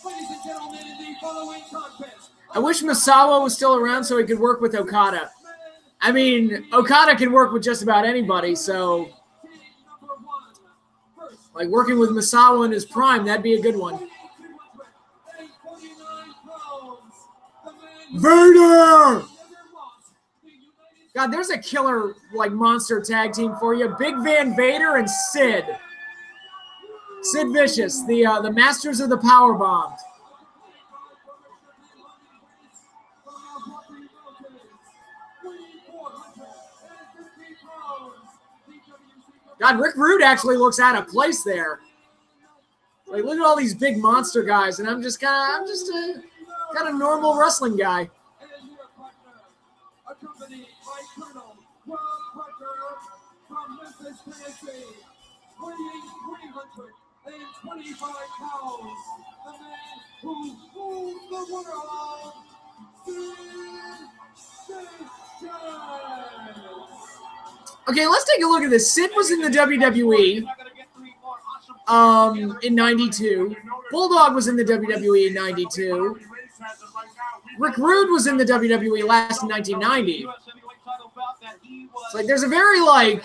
Ladies and gentlemen, in the following contest. I wish Misawa was still around so he could work with Okada. I mean, Okada can work with just about anybody, so like working with Misawa in his prime, that'd be a good one. Vader! God, there's a killer like monster tag team for you. Big Van Vader and Sid. Sid Vicious, the masters of the power bomb. God, Rick Rude actually looks out of place there. Like, look at all these big monster guys, and I'm just a normal wrestling guy. Accompanied by Colonel Rob Parker from Memphis, Tennessee, weighing 325 pounds, the man who rules the world, Sid Vicious. Okay, let's take a look at this. Sid was in the WWE in 92. Bulldog was in the WWE in 92. Rick Rude was in the WWE last in 1990. It's like there's a very like,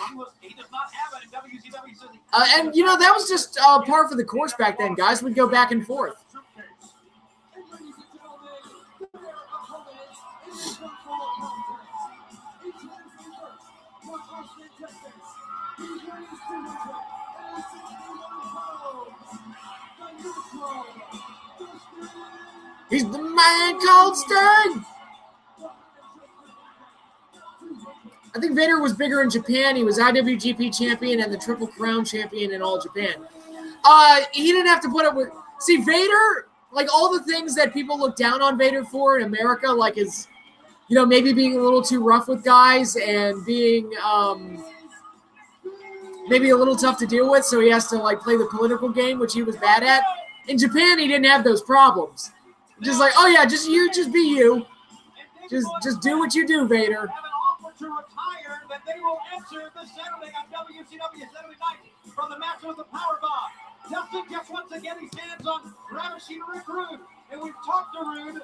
and you know that was just par for the course back then. Guys would go back and forth. He's the man called Sting. I think Vader was bigger in Japan. He was IWGP champion and the Triple Crown champion in all Japan. He didn't have to put up with. See, Vader, like all the things that people look down on Vader for in America, like his, you know, maybe being a little too rough with guys and being maybe a little tough to deal with, so he has to like play the political game, which he was bad at. In Japan, he didn't have those problems. Just like, oh yeah, just be you. Just do what you do, Vader. Have an offer to retire that they will enter this Saturday on WCW Saturday night from the match with the Powerbomb. Dustin gets once again his hands on Ravishing Rick Rude, and we've talked to Rude.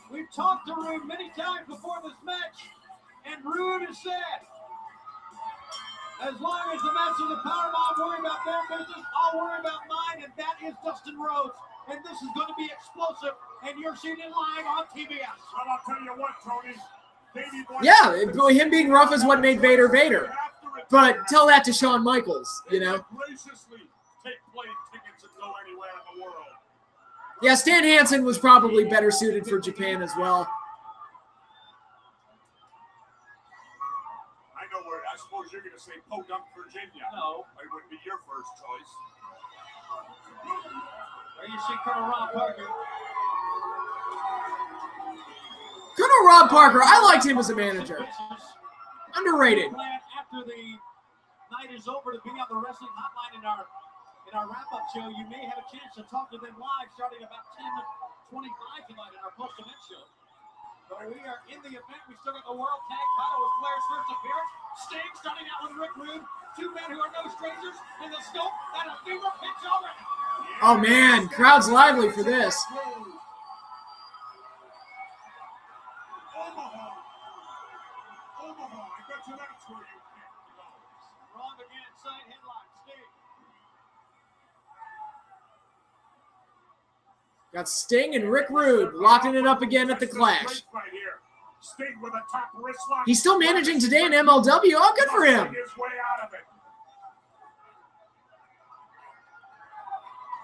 We've talked to Rude many times before this match, and Rude has said, as long as the match of the Powerbomb worry about their business, I'll worry about mine, and that is Dustin Rhodes. And this is going to be explosive, and you're seeing it live on TBS. Well, I'll tell you what, Tony. Yeah, him being rough is what made Vader Vader. But tell that to Shawn Michaels, you know. Graciously take plane tickets and go anywhere in the world. Yeah, Stan Hansen was probably better suited for Japan as well. I know where. I suppose you're going to say Podunk, Virginia. No. It would be your first choice. There you see Colonel Rob Parker. Colonel Rob Parker, I liked him as a manager. Underrated. After the night is over, to be on the wrestling hotline in our wrap-up show. You may have a chance to talk to them live starting about 10:25 tonight in our post-event show. But we are in the event. We still got the World Tag Title with Flair's first appearance. Sting starting out with Rick Rude. Two men who are no strangers in the scope and a finger pitch already. Oh man, crowd's lively for this. Omaha, I bet you that's where you picked those. Wrong again, side headlock, Sting. Got Sting and Rick Rude locking it up again at the Clash. Right here. Sting with a top wrist lock. He's still managing today in MLW. Oh, good for him. His way out of it.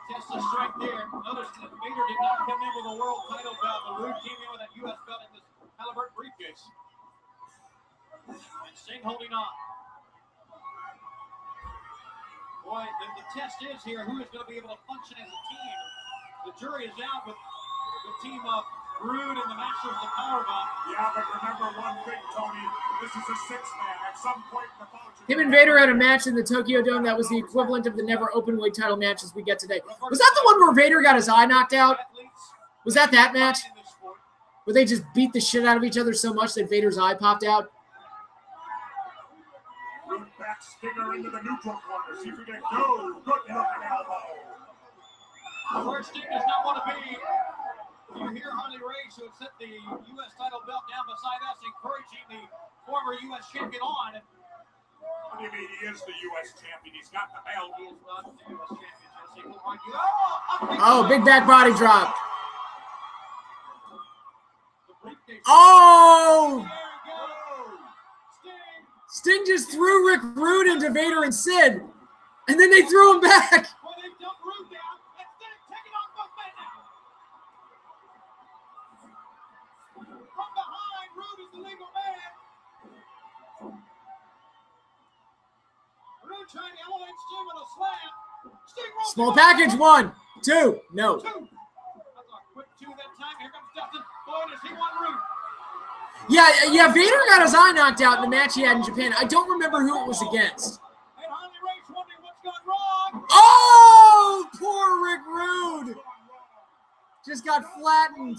Test the strength there. Notice that Vader did not come in with a world title belt. The Rude came in with that U.S. belt in this Halliburton briefcase. And Sting holding on. Boy, the test is here. Who is going to be able to function as a team? The jury is out with the team of Rude and the Masters of the Powerbomb. Yeah, but remember one thing, Tony. This is a six-man. At some point, the vote. Him and Vader had a match in the Tokyo Dome that was the equivalent of the never openweight title matches we get today. Was that the one where Vader got his eye knocked out? Was that match? Where they just beat the shit out of each other so much that Vader's eye popped out? Rude back Stinger into the neutral corner. See if we can go. Good looking elbow. Where Sting does not want to be. You hear Harley Race, who had set the U.S. title belt down beside us, encouraging the former U.S. champion on. What do you mean he is the U.S. champion? He's got the belt. He is not the U.S. champion. Jesse will argue. Oh, big back body drop. Oh! Sting just threw Rick Rude into Vader and Sid, and then they threw him back. Well, they dumped Rude down, and Sting taking on both men now. From behind, Rude is the legal man. Rude trying to elevate Sting with a slam. Sting rolls Small package, 1, 2, no. That's a quick 2 that time. Here comes Dustin. Boy, does he want Rude. Yeah, Vader got his eye knocked out in the match he had in Japan. I don't remember who it was against. And Harley Race wondering what's gone wrong. Oh, poor Rick Rude. Just got flattened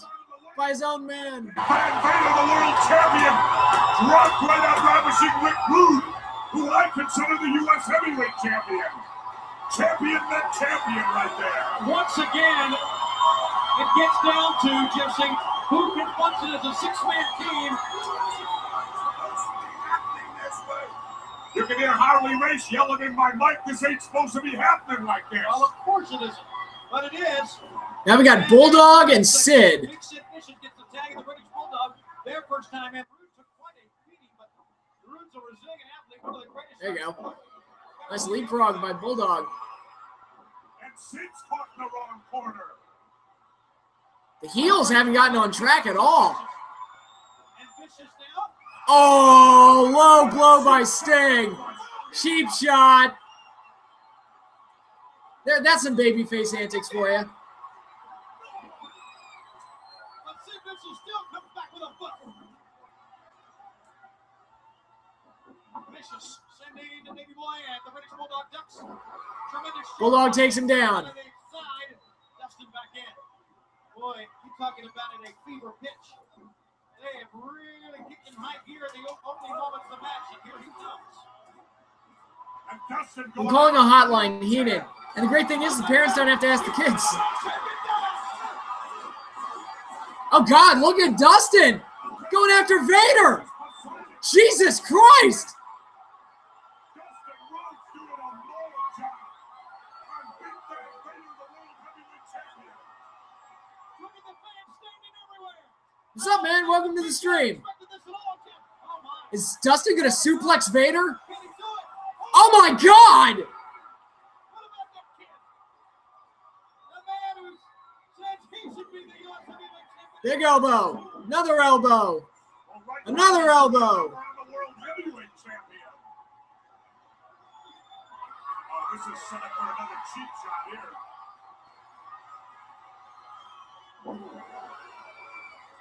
by his own man. Van Vader, the world champion, dropped right out ravishing Rick Rude, who I consider the U.S. heavyweight champion. Champion that champion right there. Once again, it gets down to, Jesse, who can function as a six-man team. You can hear Harley Race yelling in my mic, this ain't supposed to be happening like this. Well, of course it isn't, but it is. Now we got Bulldog and Sid. Big Sid Vicious gets the tag of the British Bulldog. Their first time in. Rude took quite a beating, but Rude's a resilient athlete, one of the greatest. There you go. Nice leapfrog by Bulldog. And Sid's caught in the wrong corner. The heels haven't gotten on track at all. And Vicious now. Oh, low blow by Sting. Cheap shot. That's some babyface antics for you. But Sid Vicious still comes back with a foot. Vicious sending the Navy boy and the British Bulldog ducks. Tremendous. Bulldog takes him down. Side, Dustin back in. Boy, you're talking about it, a fever pitch. They have really kicked in high gear in the opening moments of the match, and here he comes. And Dustin I'm calling a hotline, Heenan. And the great thing is the parents don't have to ask the kids. Oh, God, look at Dustin going after Vader. Jesus Christ. What's up, man? Welcome to the stream. Is Dustin going to suplex Vader? Oh, my God! Big elbow. Another elbow. Another elbow. This is set up for another cheap shot here.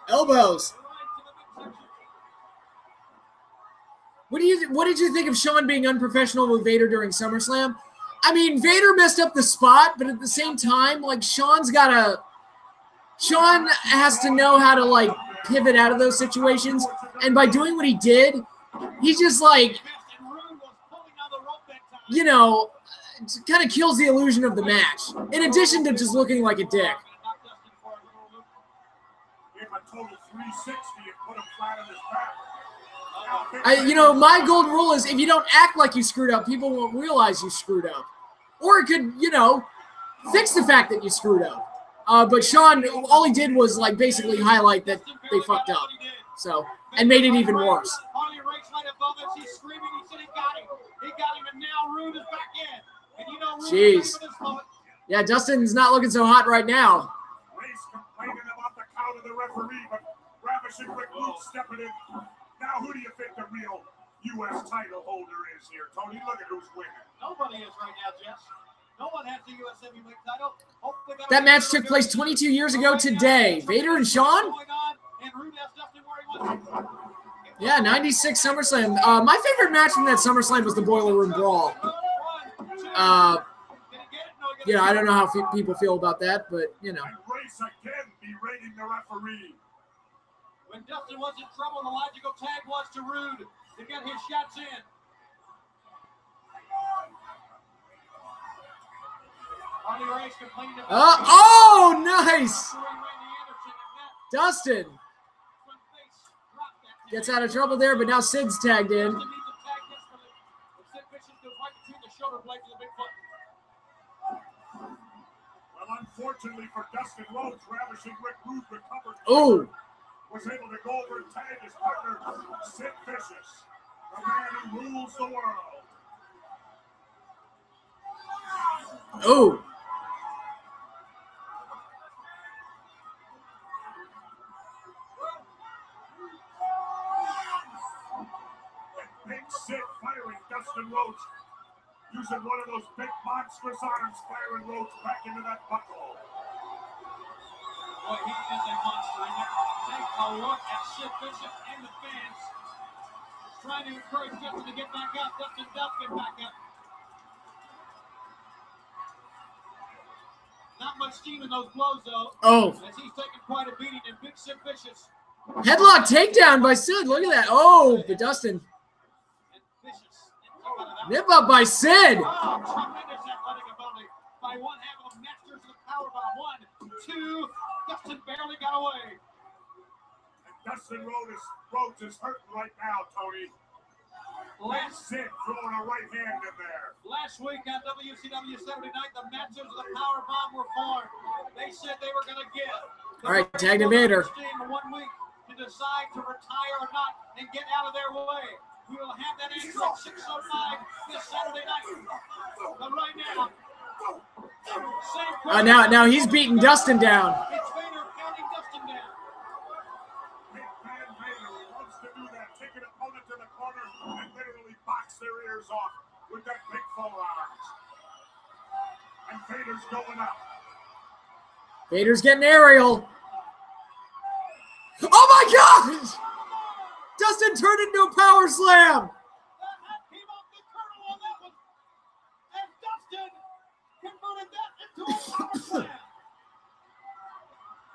Elbows. What did you think of Shawn being unprofessional with Vader during SummerSlam? I mean, Vader messed up the spot, but at the same time, like Shawn has to know how to like pivot out of those situations, and by doing what he did, he just like, you know, kind of kills the illusion of the match. In addition to just looking like a dick. You know, my golden rule is if you don't act like you screwed up, people won't realize you screwed up. Or it could, you know, fix the fact that you screwed up. But Shawn, all he did was like basically highlight that they fucked up. So, and made it even worse. Jeez. Yeah, Dustin's not looking so hot right now. Race complaining about the count of the referee, but Ravishing Rick Rude stepping in. Now, who do you think the real U.S. title holder is here, Tony? Look at who's winning. Nobody is right now, Jess. No one has the U.S. heavyweight title. That match took place 22 years ago today. Vader and Shawn? Yeah, 96 SummerSlam. My favorite match from that SummerSlam was the Boiler Room Brawl. Yeah, I don't know how people feel about that, but, you know. And Race again berating the referee. When Dustin was in trouble, the logical tag was to Rude to get his shots in. Oh, nice! Dustin gets out of trouble there, but now Sid's tagged in. Well, unfortunately for Dustin Rhodes, Ravishing Rick Rude recovered. Oh! Was able to go over and tag his partner, Sid Vicious, the man who rules the world. Oh! Big Sid firing Dustin Rhodes, using one of those big monstrous arms, firing Rhodes back into that buckle. Boy, he is a monster. Take a look at Sid Vicious and the fans. Trying to encourage Dustin to get back up. Dustin does get back up. Not much steam in those blows, though. Oh. As he's taking quite a beating, and big Sid Vicious. Headlock takedown by Sid. Look at that. Oh, but Dustin. Nip up by Sid. Oh, tremendous athletic ability by one half of the Masters of the Powerbomb. 1, 2. Dustin barely got away. And Dustin Rhodes is hurting right now, Tony. Sid throwing a right hand in there. Last week on WCW Saturday Night, the Masters of the Powerbomb were formed. They said they were going to give. All right, tag to Vader. 1 week to decide to retire or not and get out of their way. We will have that answer at 6:05 this Saturday night. But right now, now he's beating Dustin down. It's Vader pounding Dustin down. Big man Vader loves to do that. Take an opponent to the corner and literally box their ears off with that big forearms. And Vader's going up. Vader's getting aerial. Oh my God! Dustin turned into a power slam.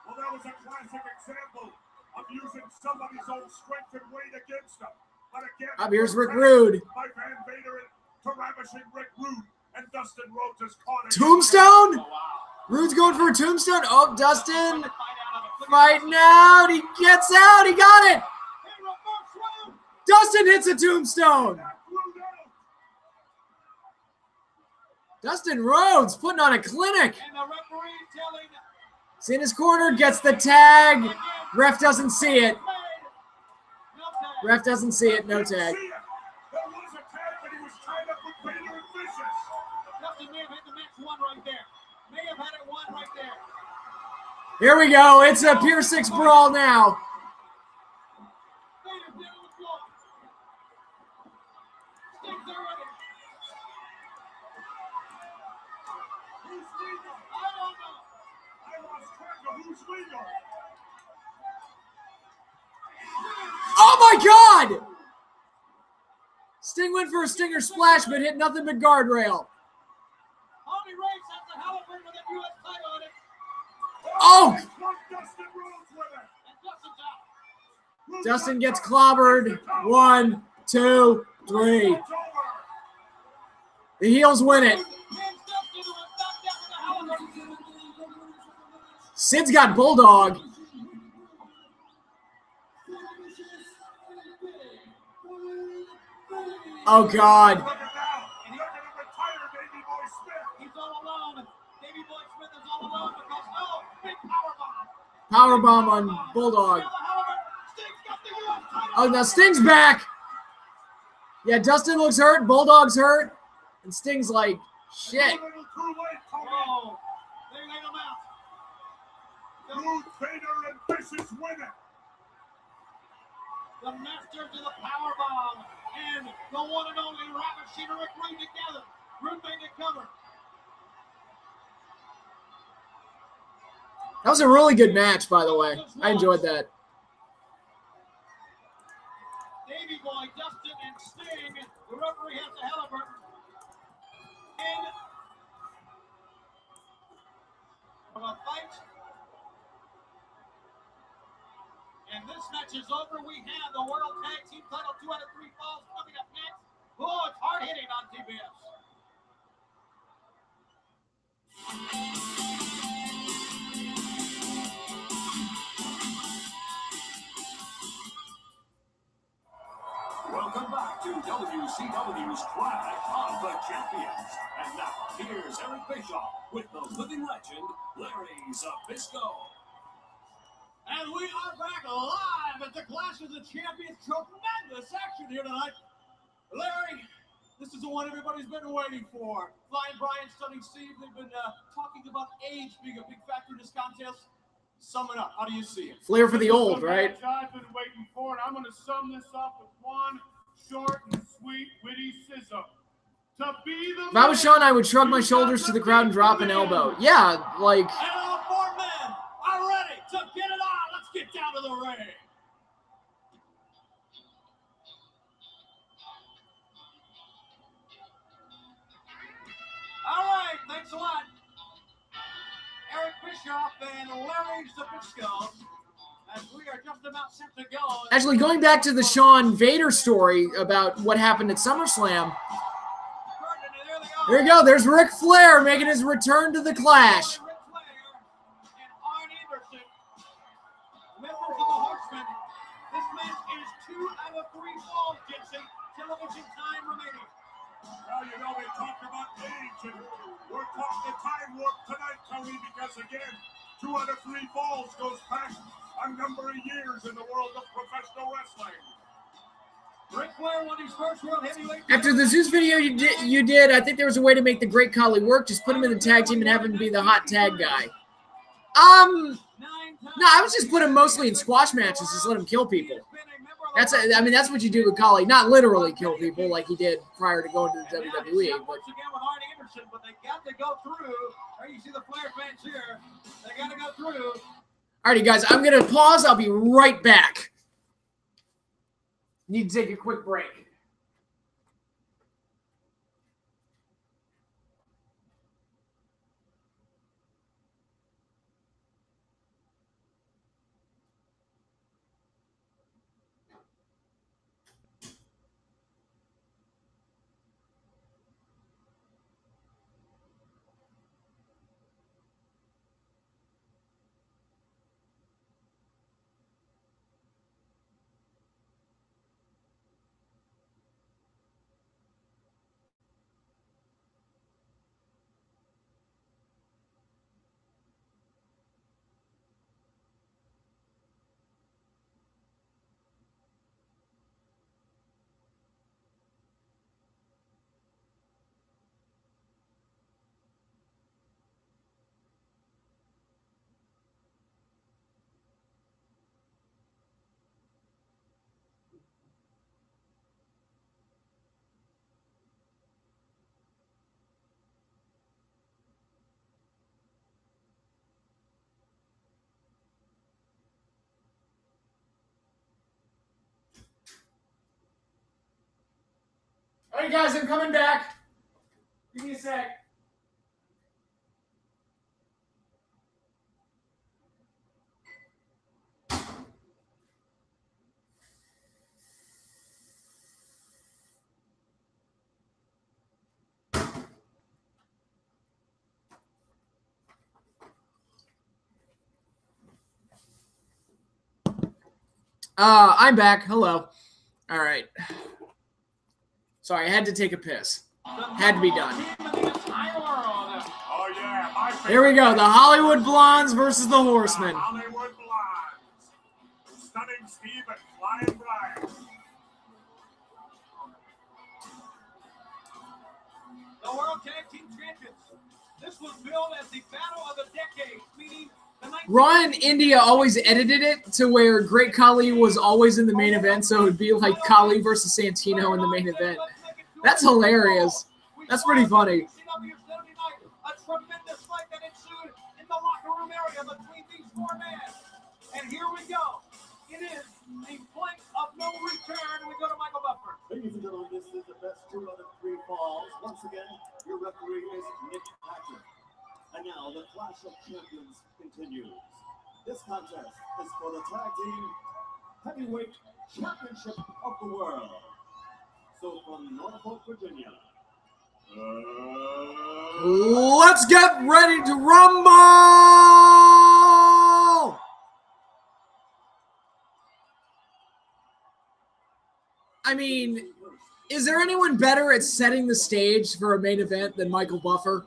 Well, that was a classic example of using somebody's own strength and weight against them. But again, up here's Rick Rude. By Van Vader to Ravishing Rick Rude, and Dustin Rhodes is caught. Tombstone? Oh, wow. Rude's going for a tombstone. Oh, Dustin fighting out. He gets out. He got it. Dustin hits a tombstone. Dustin Rhodes putting on a clinic. He's in his corner, gets the tag. Ref doesn't see it. Ref doesn't see it. No tag. Here we go. It's a Pier 6 brawl now. Oh my God! Sting went for a stinger splash, but hit nothing but guardrail. Harley Race has the Halliburton with a U.S. title in it. Oh! Dustin Rhodes with it. And Dustin's out. Dustin gets clobbered. 1, 2, 3. The heels win it. Sid's got Bulldog. Oh, God. Look at that. And you're going to retire Davey Boy Smith. He's all alone. Davey Boy Smith is all alone because big powerbomb. Powerbomb on Bulldog. Oh, now Sting's back. Yeah, Dustin looks hurt. Bulldog's hurt. And Sting's like, shit. A little too late, Tony. Oh, they laid him out. Ruth Bader and Vicious win it. The masters of the powerbomb and the one and only Rabbit Sheet Rick Rude together. Rude made the cover. That was a really good match, by the way. I enjoyed that. Davey Boy, Dustin, and Sting. The referee has the Halliburton. And from a fight. And this match is over. We have the World Tag Team Title 2 out of 3 falls coming up next. Oh, it's hard hitting on TBS. Welcome back to WCW's Clash of the Champions. And now, here's Eric Bischoff with the living legend, Larry Zbyszko. And we are back live at the Clash of the Champions. Tremendous action here tonight. Larry, this is the one everybody's been waiting for. Flying Brian, Stunning Steve, they've been talking about age being a big factor in this contest. Sum it up. How do you see it? Flair for the old, right? I've been waiting for it. I'm going to sum this up with one short and sweet, witty scissor. To be the If I was Sean, I would shrug my shoulders to the crowd and drop an elbow. Yeah, like... And all 4 men are ready to get it on. Let's get down to the ring. All right, thanks a lot. Eric Bischoff and Larry Zbyszko, as we are just about set to go. Actually, going back to the Shawn Vader story about what happened at SummerSlam, there you go. There's Ric Flair making his return to the Clash. Ric Flair and Arn Anderson, members of the Horsemen. This match is 2 out of 3 falls, Gypsy. Television time remaining. Well, you know, we talked about age, and we're talking time warp tonight, Tony, because, again, 2 out of 3 falls goes back a number of years in the world of professional wrestling. Ric Flair won his first World Heavyweight. After the Zeus video you did, I think there was a way to make the Great Khali work. Just put him in the tag team and have him be the hot tag guy. No, I was just put him mostly in squash matches. Just let him kill people. I mean, that's what you do with Khali. Not literally kill people like he did prior to going to the WWE. But Once again with Arn Anderson, but they got to go through. There you see the Flair fans here. They got to go through. Alrighty, guys, I'm going to pause. I'll be right back. Need to take a quick break. Alrighty, guys, I'm coming back. Give me a sec. I'm back. Hello. All right. Sorry, I had to take a piss. Had to be done. Oh, yeah. My favorite. Here we go. The Hollywood Blondes versus the Horsemen. The Hollywood Blondes. Stunning Steve and Flying Brian. The World Tag Team Champions. This was billed as the Battle of the Decade, meaning Raw in India always edited it to where Great Khali was always in the main event, so it would be like Khali versus Santino in the main event. That's hilarious. That's pretty funny. A tremendous fight that ensued in the locker room area between these four men. And here we go. It is the point of no return. We go to Michael Buffer. Ladies and gentlemen, this is the best 2 out of 3 falls. Once again, your referee is Nick Patrick. And now the Clash of Champions continues. This contest is for the Tag Team Heavyweight Championship of the World. So from Norfolk, Virginia. Let's get ready to rumble! I mean, is there anyone better at setting the stage for a main event than Michael Buffer?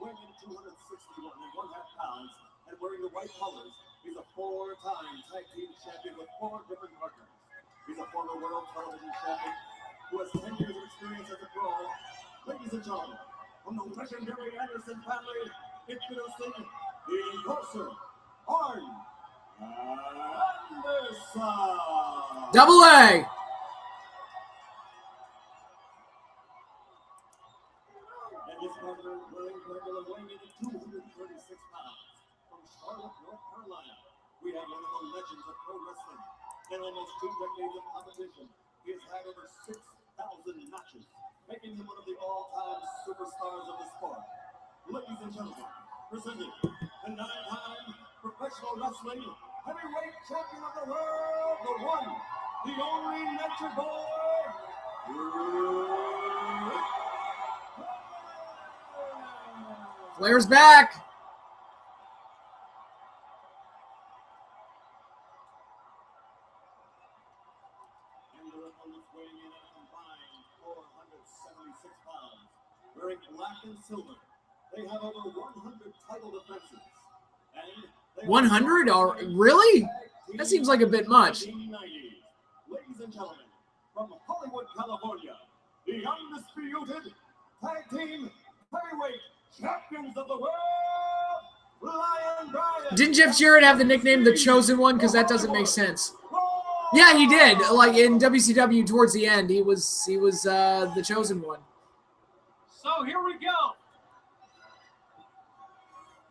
Weighing in 261 1/2 pounds and wearing the white colors, he's a 4-time tag team champion with 4 different partners. He's a former world television champion who has 10 years of experience as a pro. Ladies and gentlemen, from the legendary Anderson family, introducing the Enforcer, Arn Anderson. Double A. And his partner, weighing in at 236 pounds. From Charlotte, North Carolina, we have one of the legends of pro wrestling. In almost 2 decades of competition, he has had over 6,000 matches, making him one of the all-time superstars of the sport. Ladies and gentlemen, presenting the 9-time professional wrestling heavyweight champion of the world, the one, the only Nature Boy, Ric Flair's back. Wearing black and silver, they have over 100 title defenses. And 100? Really? That seems like a bit much. Ladies and gentlemen, from Hollywood, California, the undisputed tag team heavyweight champions of the world, Lion Brian. Didn't Jeff Jarrett have the nickname The Chosen One? Because that doesn't make sense. Yeah, he did. Like in WCW towards the end, he was the Chosen One. So here we go.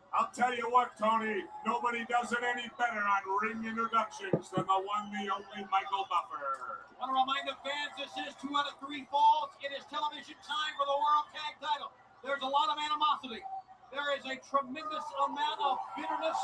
I'll tell you what, Tony, nobody does it any better on ring introductions than the one, the only Michael Buffer. I want to remind the fans this is 2 out of 3 falls. It is television time for the World Tag Title. There's a lot of animosity. There is a tremendous amount of bitterness,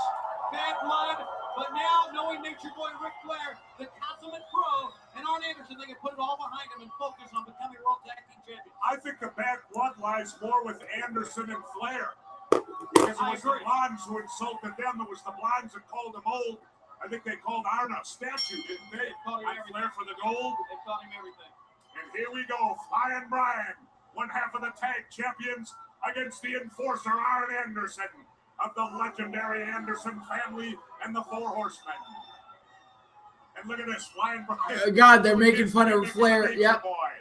bad blood. But now, knowing Nature Boy Ric Flair, the consummate pro, and Arn Anderson, they can put it all behind him and focus on becoming World Tag Team Champions. I think the bad blood lies more with Anderson and Flair. Because it was the Blondes who insulted them. It was the Blondes that called him old. I think they called Arn a statue, didn't they? Flair for the gold. They taught him everything. And here we go, Flying Brian, 1/2 of the tag champions against the Enforcer, Arn Anderson, of the legendary Anderson family and the 4 Horsemen. And look at this, Flying Brian. God, they're making fun of Flair. Yep. Boy.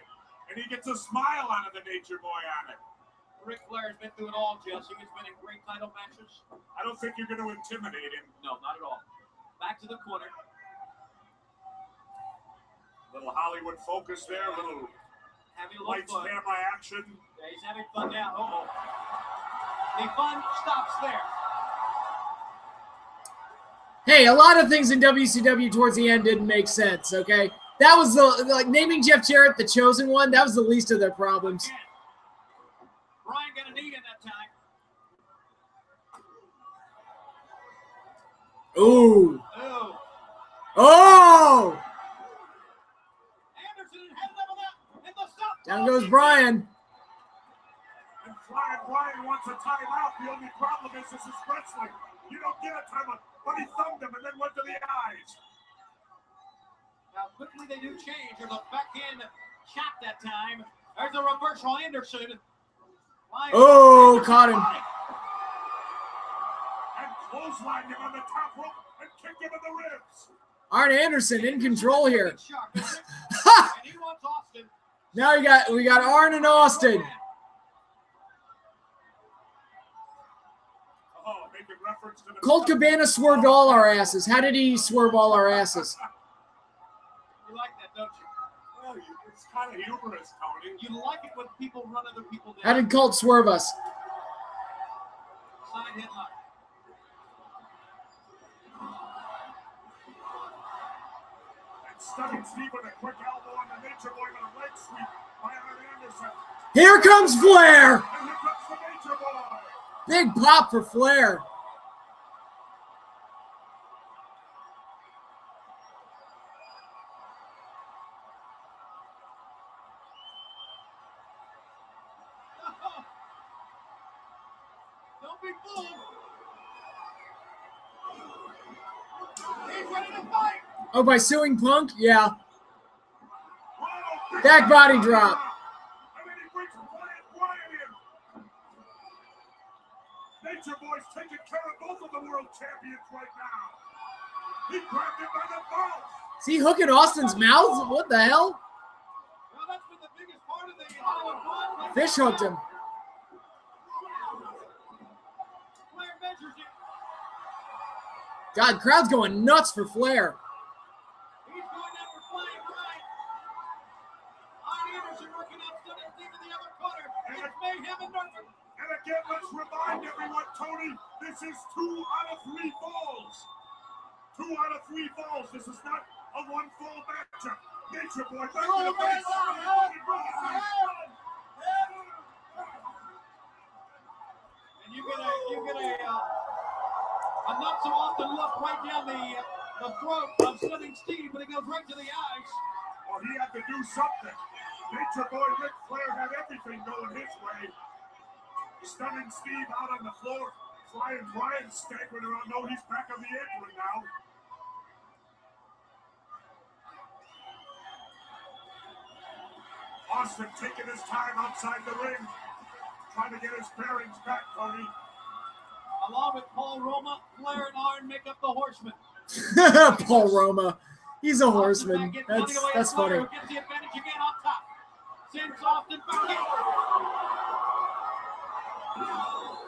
And he gets a smile out of the Nature Boy on it. Ric Flair's been through it all, Jesse. He's been in great title matches. I don't think you're going to intimidate him. No, not at all. Back to the corner. Little Hollywood focus there, little lights, camera action. Yeah, he's having fun now. Uh-oh. The fun stops there. Hey, a lot of things in WCW towards the end didn't make sense, okay? That was the, like, naming Jeff Jarrett the chosen one. That was the least of their problems. Brian got a knee in that time. Ooh. Oh. Oh! Anderson had leveled up in the stop. Down goes Brian. And Flying Brian wants a timeout. The only problem is this is wrestling. You don't get a timeout. But he thumbed him and then went to the eyes. Now quickly they do change. There's a backhand chop that time. There's a reversal. Anderson. Oh, caught him. And clotheslined him on the top rope and kicked him in the ribs. Arn Anderson in control here. And he wants Austin. Now we got Arn and Austin. Oh, making reference to the Colt Cabana swerved all our asses. How did he swerve all our asses? You like that, don't you? Well, it's kind of humorous, Tony. You like it when people run other people down. How did Colt swerve us? Side headlock. And stunning Steve with a quick elbow on the Nature Boy with a leg sweep by Arn Anderson. Here comes Flair. And here comes the Nature Boy. Big pop for Flair. Don't be fooled. He's ready to fight. Oh, by suing Punk? Yeah. Back body drop. And then he brings Brian in. Nature Boy's taking care of both of the world champions right now. He grabbed him by the balls. Is he hooking Austin's mouth? What the hell? Well, that's been the biggest part of the Hollywood Blonde. Fish hooked him. Flair measures it. God, crowd's going nuts for Flair. He's going after Flying Brian. Arn Anderson working on Stunning Steve in the other corner. It's mayhem and Norton. And again, let's remind everyone, Tony, this is 2 out of 3 falls. 2 out of 3 falls. This is not a 1-fall matchup. Nature Boy, back to the base. And you get a not so often look right down the throat of Stunning Steve, but it goes right to the eyes. Well, he had to do something. Nature Boy Ric Flair had everything going his way. Stunning Steve out on the floor. Flying Brian staggering around. No, he's back on the apron now. Austin taking his time outside the ring. Trying to get his bearings back, Tony. Along with Paul Roma, Flair and Arn make up the Horsemen. Paul Roma. He's a horseman. That's funny. Gets the advantage again on top. Sends Austin back in.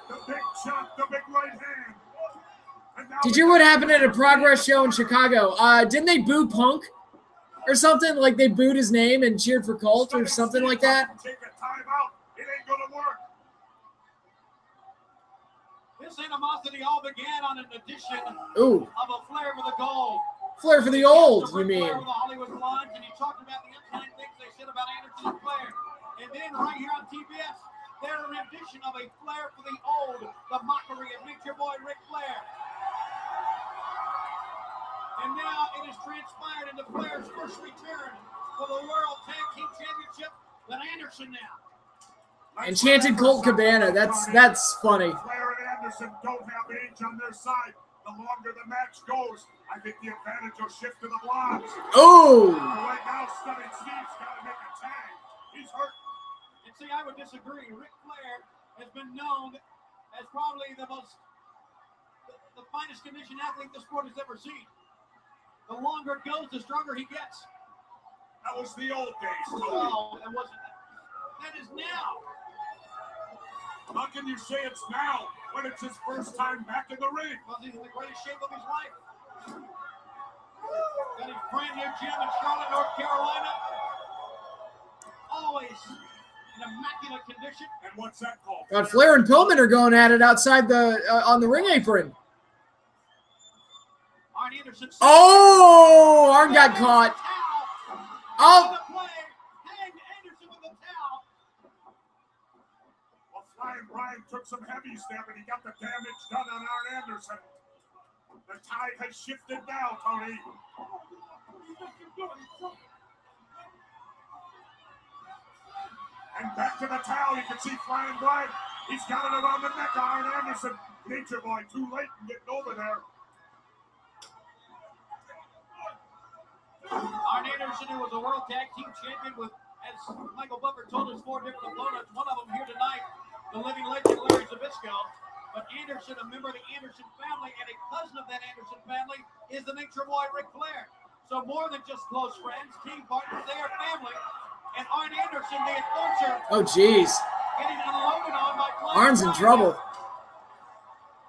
The big chop, the big right hand. Did you hear what happened at a Progress show in Chicago? Didn't they boo Punk or something? Like they booed his name and cheered for Colt or something like that? Take a timeout. It ain't gonna work. This animosity all began on an edition Ooh. of a Flair for the Gold. Flair for the old, you mean? Flair with the Hollywood Blondes, and he talked about the unkind things they said about Anderson and Flair. And then right here on TBS, their rendition of a Flair for the old, the mockery of Nature Boy Ric Flair. And now it has transpired into Flair's first return for the World Tag Team Championship with Anderson now. Enchanted Colt Cabana. That's funny. Flair and Anderson don't have age on their side. The longer the match goes, I think the advantage will shift to the Blondes. Oh! Right now, Stunning Steve's got to make a tag. He's hurt. And see, I would disagree. Ric Flair has been known as probably the finest conditioned athlete the sport has ever seen. The longer it goes, the stronger he gets. That was the old days. No, that wasn't. That is now. How can you say it's now when it's his first time back in the ring? Well, he's in the greatest shape of his life. Got his brand new gym in Charlotte, North Carolina. Always in immaculate condition. And what's that called? God, Flair and Pillman are going at it outside the on the ring apron. Arn Anderson. Oh, Arn got caught. Oh! Anderson with the towel. Well, Flying Brian took some heavies there, but he got the damage done on Arn Anderson. The tide has shifted now, Tony. And back to the towel. You can see Flying Brian. He's got it around the neck of Arn Anderson. Nature Boy too late in getting over there. Arn Anderson, who was a World Tag Team Champion with, as Michael Buffer told us, 4 different opponents. One of them here tonight, the living legend Larry Zbyszko. But Anderson, a member of the Anderson family and a cousin of that Anderson family, is the Nature Boy Ric Flair. So more than just close friends, team partners, they are family. And Arn Anderson, the enforcer. Oh, jeez. Getting unloaded on by Flair. Arn's in trouble.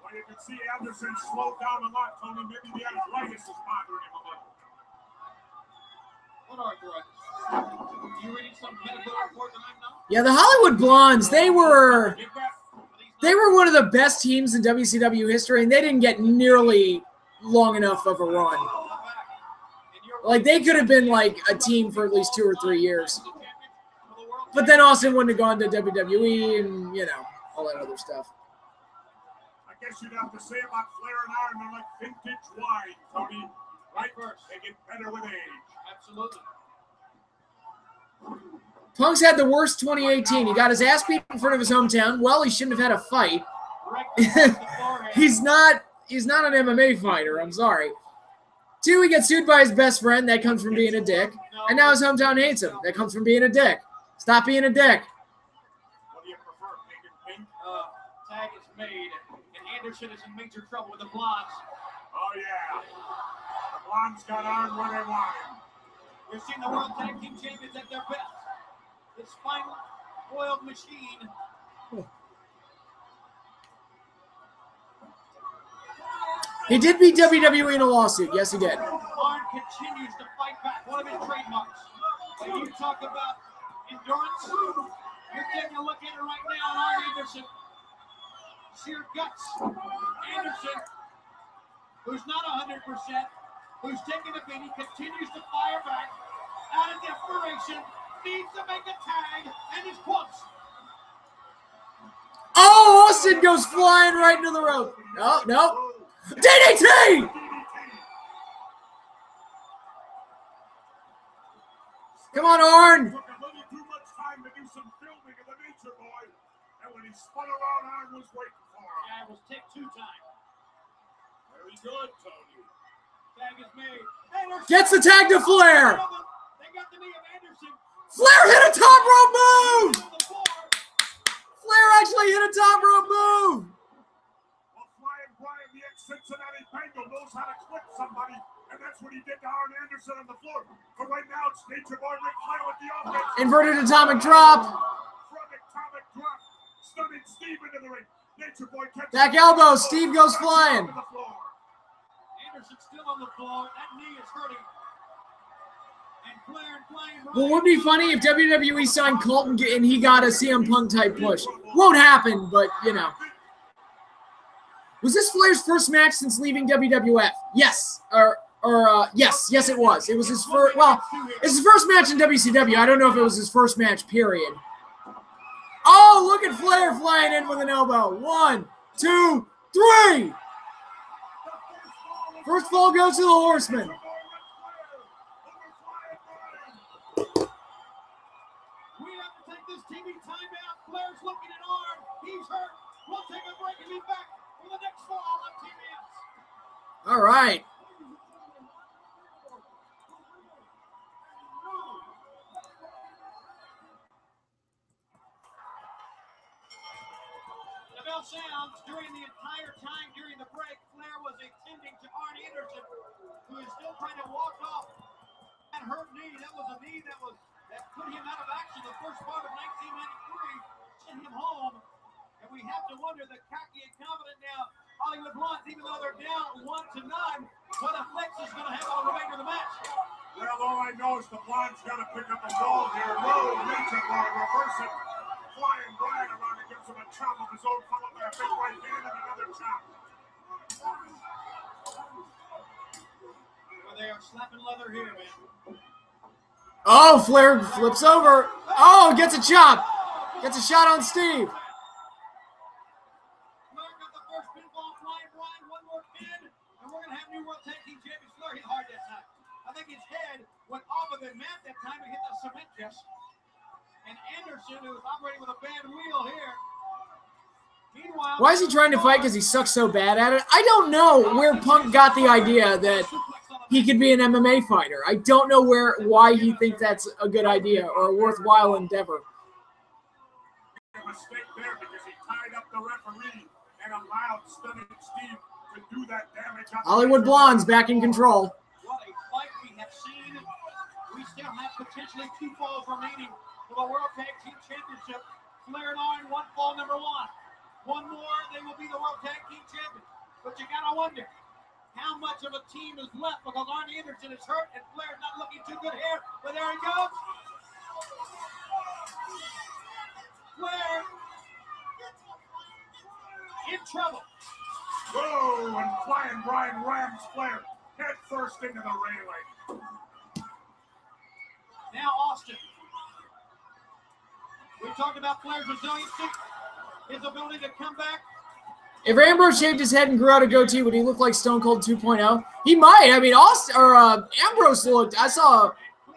Well, you can see Anderson slowed down a lot, Tony. Maybe the arthritis is bothering him a little. What arthritis? You reading some medical report tonight now? Yeah, the Hollywood Blondes, they were one of the best teams in WCW history, and they didn't get nearly long enough of a run. Like, they could have been like a team for at least 2 or 3 years. But then Austin wouldn't have gone to WWE and, you know, all that other stuff. I guess you'd have to say about Flair and Arn, they're like vintage wine, Tony. Right first, they get better with age. Absolutely. Punk's had the worst 2018. He got his ass beat in front of his hometown. Well, he shouldn't have had a fight. He's not an MMA fighter. I'm sorry. 2, he gets sued by his best friend. That comes from being a dick. And now his hometown hates him. That comes from being a dick. Stop being a dick. What do you prefer, pink and pink? Tag is made, and Anderson is in major trouble with the Blondes. Oh, yeah. The Blondes got Arn where they want him. We've seen the World Tag Team Champions at their best. This fine-oiled machine. He did beat WWE in a lawsuit. Yes, he did. Arn continues to fight back. One of his trademarks. When you talk about endurance, you're taking a look at it right now on Arn Anderson. Sheer guts. Anderson, who's not 100%, who's taking a beating, continues to fire back. Out of desperation, needs to make a tag, and is close. Oh, Austin goes flying right into the rope. No, no. DDT! Come on, Arn. Took a little too much time to do some filming of the Nature Boy, and when he spun around, Arn was waiting for him. Yeah, it was take 2 time. Very good, Tony. Tag is made. Anderson. Gets the tag to Flair. They got the knee of Anderson. Flair hit a top rope move. Flair actually hit a top rope move. Well, Flying Brian, the ex-Cincinnati Bengal, knows how to clip somebody, and that's what he did to Arn Anderson on the floor. But right now, it's Nature Boy Ric Flair with the offense. Inverted atomic drop. Front atomic drop. Stunning Steve into the ring. Nature Boy catches Back elbow. Steve goes flying. Anderson still on the floor. That knee is hurting. And Flair and Flying Brian. Well, wouldn't it be funny if WWE signed Colton and he got a CM Punk type push? Won't happen, but, you know. Was this Flair's first match since leaving WWF? Yes. Yes, it was. It was his first, well, it's his first match in WCW. I don't know if it was his first match, period. Oh, look at Flair flying in with an elbow. 1, 2, 3. First fall goes to the Horsemen. We have to take this TV timeout. Flair's looking at Arn. He's hurt. We'll take a break and be back for the next fall on TBS. All right. The bell sounds. During the entire time during the break, Flair was attending to Arn Anderson, who is still trying to walk off that hurt knee. That was a knee that put him out of action the first part of 1993, sent him home. And we have to wonder, the cocky and confident now Hollywood Blondes, even though they're down 1-0, what effects is going to have on the remainder of the match. Well, all I know is the Blondes got to pick up a ball here. Whoa, Nature Boy reversing. Flying Brian around and gives him a chop of his own, followed by a big right hand and another chop. Well, they are slapping leather here, man. Oh, Flair flips over. Oh, gets a chop. Gets a shot on Steve. Flair got the first pinfall, flying blind, one more pin, and we're going to have new World Tag Team Champions. Flair hit hard that time. I think his head went off of the mat that time and hit the cement disc. And Anderson, who was operating with a bad wheel here. Meanwhile, why is he trying to fight? Because he sucks so bad at it? I don't know where Punk got the idea that he could be an MMA fighter. I don't know why he thinks that's a good idea or a worthwhile endeavor. A mistake there because he tied up the referee and allowed Stunning Steve to do that damage. Hollywood Blonde's back in control. What a fight we have seen. We still have potentially 2 falls remaining for the World Tag Team Championship. Flair and Arn, 1 fall number 1. One more, they will be the World Tag Team Champions. But you gotta wonder how much of a team is left because Arn Anderson is hurt and Flair's not looking too good here. But there he goes. Flair in trouble. Whoa, and Flying Brian rams Flair head first into the railing. Now Austin. We talked about Flair's resiliency, his ability to come back. If Ambrose shaved his head and grew out a goatee, would he look like Stone Cold 2.0? He might. I mean, Ambrose looked.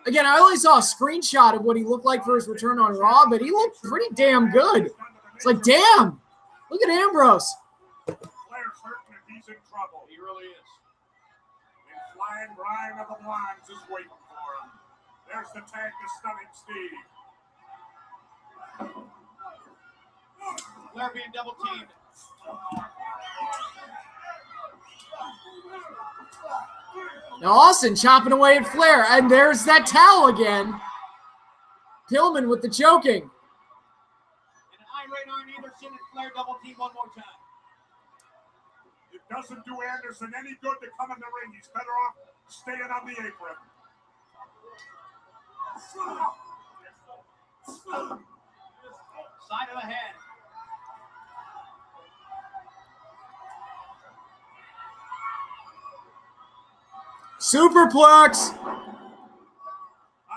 Again, I only saw a screenshot of what he looked like for his return on Raw, but he looked pretty damn good. It's like, damn, look at Ambrose. Flair's hurting and he's in trouble. He really is. And Flying Brian of the Blondes is waiting for him. There's the tag to Stunning Steve. Flair being double teamed. Now Austin chopping away at Flair, and there's that towel again. Pillman with the choking. And an irate Arn Anderson and Flair double team one more time. It doesn't do Anderson any good to come in the ring. He's better off staying on the apron. Side of the head. Superplex. A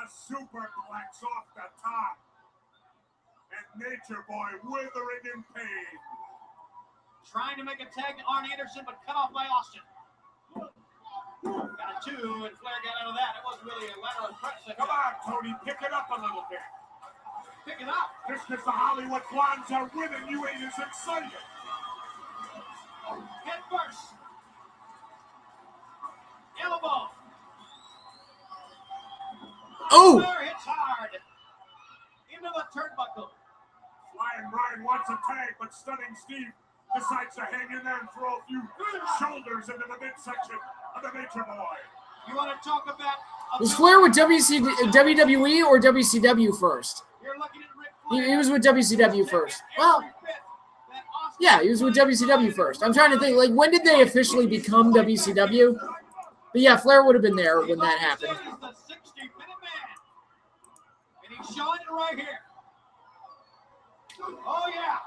superplex off the top. And Nature Boy withering in pain. Trying to make a tag to Arn Anderson, but cut off by Austin. Got a 2, and Flair got out of that. It wasn't really a lateral press. Come on, Tony, pick it up a little bit. Pick it up. Just because the Hollywood Blondes are winning, you ain't as excited. Head first. Elbow. Oh! Flair hits hard. Into the turnbuckle. Flying Brian wants a tag, but Stunning Steve decides to hang in there and throw a few shoulders into the midsection of the Nature Boy. You want to talk about... Was Flair with WWE or WCW first? You're looking at Ric Flair. He was with WCW first. Well, yeah, he was with WCW first. I'm trying to think, like, when did they officially become WCW? But yeah, Flair would have been there when that happened. He's the 60-minute man. And he's showing it right here. Oh, yeah.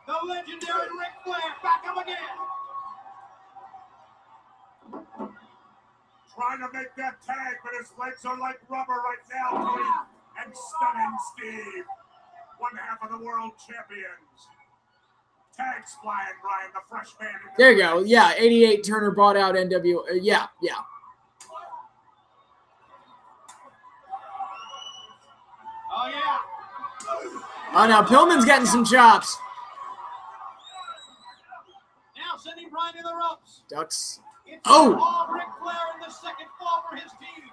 The legendary Ric Flair back up again. Trying to make that tag, but his legs are like rubber right now, Tony. And Stunning Steve, one half of the world champions. Tags Flying Brian, the fresh man. There you go. Yeah, 88 Turner bought out NWA. Yeah. Oh, yeah. Oh, now Pillman's getting some chops. Now sending Brian to the ropes. Ducks. It's Oh! Ric Flair in the second fall for his team.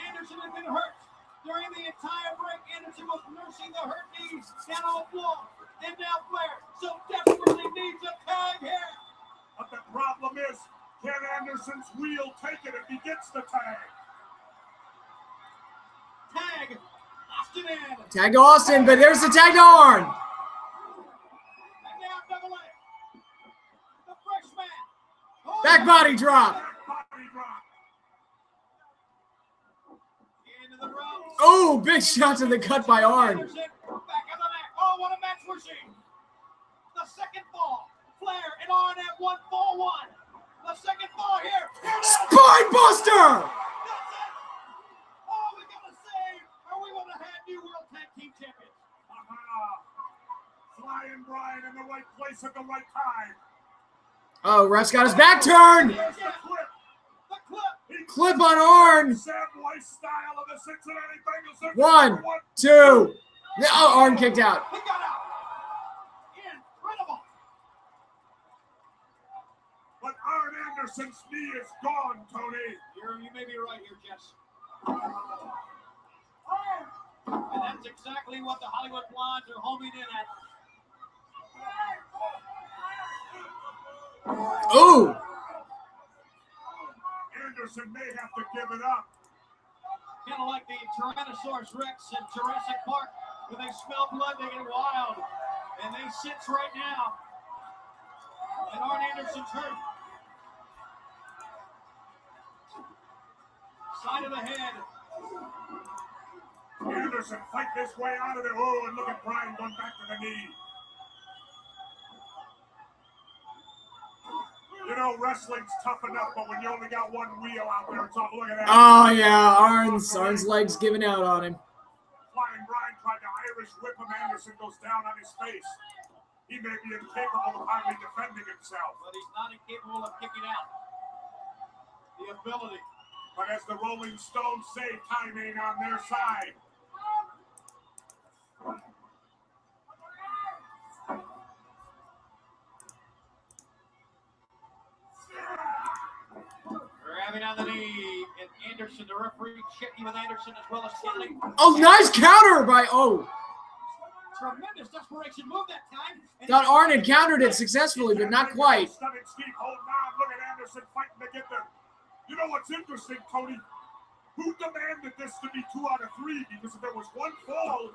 Anderson had been hurt. During the entire break, Anderson was nursing the hurt knee down on the floor. And now Flair so desperately needs a tag here. But the problem is, can Anderson's wheel take it if he gets the tag? Tag. Austin in. Tag to Austin, but there's the tag to Arn. And now double A. The fresh man. Oh, Back body drop. Body drop. into the ropes. Oh, big shot to the gut by Arn. Anderson, back of the neck. Oh, what a match we're seeing. The second fall. Flair and Arn at 1-4-1. The second fall here. Spine buster. That's place at the right time. Oh, ref's got his back turned. There's the clip. The clip. Clip on Arn. Sam White style of the Cincinnati Bengals. 1, 2. Oh, Arn kicked out. He got out. Incredible. But Arn Anderson's knee is gone, Tony. You may be right here, Jess. And that's exactly what the Hollywood Blondes are homing in at. Ooh. Anderson may have to give it up. Kind of like the Tyrannosaurus Rex in Jurassic Park. When they smell blood, they get wild. And they sit right now. And Arn Anderson's hurt. Side of the head. Anderson fight his way out of there. Oh, and look at Bryan going back to the knee. You know, wrestling's tough enough, but when you only got one wheel out there, it's all, look at that. Oh, yeah. Arn's leg's giving out on him. Flying Bryan tried to Irish whip him. Anderson goes down on his face. He may be incapable of hardly defending himself. But he's not incapable of kicking out. The ability. But as the Rolling Stones say, time ain't on their side. Grabbing on the knee, and Anderson, the referee, checking with Anderson as well as Stanley. Oh, nice counter by, oh. Tremendous desperation move that time. Thought Arn had countered it successfully, but not quite. Stunning Steve holding on. Look at Anderson fighting to get there. You know what's interesting, Tony? Who demanded this to be 2 out of 3? Because if there was one fall,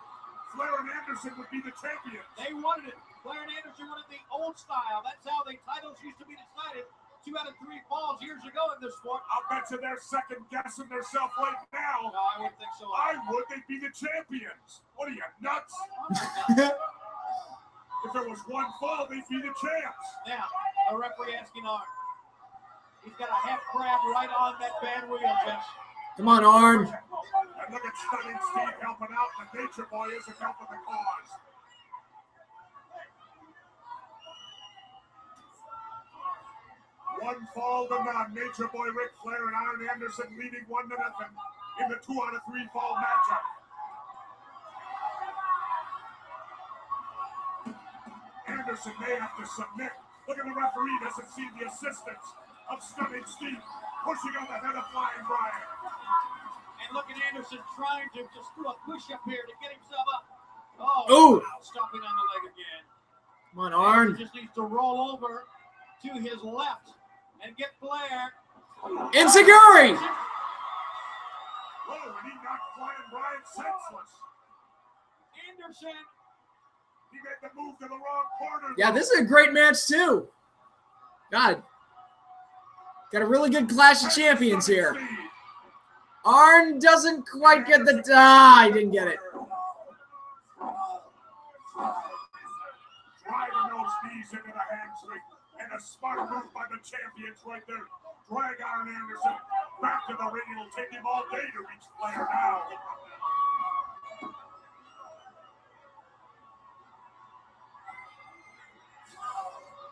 Flair and Anderson would be the champions. They wanted it. Flair and Anderson wanted the old style. That's how the titles used to be decided. 2 out of 3 falls years ago in this sport. I'll bet you they're second guessing themselves right now. No, I wouldn't think so. I would. They'd be the champions. What are you, nuts? If there was one fall, they'd be the champs. Now, a referee asking Arn. He's got a half crab right on that band wheel, Jess. Come on, Arn. And look at Stunning Steve helping out. The Nature Boy isn't helping the cause. One fall to none. Nature Boy Ric Flair and Arn Anderson leading 1-0 in the 2 out of 3 fall matchup. Anderson may have to submit. Look at the referee, doesn't see the assistance of Stunning Steve pushing on the head of Flying Bryan. And look at Anderson trying to just do a push-up here to get himself up. Oh, ooh. Wow, stopping on the leg again. Come on, Arn. He just needs to roll over to his left and get Flair. Enziguri! Whoa, and he knocked Flying Bryan senseless. Anderson. He made the move to the wrong corner. Yeah, this is a great match, too. God. Got a really good clash of champions here. Arn doesn't quite get the... Ah, he didn't get it. Driving those knees into the hamstring. And a smart move by the champions right there. Drag Arn Anderson back to the ring. It'll take him all day to reach Flair now.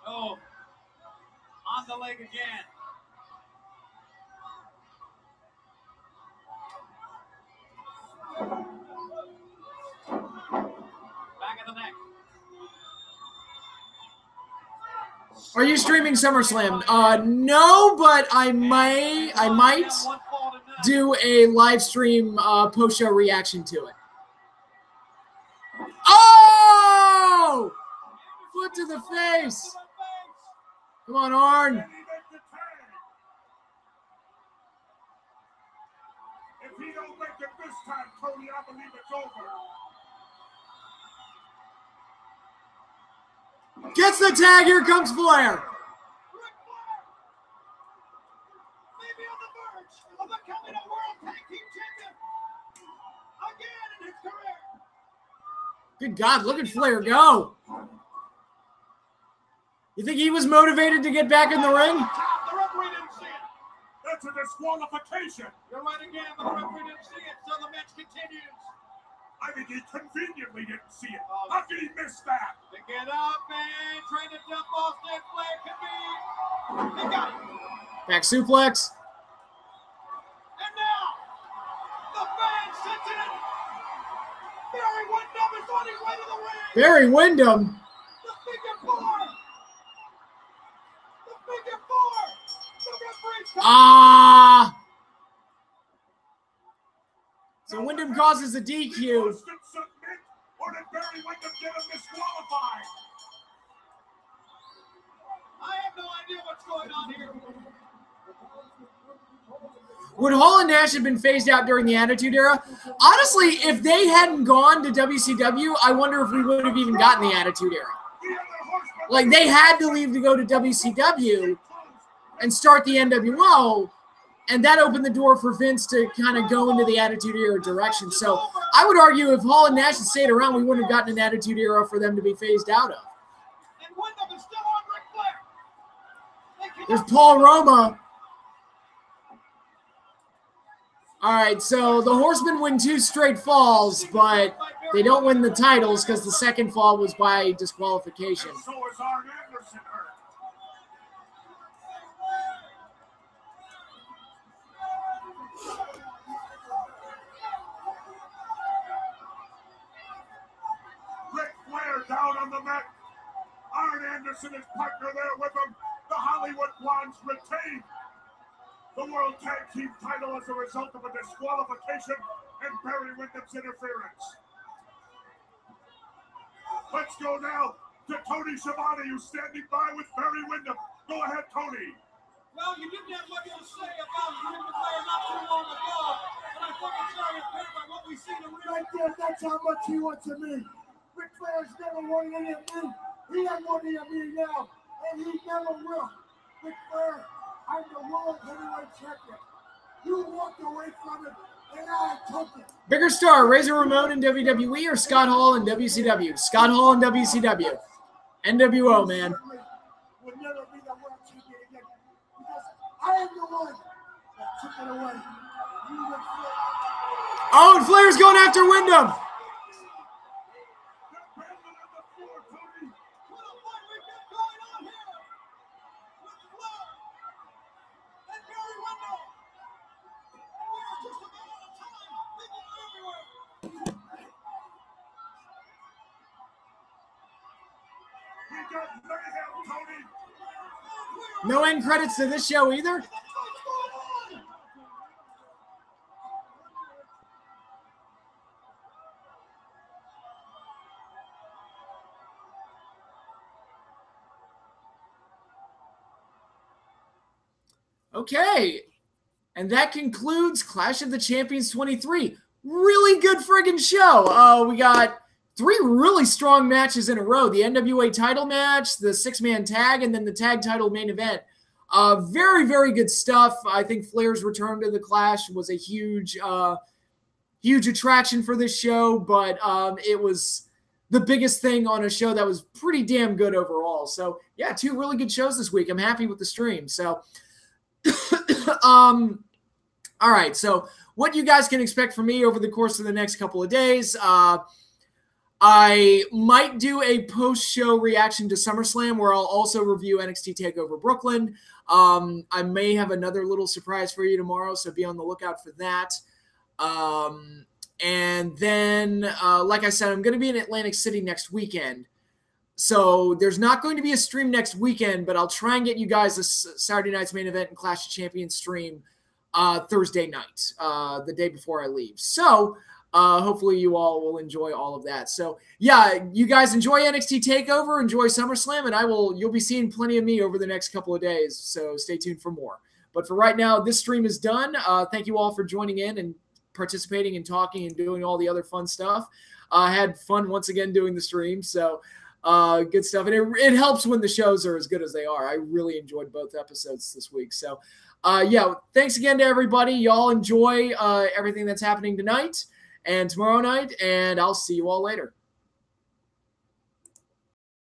Oh, on the leg again. Back of the neck. Are you streaming SummerSlam? No, but I might do a live stream post-show reaction to it. Oh! Foot to the face. Come on, Arn. If he don't make it this time, Tony, I believe it's over. Gets the tag. Here comes Flair. Maybe on the verge of becoming a world tag team champion again in his career. Good God, look at Flair go. You think he was motivated to get back in the ring? The referee didn't see it. That's a disqualification. You're right again, but the referee didn't see it, so the match continues. I think he conveniently didn't see it. How could he miss that? To get up and trying to jump off Dick Flair could be. He got it. Back suplex. And now, the fan sits in. Barry Windham is on his way to the ring. Barry Windham. The figure four. The figure four. The referee's coming. Ah. So Windham causes a DQ. Did Austin submit, or did Barry Windham get him disqualified? I have no idea what's going on here. Would Hall and Nash have been phased out during the Attitude Era? Honestly, if they hadn't gone to WCW, I wonder if we would have even gotten the Attitude Era. Like, they had to leave to go to WCW and start the NWO, and that opened the door for Vince to kind of go into the Attitude Era direction. So I would argue if Hall and Nash had stayed around, we wouldn't have gotten an Attitude Era for them to be phased out of. And Windham is still on Ric Flair. There's Paul Roma. All right, so the Horsemen win 2 straight falls, but they don't win the titles because the second fall was by disqualification. And so is Arn Anderson hurt. Ric Flair down on the mat. Arn Anderson, his partner, there with him. The Hollywood Blondes retain the World Tag Team title as a result of a disqualification and Barry Windham's interference. Let's go now to Tony Schiavone, who's standing by with Barry Windham. Go ahead, Tony. Well, you didn't have much to say about Ric Flair not too long ago, but I think it's very apparent by what we've seen in real Right there, that's how much he wants of me. Ric Flair's never wanted any of me. He doesn't want any of me now, and he never will. Ric Flair, I'm the world heavyweight champion. You walked away from it, and I took it. Bigger star, Razor Ramon in WWE or Scott Hall in WCW? Scott Hall in WCW. NWO, man. Will never be the world champion again because I am the one that took it away. You Ric Flair. Oh, and Flair's going after Windham. No end credits to this show either. Okay. And that concludes Clash of the Champions 23. Really good friggin' show. We got 3 really strong matches in a row. The NWA title match, the 6-man tag, and then the tag title main event. Very, very good stuff. I think Flair's return to the Clash was a huge attraction for this show, but it was the biggest thing on a show that was pretty damn good overall. So, yeah, 2 really good shows this week. I'm happy with the stream. So, all right. So, what you guys can expect from me over the course of the next couple of days, I might do a post-show reaction to SummerSlam where I'll also review NXT TakeOver Brooklyn. I may have another little surprise for you tomorrow, so be on the lookout for that. And then, like I said, I'm going to be in Atlantic City next weekend. So there's not going to be a stream next weekend, but I'll try and get you guys a Saturday night's main event and Clash of Champions stream Thursday night, the day before I leave. So hopefully you all will enjoy all of that. So yeah, you guys enjoy NXT TakeOver, enjoy SummerSlam, and you'll be seeing plenty of me over the next couple of days. So stay tuned for more. But for right now, this stream is done. Thank you all for joining in and participating and talking and doing all the other fun stuff. I had fun once again doing the stream. So good stuff. And it helps when the shows are as good as they are. I really enjoyed both episodes this week. So yeah, thanks again to everybody. Y'all enjoy everything that's happening tonight and tomorrow night, and I'll see you all later.